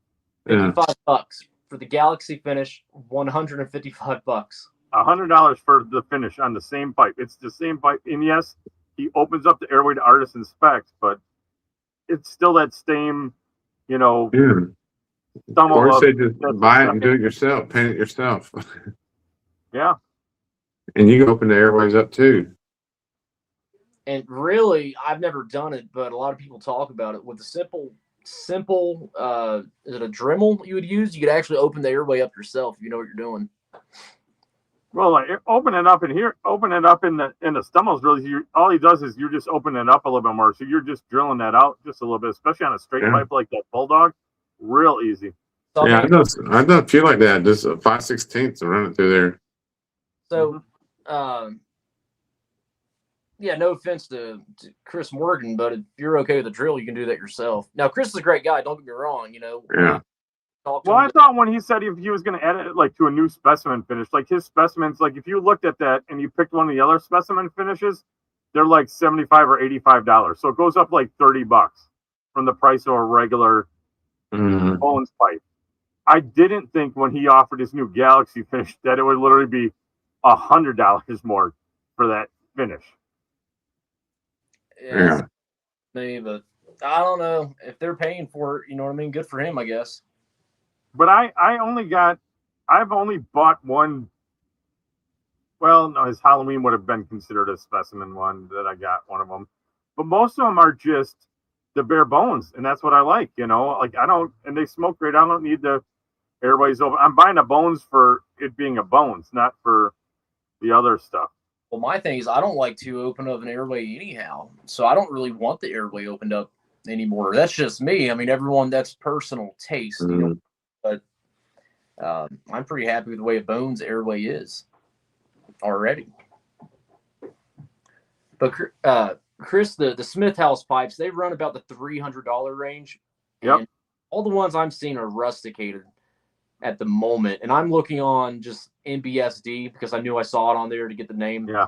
$55 for the Galaxy finish. $155. $100 for the finish on the same pipe. It's the same pipe, and yes, he opens up the airway to artisan specs, but it's still that same, Or say just buy it and do it yourself, paint it yourself. Yeah. And you can open the airways up too. And really, I've never done it, but a lot of people talk about it. With a simple, is it a Dremel you would use? You could actually open the airway up yourself if you know what you're doing. Well, like open it up in the stumbles. Really, all he does is you're just opening it up a little bit more. So you're just drilling that out just a little bit, especially on a straight pipe like that Bulldog. Real easy. So, yeah, I don't feel like that. Just a 5/16 to run it through there. So, yeah, no offense to Chris Morgan, but if you're okay with the drill, you can do that yourself. Now, Chris is a great guy. Don't get me wrong. Yeah. Well, I thought when he said if he was going to add it like to a new specimen finish, like his specimens, like if you looked at that and you picked one of the other specimen finishes, they're like $75 or $85. So it goes up like $30 from the price of a regular Bones pipe. I didn't think when he offered his new Galaxy finish that it would literally be $100 more for that finish. Yeah. Me, but I don't know if they're paying for it. You know what I mean? Good for him, I guess. But I've only bought one. Well, no, his Halloween would have been considered a specimen one that I got one of them. But most of them are just the bare bones, and that's what I like. Like I don't, and they smoke great. I don't need the airways open. I'm buying a bones for it being a bones, not for the other stuff. Well, my thing is I don't like to open up an airway anyhow, so I don't really want the airway opened up anymore. That's just me. I mean, everyone, that's personal taste, you know. But I'm pretty happy with the way a bones airway is already. But Chris, the Smith House pipes, they run about the $300 range. Yep. And all the ones I'm seeing are rusticated at the moment. And I'm looking on just NBSD because I knew I saw it on there to get the name. Yeah.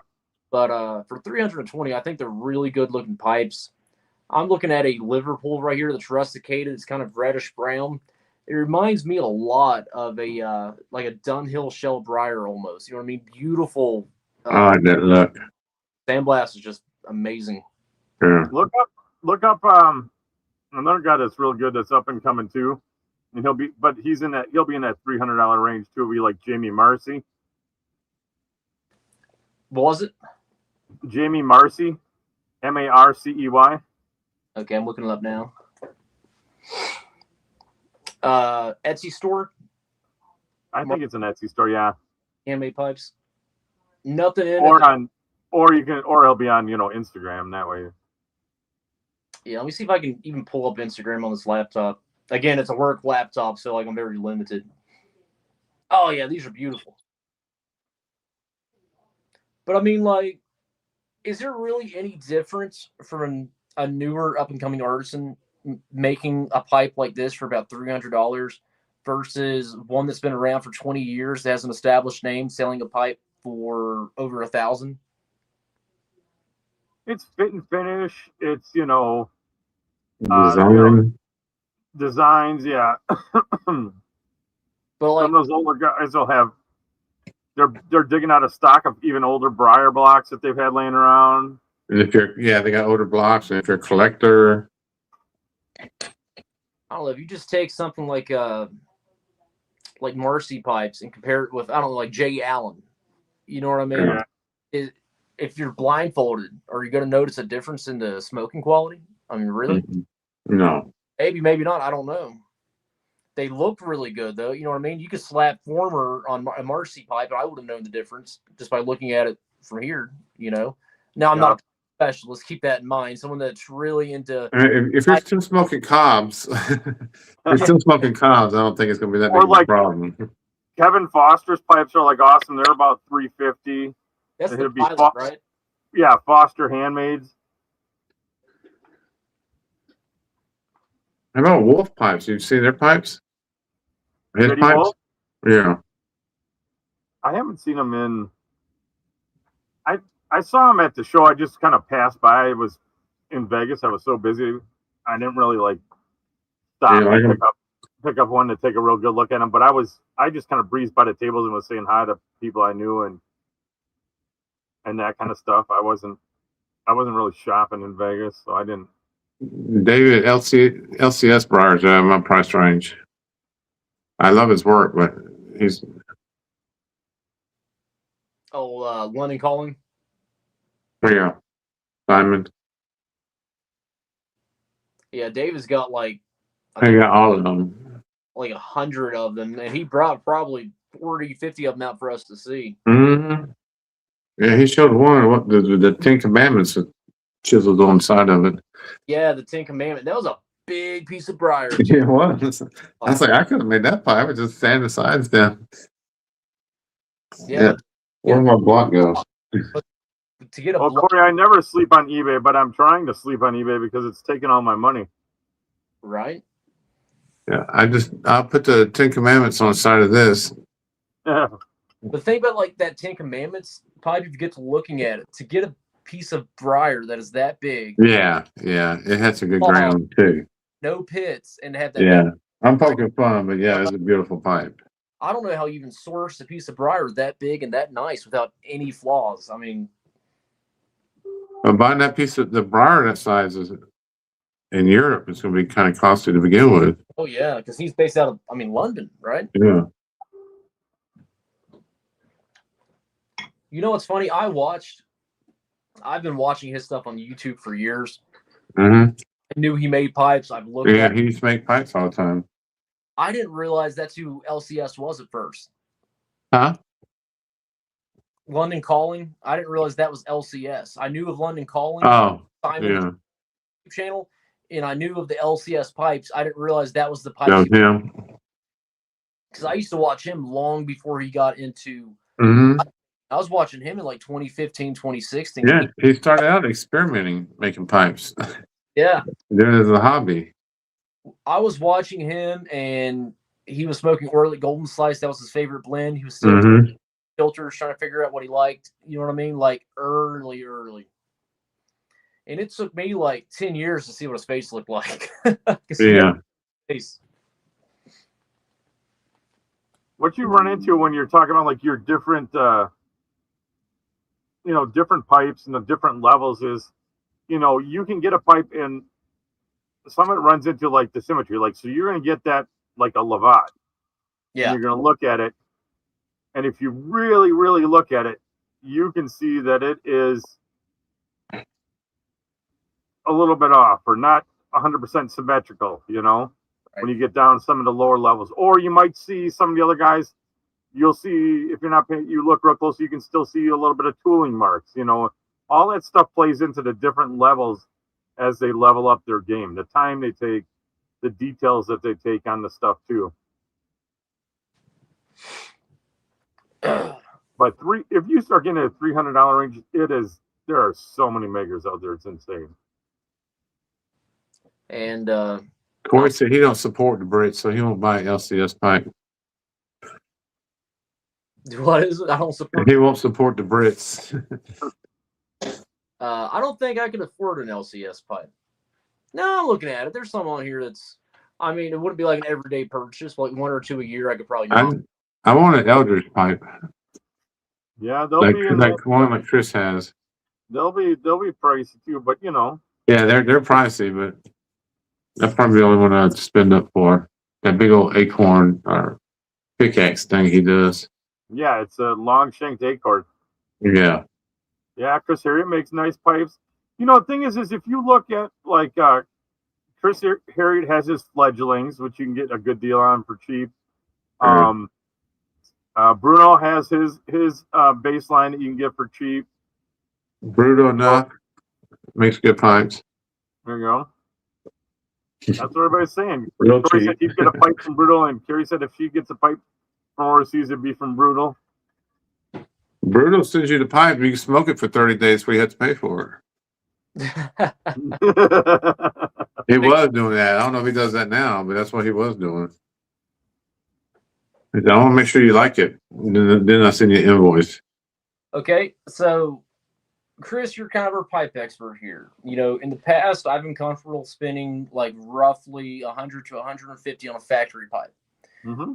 But for 320, I think they're really good looking pipes. I'm looking at a Liverpool right here that's rusticated. It's kind of reddish brown. It reminds me a lot of a like a Dunhill Shell Briar almost. You know what I mean? Beautiful. I like that look. Sandblast is just amazing. Yeah. Look up another guy that's real good that's up and coming too. And he'll be in that $300 range too. It'll be like Jamie Marcy. What was it? Jamie Marcy, Marcey. Okay, I'm looking it up now. Etsy store. I think it's an Etsy store, yeah. Handmade pipes. Nothing in Or it. or he'll be on, Instagram that way. Yeah, let me see if I can even pull up Instagram on this laptop. Again, it's a work laptop, so like I'm very limited. Oh yeah, these are beautiful. But I mean, like, is there really any difference from a newer up and coming artisan making a pipe like this for about $300 versus one that's been around for 20 years that has an established name selling a pipe for over $1,000? It's fit and finish. It's, Design. designs, yeah. But like, some of those older guys will have they're digging out a stock of even older Briar blocks that they've had laying around. And if they got older blocks, and if you're a collector, I don't know, if you just take something like Marcy pipes and compare it with, I don't know, like Jay Allen, you know what I mean? Yeah. If you're blindfolded, are you going to notice a difference in the smoking quality? I mean, really? No. Maybe, maybe not. I don't know. They looked really good, though. You know what I mean? You could slap Former on a Marcy pipe, and I would have known the difference just by looking at it from here, Now, I'm not a specialist. Keep that in mind. Someone that's really into... If you're still smoking cobs, I don't think it's going to be that big of a problem. Kevin Foster's pipes are like awesome. They're about $350. That's It'd the be pilot, right? Yeah, Foster handmades. How about Wolf pipes? You see their pipes? His Pretty pipes? Wolf? Yeah. I haven't seen them in. I saw them at the show. I just kind of passed by. I was in Vegas. I was so busy. I didn't really stop and pick up one to take a real good look at them. But I just kind of breezed by the tables and was saying hi to people I knew and that kind of stuff. I wasn't really shopping in Vegas, so I didn't. David, LCS Briars are my price range. I love his work, but he's... London Calling? Yeah. Simon. Yeah, David's got I got all of them. like 100 of them, and he brought probably 40, 50 of them out for us to see. Mm-hmm. Yeah, he showed one, the Ten Commandments chiseled on the side of it. Yeah, the Ten Commandments. That was a big piece of briar. Yeah, it was. I was like, I could have made that pipe. I would just sand the sides down. Yeah. Where my block goes. To get a Corey, I never sleep on eBay, but I'm trying to sleep on eBay because it's taking all my money. Right? Yeah, I'll put the Ten Commandments on the side of this. Yeah. The thing about that Ten Commandments pipe, if you get to looking at it, to get a piece of briar that is that big. Yeah, it has some good ground too. No pits, and have that. Yeah, I'm poking fun, but yeah, it's a beautiful pipe. I don't know how you even source a piece of briar that big and that nice without any flaws. I mean, But buying that piece of the briar that size is in Europe, it's going to be kind of costly to begin with. Oh yeah, because he's based out of London, right? Yeah. You know what's funny? I've been watching his stuff on YouTube for years. Mm-hmm. I knew he made pipes. I've looked Yeah, at he used to make pipes all the time. I didn't realize that's who LCS was at first. Huh? London Calling. I didn't realize that was LCS. I knew of London Calling, Oh, Simon's yeah. YouTube channel, and I knew of the LCS pipes. I didn't realize that was the That pipes was him. because I used to watch him long before he got into. Mm-hmm. I was watching him in like 2015, 2016. Yeah, he started out experimenting, making pipes. Yeah. Doing it as a hobby. I was watching him, and he was smoking Orlick Golden Slice. That was his favorite blend. He was still Mm-hmm. filters, trying to figure out what he liked. You know what I mean? Like early. And it took me like 10 years to see what his face looked like. Yeah. Face. What you run into when you're talking about like your different, different pipes and the different levels is, you can get a pipe and some of it runs into like the symmetry. Like, so you're going to get that like a Lavat. Yeah. And you're going to look at it. And if you really, really look at it, you can see that it is a little bit off or not 100% symmetrical, Right. when you get down some of the lower levels. Or you might see some of the other guys, you'll see, if you're not paying, you look real close, you can still see a little bit of tooling marks. All that stuff plays into the different levels as they level up their game, the time they take, the details that they take on the stuff too. But if you start getting a $300 range, there are so many makers out there. It's insane. And Corey said he don't support the Brits, so he won't buy LCS pipe. what is it? I don't support. He won't support the Brits. I don't think I can afford an LCS pipe. No, I'm looking at it. There's some on here that's. It wouldn't be like an everyday purchase, like one or two a year. I could probably. I want an Eldridge pipe, Yeah, they'll like be in like one like Chris has. they'll be pricey too, but Yeah, they're pricey, but that's probably the only one I'd spend up for. That big old acorn or pickaxe thing he does. yeah, it's a long shanked acorn. Yeah. Yeah, Chris Harriet makes nice pipes. The thing is if you look at like Chris Harriet has his fledglings, which you can get a good deal on for cheap. Bruno has his baseline that you can get for cheap. Brutal enough. Makes good pipes. There you go. That's what everybody's saying. Real Corey cheap. said he'd get a pipe from Brutal, and Carrie said if she gets a pipe from overseas, it'd be from Brutal. Brutal sends you the pipe. You can smoke it for 30 days before you have to pay for it. He was doing that. I don't know if he does that now, but that's what he was doing. He said, I want to make sure you like it. Then I send you an invoice. Okay, so Chris, you're kind of our pipe expert here. In the past, I've been comfortable spending like roughly 100 to 150 on a factory pipe. Mm-hmm.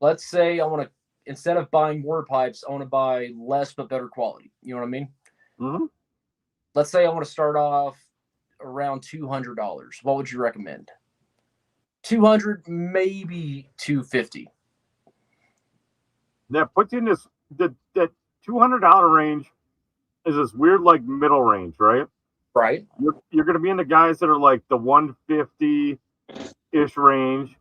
Let's say I want to, instead of buying more pipes, I want to buy less but better quality. You know what I mean? Mm-hmm. Let's say I want to start off around $200. What would you recommend? 200, maybe 250. That puts you in that $200 range is this weird like middle range, right? Right. You're going to be in the guys that are like the 150-ish range,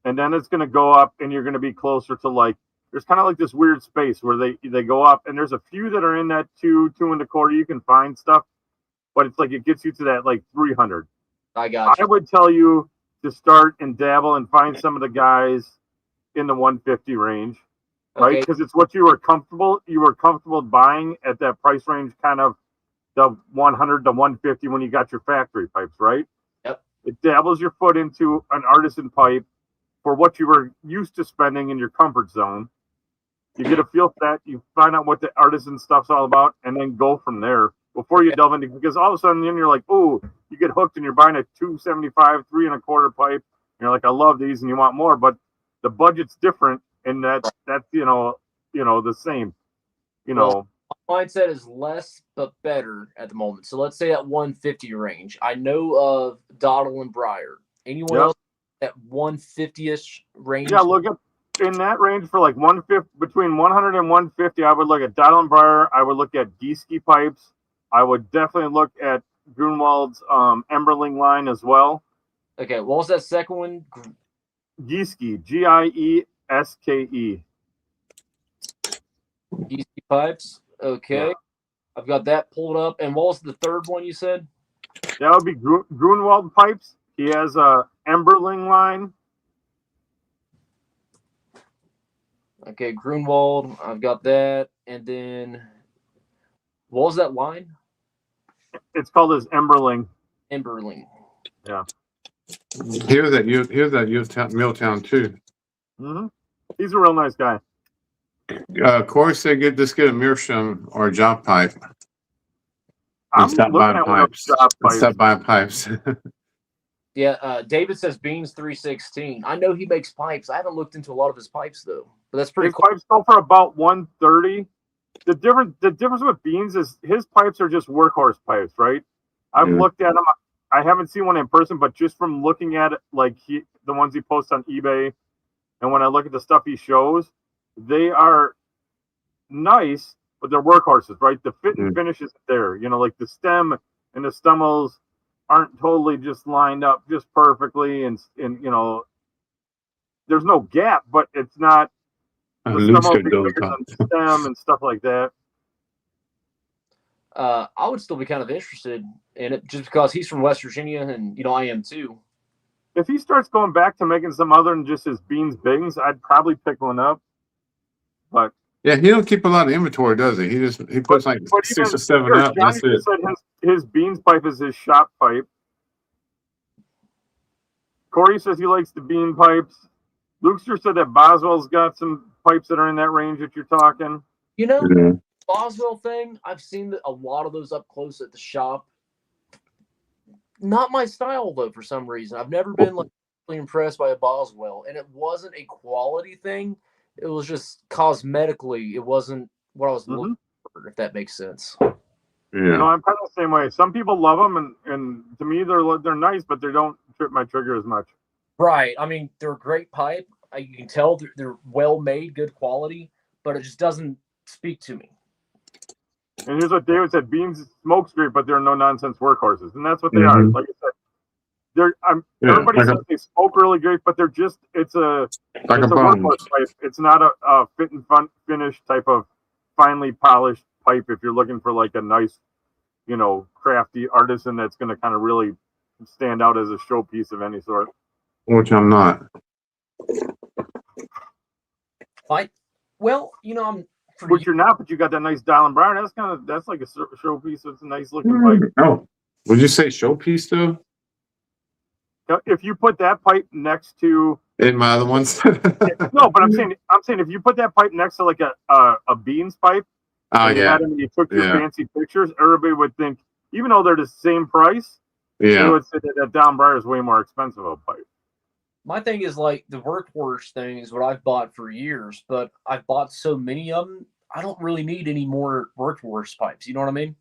and then it's going to go up, and you're going to be closer to like, there's kind of like this weird space where they go up, and there's a few that are in that 2.25. You can find stuff, but it's like it gets you to that like 300. I got you. I would tell you to start and dabble and find some of the guys in the 150 range, right? Because it's what you were comfortable buying at that price range, kind of the 100 to 150 when you got your factory pipes, right? Yep. It dabbles your foot into an artisan pipe for what you were used to spending in your comfort zone. You get a feel for that, you find out what the artisan stuff's all about, and then go from there before you delve into, because all of a sudden then you're like, oh, you get hooked and you're buying a 275, 3.25 pipe, and you're like, I love these, and you want more, but the budget's different, and that's the same. mindset is less but better at the moment. So let's say at 150 range. I know of Doddle and Breyer. Anyone Yep. else at 150ish range? Yeah, look at in that range for like 150 between 100 and 150. I would look at Doddle and Breyer. I would look at Gieske pipes. I would definitely look at Grunwald's Emberling line as well. Okay, what was that second one? Gieske, Gieske. Gieske pipes. Okay. Yeah. I've got that pulled up. And what was the third one you said? That would be Grunwald pipes. He has a Emberling line. Okay, Grunwald. I've got that. And then what was that line? It's called his Emberling. Emberling. Yeah. He was at Milltown too. Mm-hmm. He's a real nice guy. Corey said, just get a Meerschaum or a job pipe. I'm Stop looking buying at one of pipes. those job pipes. Stop buying pipes. Yeah, David says Beans 316. I know he makes pipes. I haven't looked into a lot of his pipes though, but that's pretty His cool. pipes go for about 130. The difference with Beans is his pipes are just workhorse pipes, right? I've Yeah. looked at them. I haven't seen one in person, but just from looking at it, like the ones he posts on eBay, and when I look at the stuff he shows, they are nice, but they're workhorses, right? The fit and finish is there. You know, like the stem and the stemels aren't totally just lined up just perfectly, and you know, there's no gap, but it's not. The stem will be bigger than the stem and stuff like that. I would still be kind of interested in it just because he's from West Virginia and, I am too. If he starts going back to making some other than just his Beans Bings, I'd probably pick one up. But yeah, he don't keep a lot of inventory, does he? He puts like 6 or 7 up. Johnny That's it. said his Beans pipe is his shop pipe. Corey says he likes the bean pipes. Lukester said that Boswell's got some pipes that are in that range that you're talking. Yeah. Boswell thing, I've seen a lot of those up close at the shop. Not my style though, for some reason. I've never been like really impressed by a Boswell, and it wasn't a quality thing. It was just cosmetically, it wasn't what I was looking for, if that makes sense. Yeah. No, I'm kind of the same way. Some people love them, and to me they're nice, but they don't trip my trigger as much. Right. I mean, they're a great pipe. You can tell they're well made, good quality, but it just doesn't speak to me. And here's what David said: Beans smoke great, but they're no nonsense workhorses, and that's what they are. Like I said, everybody says they smoke really great, but they're just it's a workhorse pipe. It's not a fit and finish type of finely polished pipe. If you're looking for like a nice, crafty artisan that's going to kind of really stand out as a showpiece of any sort. Which I'm not. Well, I'm. Which you're not, but you got that nice Doddle and Breyer. That's like a showpiece. It's a nice looking pipe. Oh, would you say showpiece though? If you put that pipe next to in my other ones, no, but I'm saying if you put that pipe next to like a Beans pipe, and you took your fancy pictures, everybody would think, even though they're the same price, they would say that Doddle and Breyer is way more expensive of a pipe. My thing is like the workhorse thing is what I've bought for years, but I've bought so many of them, I don't really need any more workhorse pipes. You know what I mean?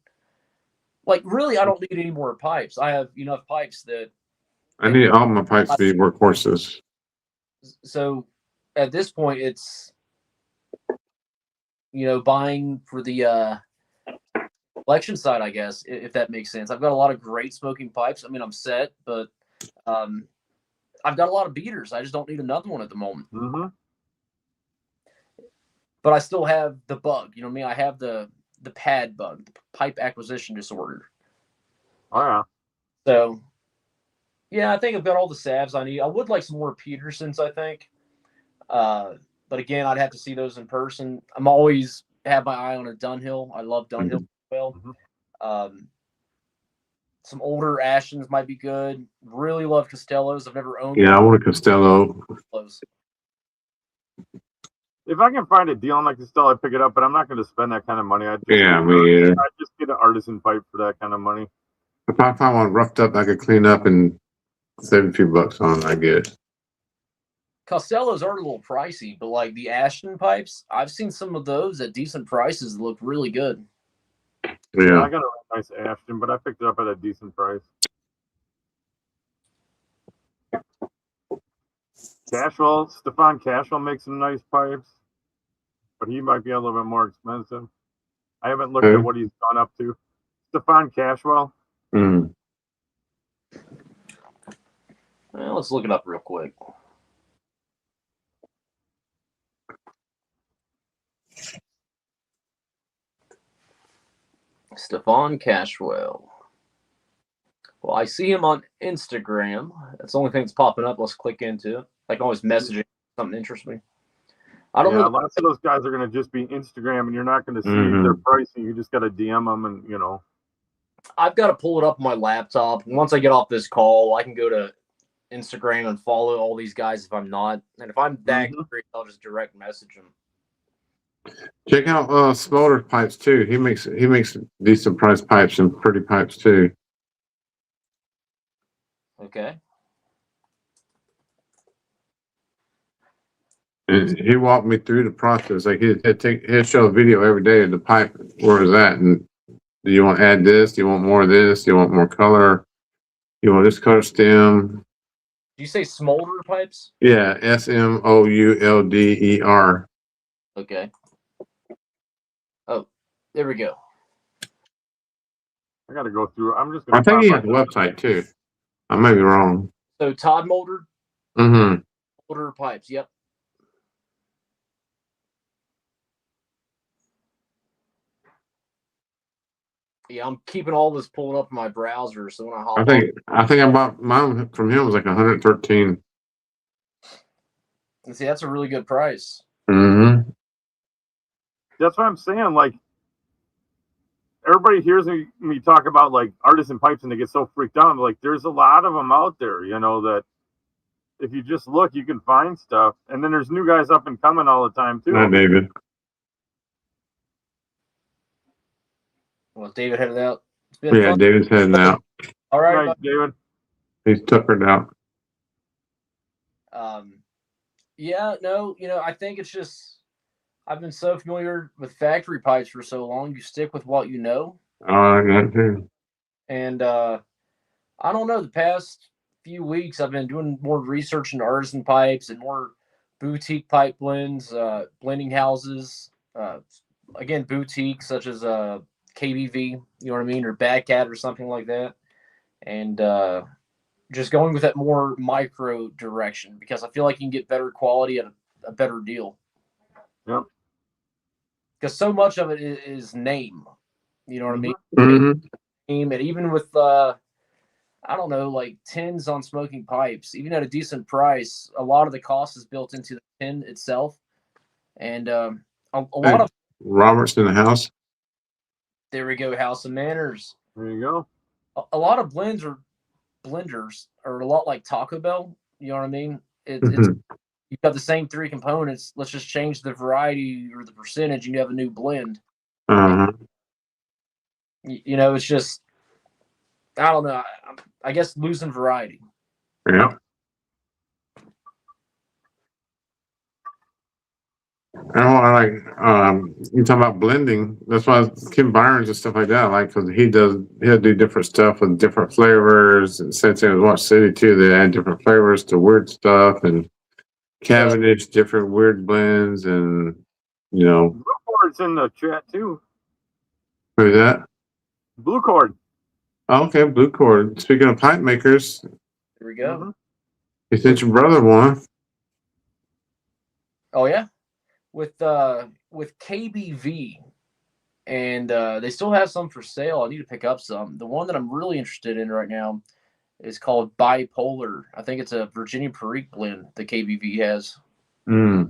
Like, really, I don't need any more pipes. I have enough pipes that. I need all my pipes to be workhorses. So at this point, it's, buying for the collection side, I guess, if that makes sense. I've got a lot of great smoking pipes. I mean, I'm set, but I've got a lot of beaters. I just don't need another one at the moment. Mm-hmm. But I still have the bug. You know what I mean? I have the pad bug, the pipe acquisition disorder. Oh, yeah. So, yeah, I think I've got all the salves I need. I would like some more Petersons, I think. But again, I'd have to see those in person. I'm always have my eye on a Dunhill. I love Dunhill as well. Some older Ashtons might be good. Really love Costellos. I've never owned. Yeah, I want a Costello. If I can find a deal on like Costello, I'd pick it up. But I'm not going to spend that kind of money. Me either. I'd just get an artisan pipe for that kind of money. If I find one roughed up, I could clean up and save a few bucks on it, I guess. Costellos are a little pricey, but like the Ashton pipes, I've seen some of those at decent prices that look really good. Yeah. I got a nice Ashton, but I picked it up at a decent price. Cashwell, Stefan Cashwell makes some nice pipes, but he might be a little bit more expensive. I haven't looked Who? at what he's gone up to. Stefan Cashwell. Mm. Well, let's look it up real quick. Stefan Cashwell. Well, I see him on Instagram. That's the only thing that's popping up. Let's click into it. I can always message him if something interests me. I don't Yeah, know. lots of those guys are going to just be Instagram, and you're not going to see Mhm. their pricing. You just got to DM them, and you know. I've got to pull it up on my laptop. Once I get off this call, I can go to Instagram and follow all these guys if I'm not. And if I'm that Mhm. curious, I'll just direct message them. Check out Smolder Pipes too. He makes decent price pipes and pretty pipes too. Okay. And he walked me through the process. Like he'd show a video every day of the pipe where it's at, and do you want to add this? Do you want more of this? Do you want more color? You want this color stem? Do you say smolder pipes? Yeah, Smolder. Okay. Oh, there we go. I got to go through. I'm just I going to. think he has a website too. I may be wrong. So Todd Molder, Mm-hmm. Molder pipes. Yep. Yeah, I'm keeping all this pulled up in my browser, so when I hop I think I bought mine from him was like 113. on, see, that's a really good price. Mm-hmm. That's what I'm saying. Like everybody hears me talk about like artisan pipes, and they get so freaked out. I'm like, there's a lot of them out there, you know, that if you just look, you can find stuff. And then there's new guys up and coming all the time too. Hi, David. Well, David headed out. It's been Yeah, fun. David's heading out. All All right. right, David. He's tuckered out. Yeah, no, I think it's just I've been so familiar with factory pipes for so long. You stick with what you know, Oh, I got too. and I don't know. The past few weeks, I've been doing more research into artisan pipes and more boutique pipe blends, blending houses. Again, boutiques such as KBV, you know what I mean, or Bad Cat or something like that, and just going with that more micro direction because I feel like you can get better quality at a better deal. Yep. Because so much of it is name, you know what I mean? Mm-hmm. Name, and even with I don't know, like tins on smoking pipes, even at a decent price, a lot of the cost is built into the tin itself, and a lot of Robert's in the house. there we go, House of Manners. There you go. A lot of blenders are a lot like Taco Bell. You know what I mean? It's Mhm. you've got the same three components. Let's just change the variety or the percentage, and you have a new blend. Uh-huh. It's just I don't know. I guess losing variety. Yeah. And I like you talking about blending. That's why Kim Byron's and stuff like that. Like because he'll do different stuff with different flavors. And same thing with Watch City too. They add different flavors to weird stuff and Cavendish different weird blends and Blue Cord's in the chat too. who's that? Blue Cord. Oh, okay, Blue Cord. Speaking of pipe makers, Here we go. Mm-hmm. he sent your brother one. Oh yeah, with KBV, and they still have some for sale. I need to pick up some. The one that I'm really interested in right now is called Bipolar. I think it's a Virginia Perique blend that KBV has. I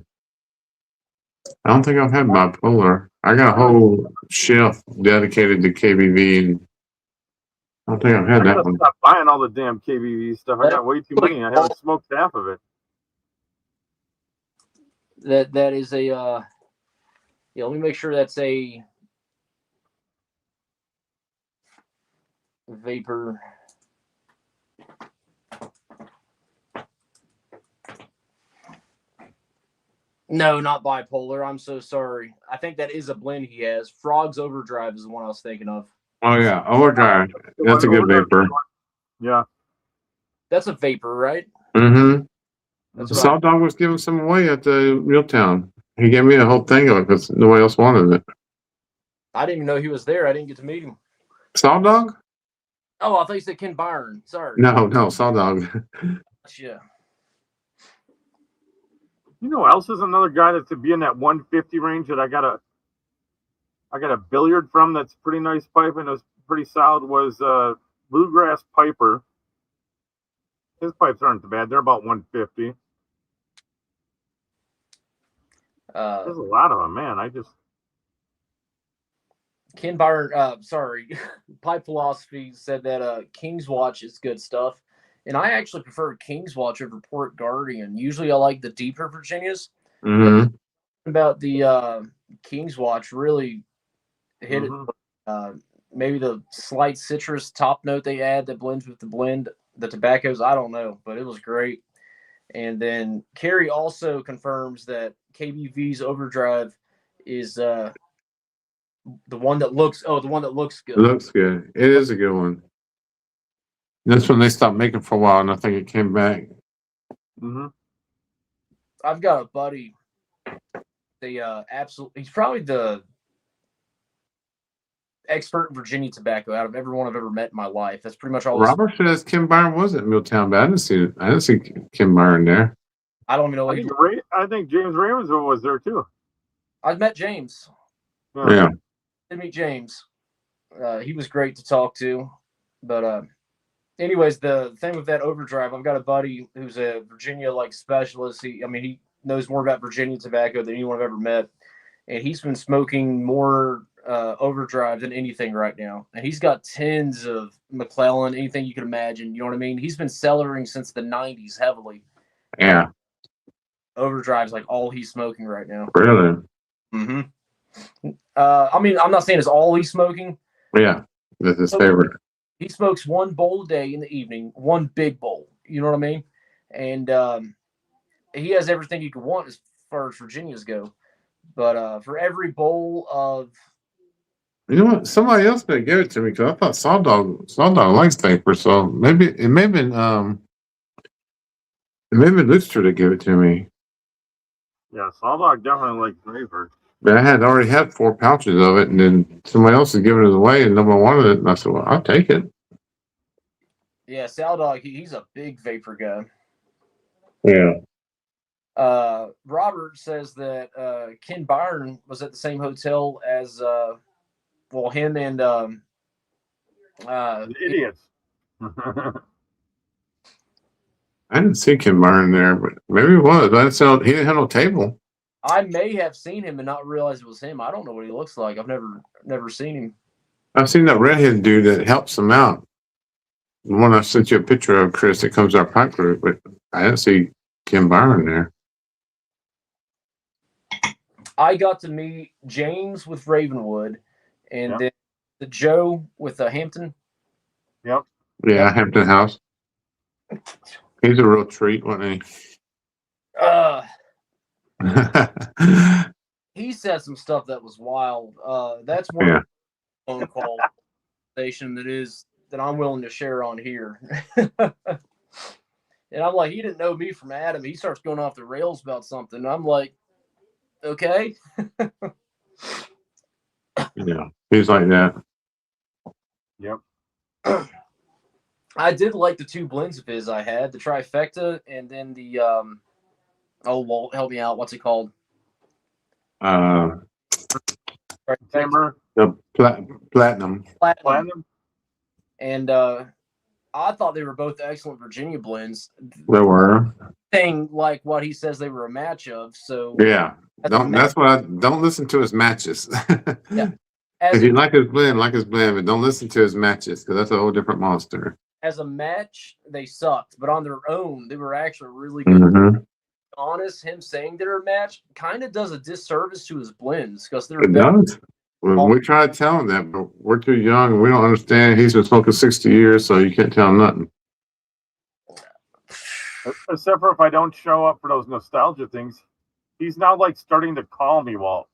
don't think I've had bipolar. I got a whole shelf dedicated to KBV, and I don't think I've I had that gotta one. stop buying all the damn KBV stuff. I got way too many. I haven't smoked half of it. That is a let me make sure that's a vapor. No, not bipolar. I'm so sorry. I think that is a blend he has. Frogs Overdrive is the one I was thinking of. Oh yeah, overdrive. That's a good vapor. Yeah. That's a vapor, right? Mm-hmm. That's what Salt Dog was giving some away at the Milltown. He gave me a whole thing of it because nobody else wanted it. I didn't even know he was there. I didn't get to meet him. Salt Dog? Oh, I thought you said Ken Byron. Sorry. No, Salt Dog. Yeah. You know, else is another guy that's to be in that 150 range that I got a billiard from. That's pretty nice pipe and it was pretty solid. Was Bluegrass Piper. His pipes aren't bad. They're about 150. There's a lot of them, man. Ken Byron, sorry, Pipe Philosophy said that King's Watch is good stuff. And I actually prefer King's Watch over Port Guardian. Usually I like the deeper Virginias. Mm-hmm. About the King's Watch really hit it. Maybe the slight citrus top note they add that blends with the blend, the tobaccos, I don't know, but it was great. And then Kerry also confirms that KBV's Overdrive is the one that looks good. It looks good. It is a good one. That's when they stopped making for a while, and I think it came back. Mm-hmm. I've got a buddy. He's probably the expert in Virginia tobacco out of everyone I've ever met in my life. That's pretty much all. Robert says Kim Byron was at Milltown, but I didn't see Kim Byron there. I don't even know what he. I think James Ravensville was there too. I met James. Yeah. I meet James. He was great to talk to, but anyways, the thing with that Overdrive, I've got a buddy who's a Virginia specialist. He knows more about Virginia tobacco than anyone I've ever met, and he's been smoking more Overdrive than anything right now. And he's got tens of McClellan, anything you can imagine. You know what I mean? He's been cellaring since the 90s heavily. Yeah. Overdrive's like all he's smoking right now. Really? Mm-hmm. I'm not saying it's all he's smoking. Yeah, that's his favorite. He smokes one bowl a day in the evening, one big bowl. You know what I mean? And he has everything you could want as far as Virginias go. But for every bowl of... You know what? Somebody else may give it to me because I thought Salt Dog likes vapor, so maybe it may have been Lutzer to give it to me. Yeah, Salt Dog definitely likes vapor. But I had already had 4 pouches of it, and then somebody else is giving it away, and nobody wanted it. And I said, "Well, I'll take it." Yeah, Sal Dog, he's a big vapor guy. Yeah. Robert says that Ken Byron was at the same hotel as him and the idiots. I didn't see Ken Byron there, but maybe it was. He didn't have no table. I may have seen him and not realize it was him. I don't know what he looks like. I've never seen him. I've seen that redhead dude that helps him out. The one I sent you a picture of, Chris, that comes our pipe group, but I didn't see Ken Byron there. I got to meet James with Ravenwood, and then the Joe with Hampton. Yep. Yeah, Hampton House. He's a real treat, wasn't he? He said some stuff that was wild. That's one phone call station that I'm willing to share on here. And I'm like, he didn't know me from Adam. He starts going off the rails about something. I'm like, okay. Yeah, he's like that. Yep. I did like the 2 blends of his I had, the trifecta and then the help me out. What's it called? Timber. The platinum. Platinum. And I thought they were both excellent Virginia blends. They were. Thing like what he says they were a match of. So yeah, don't listen to his matches. Yeah. If you like his blend, but don't listen to his matches because that's a whole different monster. As a match, they sucked, but on their own, they were actually really good. Mm-hmm. Honest, him saying they're a match kind of does a disservice to his blends because they're. It does. Well, we try to tell him that, but we're too young and we don't understand. He's been smoking 60 years, so you can't tell him nothing. Except for if I don't show up for those nostalgia things. he's now like starting to call me, Walt.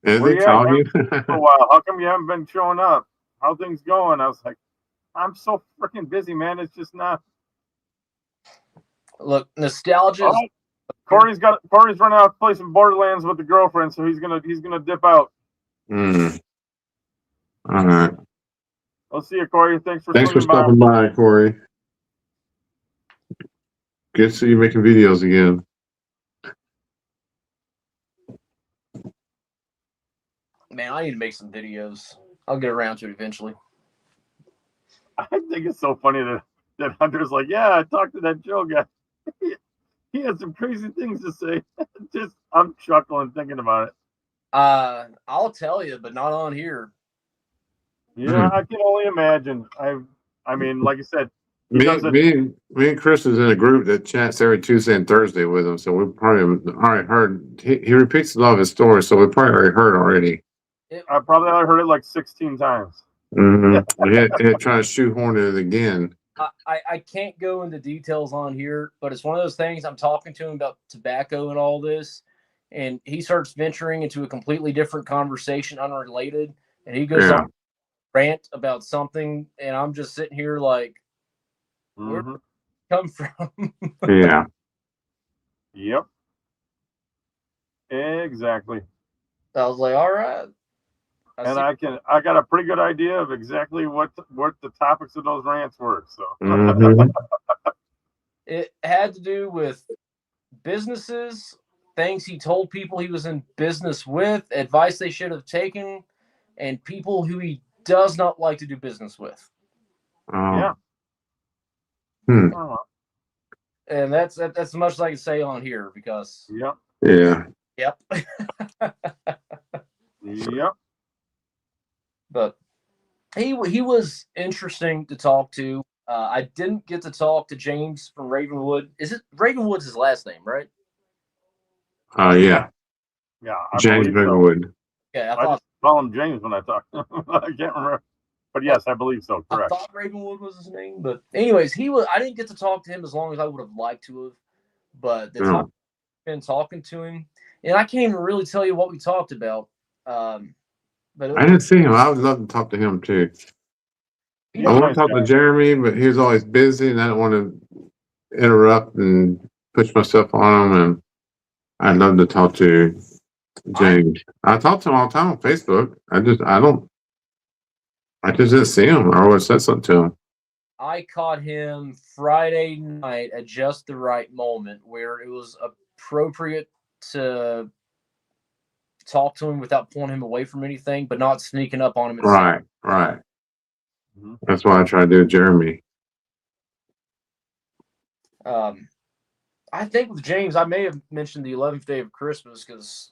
Is Where it you at, calling you? For a while. How come you haven't been showing up? How things going? I was like, I'm so freaking busy, man. It's just not. Look, nostalgia. Oh, Corey's running out to play some Borderlands with the girlfriend, so he's gonna dip out. Mm. All right. I'll see you, Corey. Thanks for Thanks for swinging by. stopping by, Corey. Good to see you making videos again. Man, I need to make some videos. I'll get around to it eventually. I think it's so funny that Hunter's like, yeah, I talked to that Joe guy. He had some crazy things to say. Just I'm chuckling thinking about it. I'll tell you, but not on here. Yeah, I can only imagine. I mean, like I said, Me and Chris is in a group that chats every Tuesday and Thursday with him, so we probably already heard. He repeats a lot of his stories, so we probably already heard already. I probably only heard it like 16 times. Mm-hmm. He'll try to shoehorn it again. I can't go into details on here, but it's one of those things. I'm talking to him about tobacco and all this, and he starts venturing into a completely different conversation, unrelated, and he goes on rant about something, and I'm just sitting here like, where did it come from? Yeah. Yep. Exactly. I was like, all right. I got a pretty good idea of exactly what the topics of those rants were. So It had to do with businesses, things he told people he was in business with, advice they should have taken, and people who he does not like to do business with. yeah. And that's as much as I can say on here because Yep. Yeah. Yep. Yep. But he was interesting to talk to. I didn't get to talk to James from Ravenwood. Is it Ravenwood's his last name, right? Yeah. Yeah. James Ravenwood. So. Yeah, I just call him James when I talk. I can't remember. But yes, I believe so. Correct. I thought Ravenwood was his name, but anyways, I didn't get to talk to him as long as I would have liked to have. But the time I've been talking to him, and I can't even really tell you what we talked about. But I didn't see him. I would love to talk to him too. I want to talk to Jeremy, but he's always busy, and I don't want to interrupt and push myself on him. And I'd love to talk to James. I talk to him all the time on Facebook. I just didn't see him, or I would have said something to him. I caught him Friday night at just the right moment where it was appropriate to talk to him without pulling him away from anything, but not sneaking up on him. Right. Mm-hmm. That's why I try to do Jeremy. I think with James, I may have mentioned the 11th day of Christmas because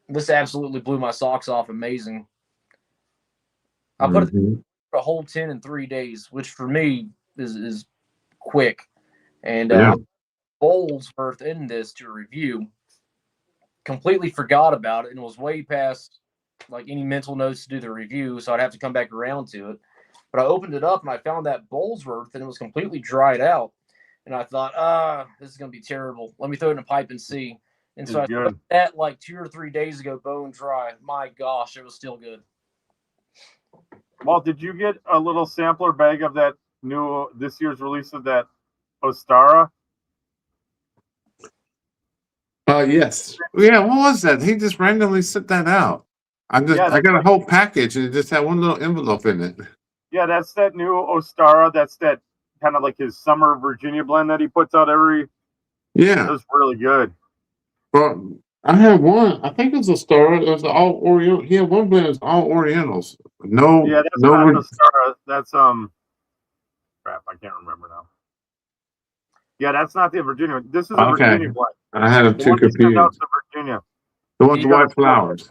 this absolutely blew my socks off. Amazing. I put a whole 10 in 3 days, which for me is quick. And Bolesworth in this to review. Completely forgot about it and was way past like any mental notes to do the review, so I'd have to come back around to it. But I opened it up and I found that Bolesworth and it was completely dried out. And I thought, this is going to be terrible. Let me throw it in a pipe and see. And so I put that like 2 or 3 days ago, bone dry. My gosh, it was still good. Well, did you get a little sampler bag of that this year's release of that Ostara? Yes. Yeah, what was that? He just randomly sent that out. I got a whole package and it just had one little envelope in it. Yeah, that's that new Ostara. That's that kind of like his summer Virginia blend that he puts out every. Yeah. It was really good. Well, I had one. I think it was Ostara. It was all Oriental. He had one blend. It was all Orientals. No. Yeah, that's not Ostara. That's crap. I can't remember now. Yeah, that's not the Virginia. This is a Virginia blend. I had them too confused. Out to Virginia. The one with the white flowers.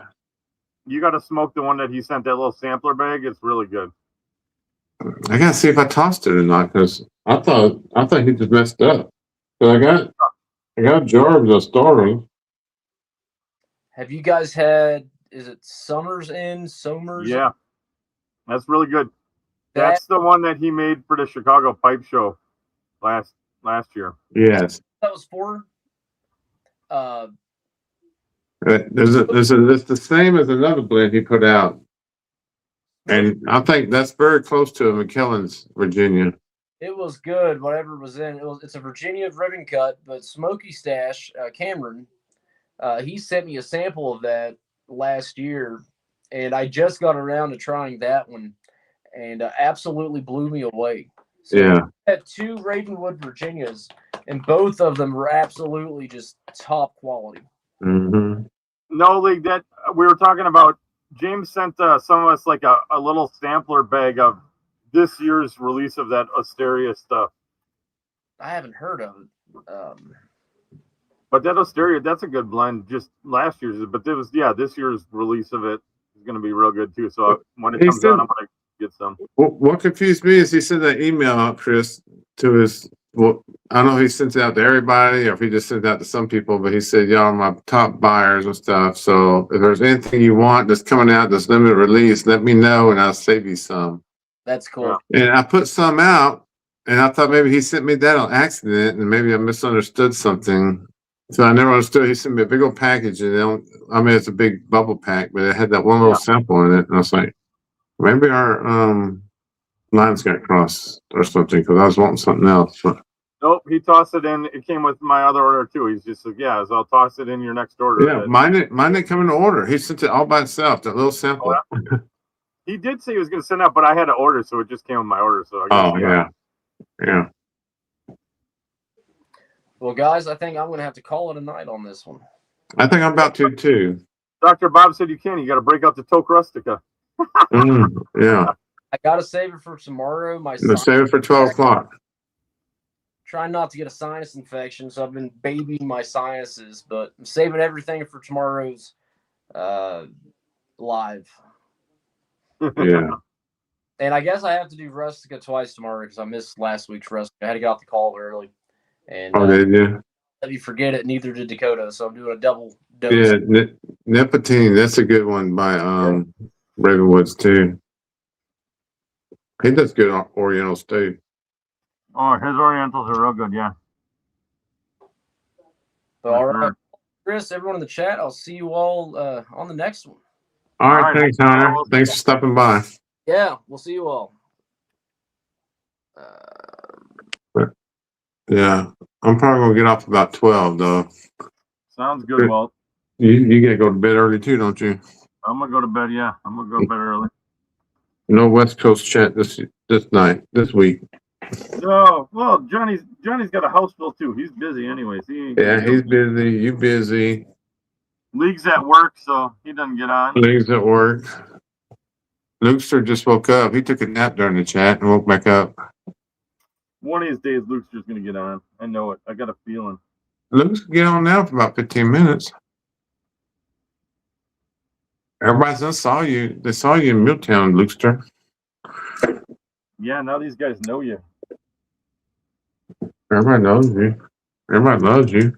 You got to smoke the one that he sent that little sampler bag. It's really good. I gotta see if I tossed it or not because I thought he just messed up. But I got a jar of the story. Have you guys had? Is it Summers Inn? Somers? Yeah, that's really good. That's the one that he made for the Chicago Pipe Show last year. Yes. That was for. It's the same as another blend he put out. And I think that's very close to a McKellen's Virginia. It was good, whatever was in it. It's a Virginia ribbon cut, but Smoky Stash, Cameron, he sent me a sample of that last year, and I just got around to trying that one, and absolutely blew me away. So Yeah. I had 2 Ravenwood Virginias, and both of them were absolutely just top quality. Mm-hmm. No, League, that we were talking about, James sent some of us like a little sampler bag of this year's release of that Osteria stuff. I haven't heard of it. But that Osteria, that's a good blend. Just last year's, but this year's release of it is going to be real good too. So when it comes out, I'm going to get some. What confused me is he sent that email out, Chris, to his. Well, I don't know if he sent it out to everybody or if he just sent it out to some people, but he said, y'all are my top buyers and stuff. So if there's anything you want that's coming out that's limited release, let me know and I'll save you some. That's cool. Yeah. And I put some out and I thought maybe he sent me that on accident and maybe I misunderstood something. So I never understood. He sent me a big old package and it's a big bubble pack, but it had that one little sample in it. And I was like, maybe our lines got crossed or something because I was wanting something else. But nope, he tossed it in. It came with my other order too. He's just like, yeah, so I'll toss it in your next order. yeah, mine didn't come in order. He sent it all by itself, that little sample. Oh, yeah? He did say he was going to send out, but I had to order, so it just came with my order. So I guess yeah. Well, guys, I think I'm going to have to call it a night on this one. I think I'm about to too. Dr. Bob said you can. You got to break out the Toke Rustica. Yeah. I got to save it for tomorrow. Let's save it for 12 o'clock. Trying not to get a sinus infection, so I've been babying my sinuses, but I'm saving everything for tomorrow's live. Yeah. And I guess I have to do Rustica twice tomorrow because I missed last week's Rustica. I had to get off the call early. And Did you? let me forget it, neither did Dakota, so I'm doing a double dose. Yeah, Nepentine, that's a good one by Ravenwoods too. He does good on Oriental stew. Oh, his Orientals are real good, yeah. But all right, Chris, everyone in the chat, I'll see you all on the next one. All right, thanks, Hunter. Thanks for stopping by. Yeah, we'll see you all. Yeah, I'm probably gonna get off about 12 though. Sounds good, Walt. You gotta go to bed early too, don't you? I'm gonna go to bed. Yeah, I'm gonna go to bed early. No West Coast chat this week. Oh well, Johnny's got a house bill too. He's busy anyways. He's busy. You busy? League's at work, so he doesn't get on. League's at work. Lukester just woke up. He took a nap during the chat and woke back up. One of these days, Luke's just gonna get on. I know it. I got a feeling. Luke's get on now for about 15 minutes. Everybody saw you. They saw you in Milltown, Lukester. Yeah, now these guys know you. Everybody knows you. Everybody loves you.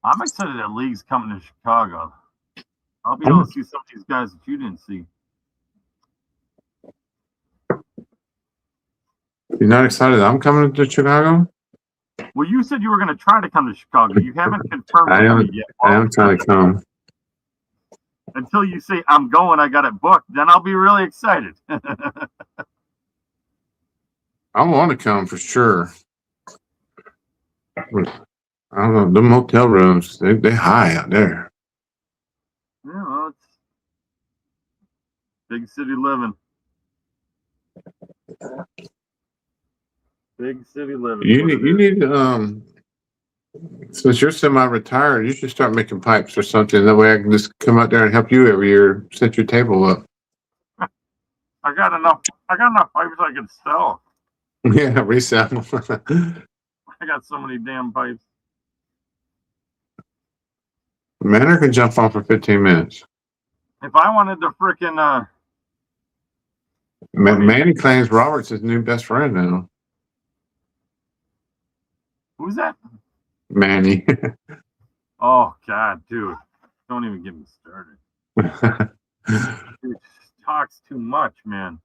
I'm excited that League's coming to Chicago. I'll be able to see some of these guys that you didn't see. You're not excited I'm coming to Chicago? Well, you said you were going to try to come to Chicago. You haven't confirmed it yet. I am trying to come. Until you say, I'm going, I got it booked, then I'll be really excited. I want to come for sure. I don't know. Them hotel rooms, they high out there. Yeah, well, it's big city living. Big city living. You need since you're semi-retired, you should start making pipes or something. That way I can just come out there and help you every year, set your table up. I got enough pipes I can sell. Yeah, resell. I got so many damn pipes. Manor can jump on for 15 minutes. If I wanted to frickin' Manny claims Robert's his new best friend now. Who's that? Manny. Oh God, dude. Don't even get me started. Dude talks too much, man.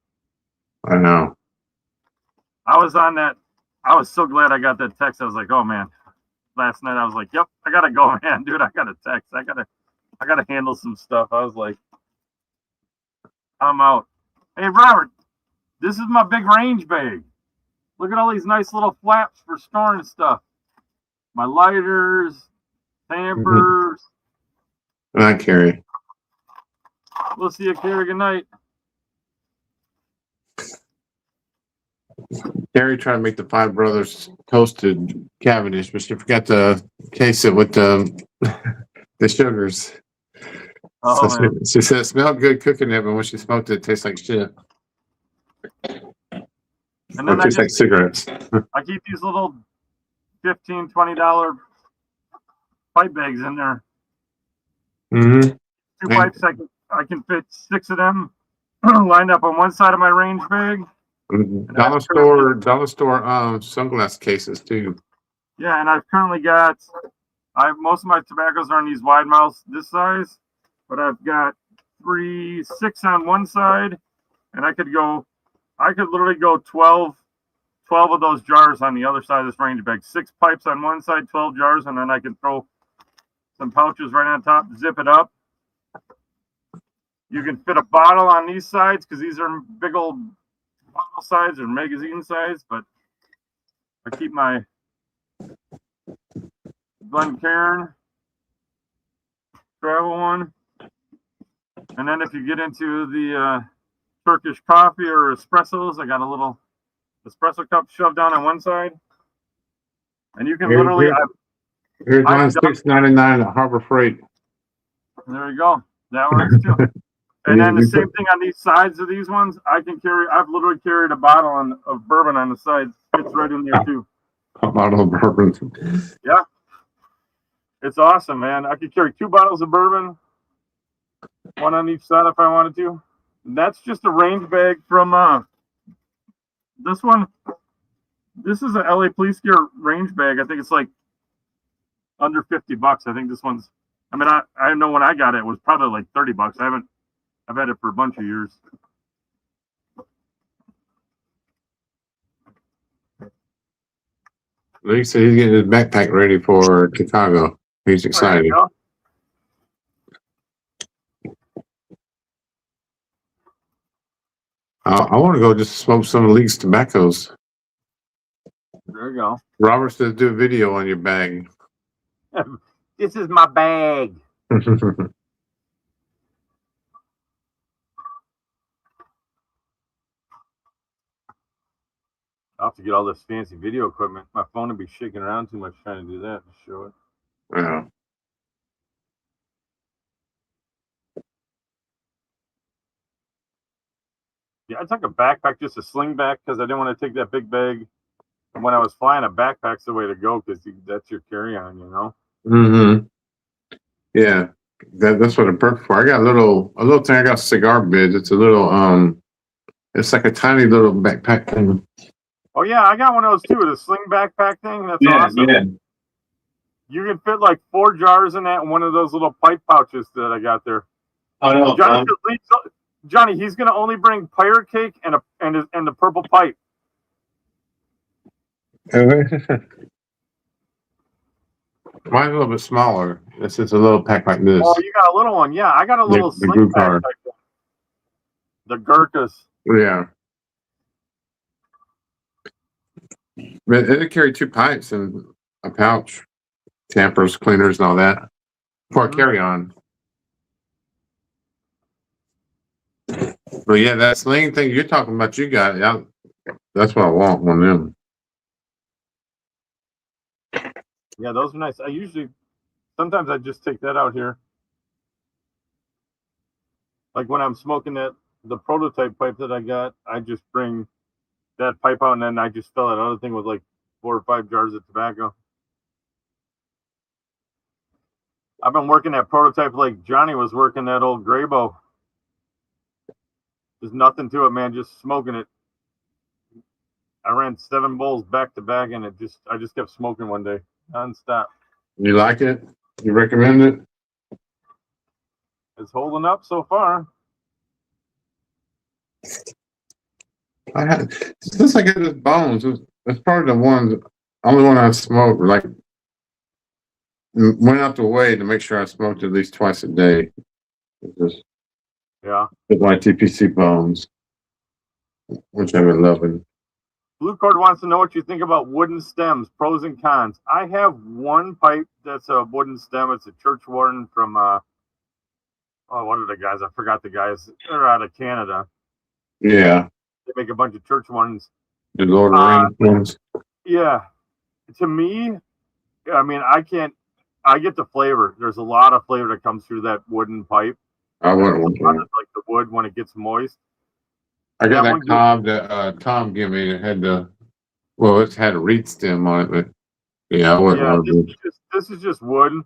I know. I was on I was so glad I got that text. I was like, oh man. Last night I was like, yep, I gotta go, man, dude. I got a text. I gotta handle some stuff. I was like, I'm out. Hey Robert, this is my big range bag. Look at all these nice little flaps for storing stuff. My lighters, tampers. I carry. We'll see you, Carrie. Good night. Carrie tried to make the Five Brothers toasted Cavendish, but she forgot to case it with the sugars. Oh, So man. she said it smelled good cooking it, but when she smoked it, it tastes like shit. And Or then it tastes like cigarettes. I keep these little $15, $20 pipe bags in there. Mm-hmm. Two pipes, I can fit 6 of them lined up on one side of my range bag. Dollar store sunglass cases too. Yeah, and I've currently got most of my tobaccos are in these wide mouths this size, but I've got 6 on one side, and I could literally go 12 of those jars on the other side of this range bag. 6 pipes on one side, 12 jars, and then I can throw some pouches right on top, zip it up. You can fit a bottle on these sides because these are big old bottle size or magazine size, but I keep my Glencairn travel one. And then if you get into the Turkish coffee or espressos, I got a little espresso cup shoved down on one side. And you can literally... Here's one $6.99 at Harbor Freight. There you go. That works too. And then the same thing on these sides of these ones. I've literally carried a bottle of bourbon on the side. It's right in there too. A bottle of bourbon. Yeah. It's awesome, man. I could carry 2 bottles of bourbon, one on each side if I wanted to. And that's just a range bag from this one. This is a LA Police Gear range bag. I think it's like under $50. I think this one's, I know when I got it, it was probably like $30. I've had it for a bunch of years. He said he's getting his backpack ready for Chicago. He's excited. I want to go just smoke some of League's tobaccos. There you go. Robert says do a video on your bag. This is my bag. I'll have to get all this fancy video equipment. My phone would be shaking around too much trying to do that to show it. Yeah. Yeah, I took a backpack, just a sling back, because I didn't want to take that big bag. And when I was flying, a backpack's the way to go because that's your carry-on, you know? Mm-hmm. Yeah. That's what I'm perfect for. I got a little thing. I got cigar bids. It's a little, it's like a tiny little backpack thing. Oh, yeah, I got one of those too, the sling backpack thing. That's awesome. Yeah. You can fit like 4 jars in that in one of those little pipe pouches that I got there. Oh, no. Johnny, he's going to only bring pirate cake and the purple pipe. Mine's a little bit smaller. This is a little pack like this. Oh, you got a little one. Yeah, I got a little sling pack. The Gurkhas. Yeah. But it'll carry 2 pipes and a pouch, tampers, cleaners, and all that for a carry-on. But yeah, that sling thing you're talking about, you got it. Yeah, that's what I want, one of them. Yeah, those are nice. Sometimes I just take that out here. Like when I'm smoking the prototype pipe that I got, I just bring that pipe out and then I just fill that other thing with like 4 or 5 jars of tobacco. I've been working that prototype like Johnny was working that old Graybo. There's nothing to it, man. Just smoking it. I ran 7 bowls back to back, and I just kept smoking one day, nonstop. You like it? You recommend it? It's holding up so far. Since I got this bones, That's probably the only one I smoked. Like, went out the way to make sure I smoked at least twice a day. Just Yeah. with my TPC bones, which I've been loving. Blue Cord wants to know what you think about wooden stems, pros and cons. I have one pipe that's a wooden stem. It's a Church Warden from what are the guys? I forgot the guys. They're out of Canada. Yeah, They make a bunch of Church Wardens. the Lord of the Rings ones. Yeah. To me, I mean, I get the flavor. There's a lot of flavor that comes through that wooden pipe. I wouldn't It's want not that. like the wood when it gets moist. I got that that one cob that Tom gave me. It had it had a reed stem on it, but yeah, I wouldn't Yeah, want to. this is just wood.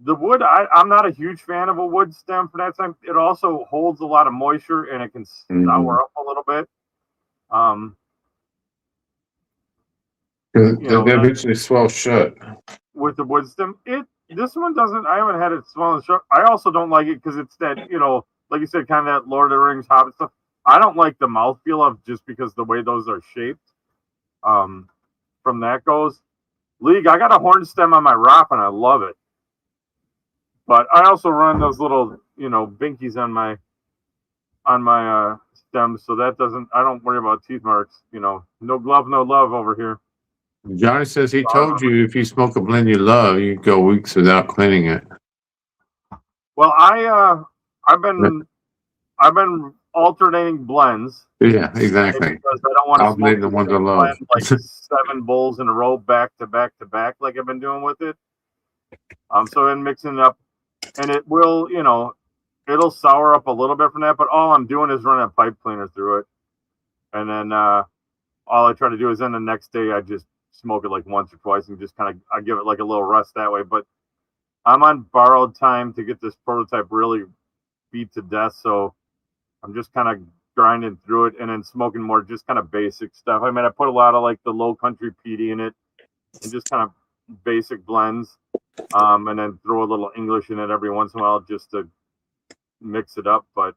The wood, I'm not a huge fan of a wood stem for that time. It also holds a lot of moisture and it can sour up a little bit. Because You know, they eventually swell shut. with the wood stem, this one doesn't. I haven't had it swell and shut. I also don't like it because it's that, like you said, kind of that Lord of the Rings Hobbit stuff. I don't like the mouthfeel of just because the way those are shaped. From that goes. League, I got a horn stem on my Rop and I love it. But I also run those little, binkies on my stems, so that I don't worry about teeth marks. No glove, no love over here. Johnny says he told you if you smoke a blend you love, you go weeks without cleaning it. Well, I've been alternating blends. Yeah, exactly. Because I don't want to Alternating smoke the ones I love. blend like 7 bowls in a row, back to back to back, like I've been doing with it. So I've been mixing it up, and it will, it'll sour up a little bit from that. But all I'm doing is running a pipe cleaner through it, and then all I try to do is then the next day I just smoke it like once or twice and just I give it like a little rest that way. But I'm on borrowed time to get this prototype really beat to death, so I'm just kind of grinding through it and then smoking more just kind of basic stuff. I mean, I put a lot of like the Low Country PD in it and just kind of basic blends, and then throw a little English in it every once in a while just to mix it up. But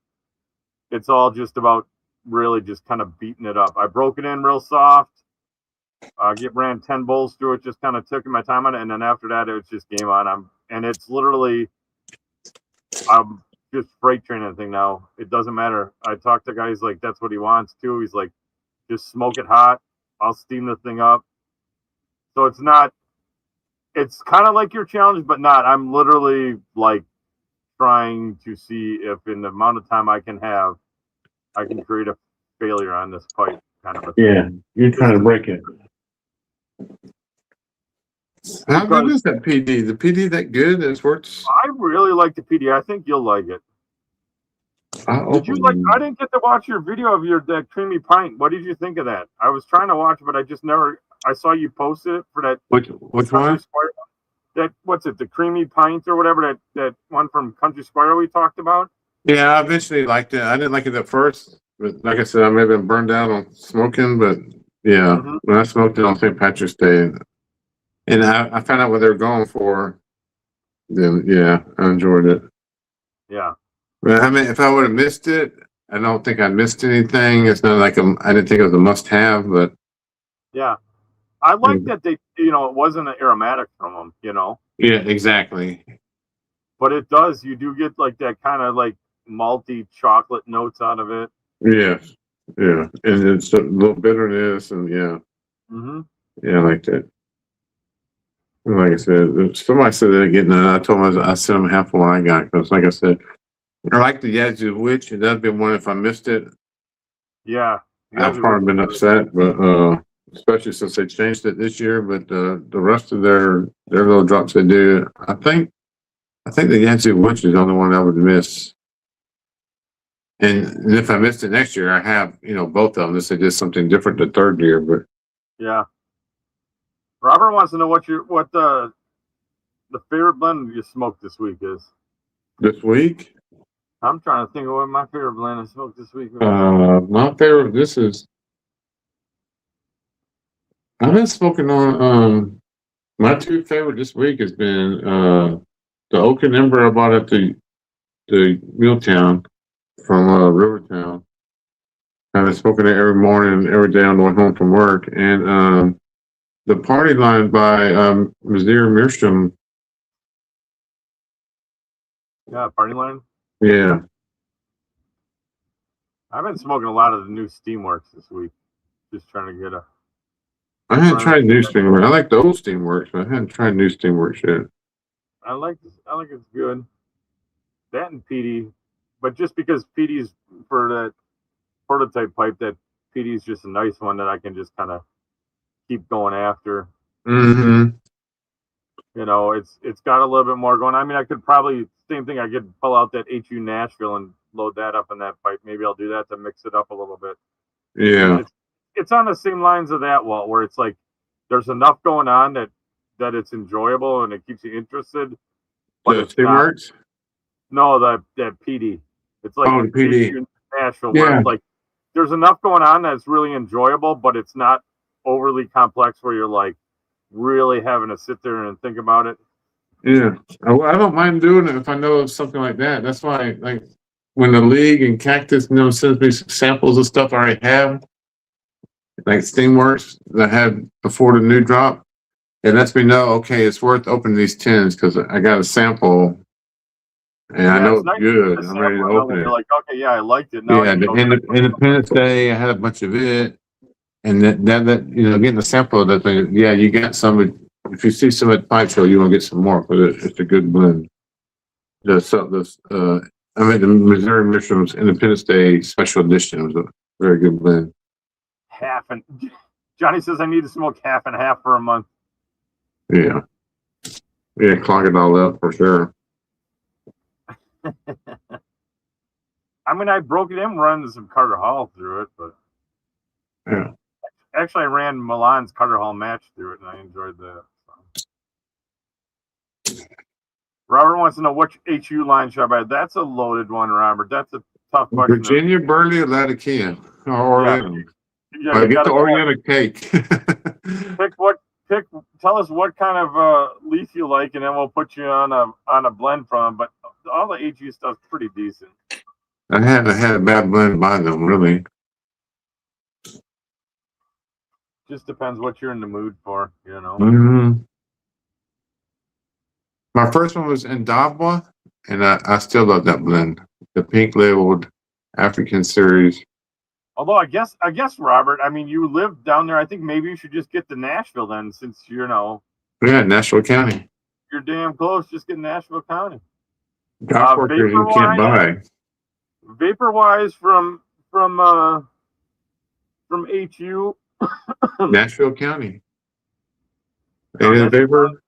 it's all just about really just kind of beating it up. I broke it in real soft. Ran 10 bowls through it, just kind of took my time on it, and then after that it was just game on. And it's literally I'm just freight training the thing now. It doesn't matter. I talk to guys like that's what he wants too. He's like, just smoke it hot. I'll steam the thing up. So it's kind of like your challenge, but not. I'm literally like trying to see if in the amount of time I can have, I can create a failure on this pipe kind of a thing. Yeah, you're trying to break it. How good is that PD? The PD that good? It works. I really like the PD. I think you'll like it. Did you like? I didn't get to watch your video of that creamy pint. What did you think of that? I was trying to watch it, but I just never. I saw you posted it for that. Which one? That what's it? The creamy pint or whatever that one from Country Squire we talked about. Yeah, I eventually liked it. I didn't like it at first, but like I said, I may have been burned out on smoking. But yeah, when I smoked it on St. Patrick's Day, and I found out what they were going for, then yeah, I enjoyed it. Yeah. But I mean, if I would have missed it, I don't think I missed anything. It's not like I didn't think it was a must-have, but yeah, I like that they, it wasn't an aromatic from them, Yeah, exactly. But it does. You do get like that kind of like malty chocolate notes out of it. Yeah, and it's a little bitterness, and yeah, yeah, I like that. And like I said, somebody said they're getting it. I told them I sent them half of what I got because, like I said, I like the Yazoo Witch. It does be one if I missed it. Yeah, I've probably been upset, but especially since they changed it this year. But the rest of their little drops they do, I think the Yazoo Witch is the only one I would miss. And if I missed it next year, I have both of them. This is just something different the third year, but yeah. Robert wants to know what the favorite blend you smoked this week is. This week? I'm trying to think of what my favorite blend I smoked this week. My favorite. I've been smoking on. My two favorite this week has been the Oak and Ember I bought at the Milltown from Rivertown. I've spoken to every morning, every day on the way home from work, and the party line by Missouri Mearstrom. Yeah, party line. Yeah, I've been smoking a lot of the new Steamworks this week. Just trying to get a. I hadn't tried new Steamworks. I like the old Steamworks, but I hadn't tried new Steamworks yet. I like it's good. That and PD, but just because PD's for that prototype pipe, that PD's just a nice one that I can just kind of keep going after. Mm-hmm. You know, it's got a little bit more going. I mean, I could probably same thing. I could pull out that HU Nashville and load that up in that pipe. Maybe I'll do that to mix it up a little bit. Yeah. It's on the same lines of that wall where it's like there's enough going on that it's enjoyable and it keeps you interested. But The it's not, Steamworks? no, that PD. It's like Oh, the PD. HU Nashville. Yeah. Where it's like there's enough going on that's really enjoyable, but it's not overly complex where you're like really having to sit there and think about it. Yeah. I don't mind doing it if I know of something like that. That's why, like, when the League and Cactus, sends me samples of stuff I already have, like Steamworks that I had before the new drop, it lets me know, okay, it's worth opening these tins because I got a sample and I know it's nice good. to I'm ready to sample open You're it. like, okay, yeah, I liked it. Now Yeah, I the Independence Day, I had a bunch of it. And that getting a sample of that thing, yeah, you got some. If you see some at the pipe show, you want to get some more because it's a good blend. The Missouri Mearstrom's Independence Day special edition was a very good blend. half and Johnny says I need to smoke half and half for a month. Yeah. Yeah, clog it all up for sure. I mean, I broke it in running some Carter Hall through it, but Yeah. actually I ran Milan's Carter Hall match through it and I enjoyed that. So. Robert wants to know which HU line should I buy. That's a loaded one, Robert. That's a tough question. Virginia, Burley, or Latakia? Or Orlando? Yeah, you get gotta the Oriental cake. tell us what kind of leaf you like, and then we'll put you on a blend from. But all the HU stuff's pretty decent. I had a bad blend by them, really. Just depends what you're in the mood for, you know. Mm-hmm. My first one was Indabwa, and I still love that blend. The pink labeled African series. Although I guess Robert, I mean, you live down there. I think maybe you should just get to Nashville then, since Yeah, Nashville County. you're damn close. Just get Nashville County. Golf workers you can't buy. Vapor wise from HU. Nashville County. No, And vapor.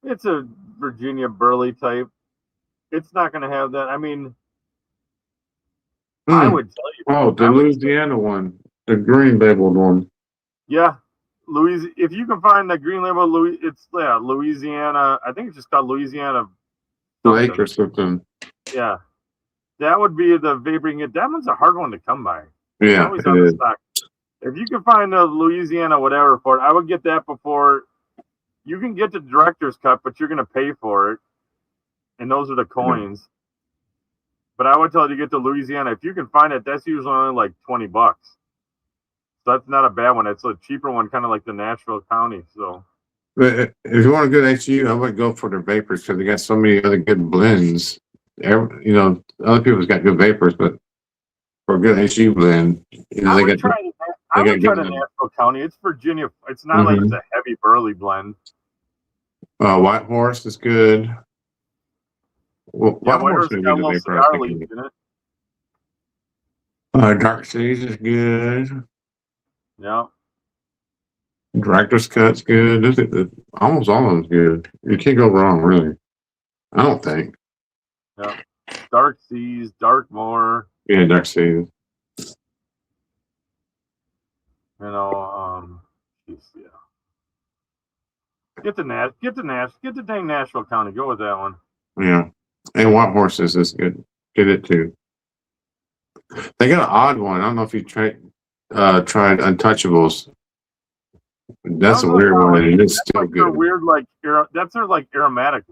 It's a Virginia Burley type. It's not going to have that. I mean, I would tell you. Oh, the Louisiana one, the green labeled one. Yeah, if you can find the green label, Louisiana. I think it's just called Louisiana Lake or something. Yeah, that would be the vaporing. That one's a hard one to come by. Yeah, Always out of stock. If you can find the Louisiana whatever for it, I would get that before. You can get the director's cut, but you're going to pay for it, and those are the coins. Yeah. But I would tell you to get the Louisiana. If you can find it, that's usually only like $20. So that's not a bad one. It's a cheaper one, kind of like the Nashville County. So, but if you want a good HU, I would go for the vapors because they got so many other good blends. Other people's got good vapors, but for a good HU blend, I would try the Nashville County. It's Virginia. It's not like it's a heavy burley blend. White Horse is good. Well, yeah, White Horse got a little cigar leaf in it. Dark Seas is good. Yeah. Director's Cut's good. Almost all of them's good. You can't go wrong, really. I don't think. Yeah. Dark Seas, Darkmoor. Yeah, Dark Seas. Yeah. Get the dang Nashville County. Go with that one. Yeah. And White Horses is good. Get it too. They got an odd one. I don't know if you tried Untouchables. That's a weird one, and it's still good. Weird, that's their aromatic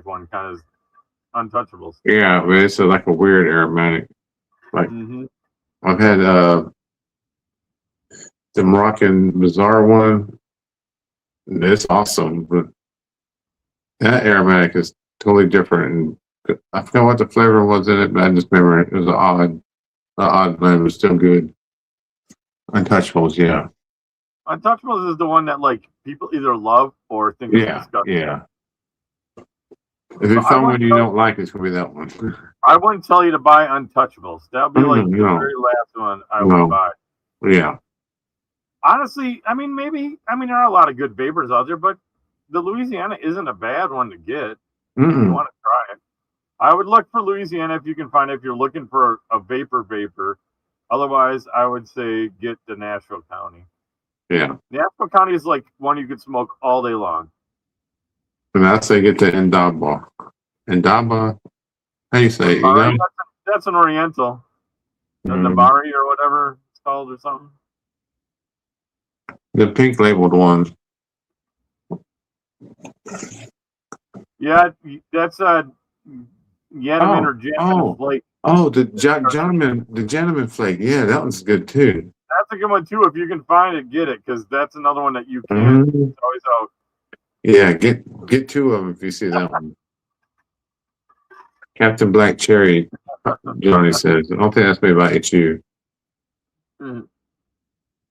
one, kind of Untouchables. Yeah, but it's like a weird aromatic. Like I've had the Moroccan Bazaar one. It's awesome, but that aromatic is totally different. And I forgot what the flavor was in it, but I just remember it was an odd blend. It was still good. Untouchables, yeah. Untouchables is the one that like people either love or think is Yeah, disgusting. yeah. If it's someone you don't like, it's gonna be that one. I wouldn't tell you to buy Untouchables. That would be like the No. very last one I No. would buy. Yeah. Honestly, I mean, there are a lot of good vapors out there, but the Louisiana isn't a bad one to get if you Mm-mm. want to try it. I would look for Louisiana if you can find it, if you're looking for a vapor. Otherwise, I would say get the Nashville County. Yeah. Nashville County is like one you could smoke all day long. And I say get the Indaba. Indaba, how you say it? You know? That's an Oriental. The Mm. Nabari or whatever it's called or something. The pink labeled one. Yeah, that's a Yeneman or Janman Flake. Oh, the gentleman flake. Yeah, that one's good too. That's a good one too. If you can find it, get it, because that's another one that you can't. Mhm. It's always out. Yeah, get two of them if you see that one. Captain Black Cherry, Johnny says. I don't think that's made by HU. Mhm.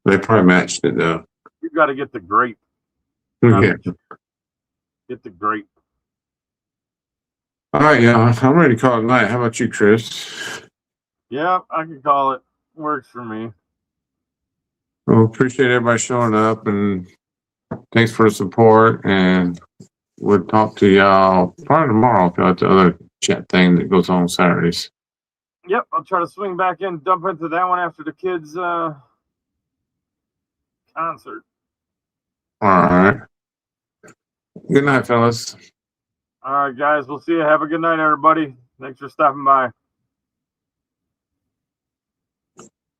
They probably matched it though. You got to get the grape. Yeah. Get the grape. All right, yeah, I'm ready to call it night. How about you, Chris? Yeah, I can call it. Works for me. Well, appreciate everybody showing up and thanks for the support. And we'll talk to y'all probably tomorrow about the other chat thing that goes on Saturdays. Yep, I'll try to swing back in, dump into that one after the kids' concert. All right. Good night, fellas. All right, guys. We'll see you. Have a good night, everybody. Thanks for stopping by.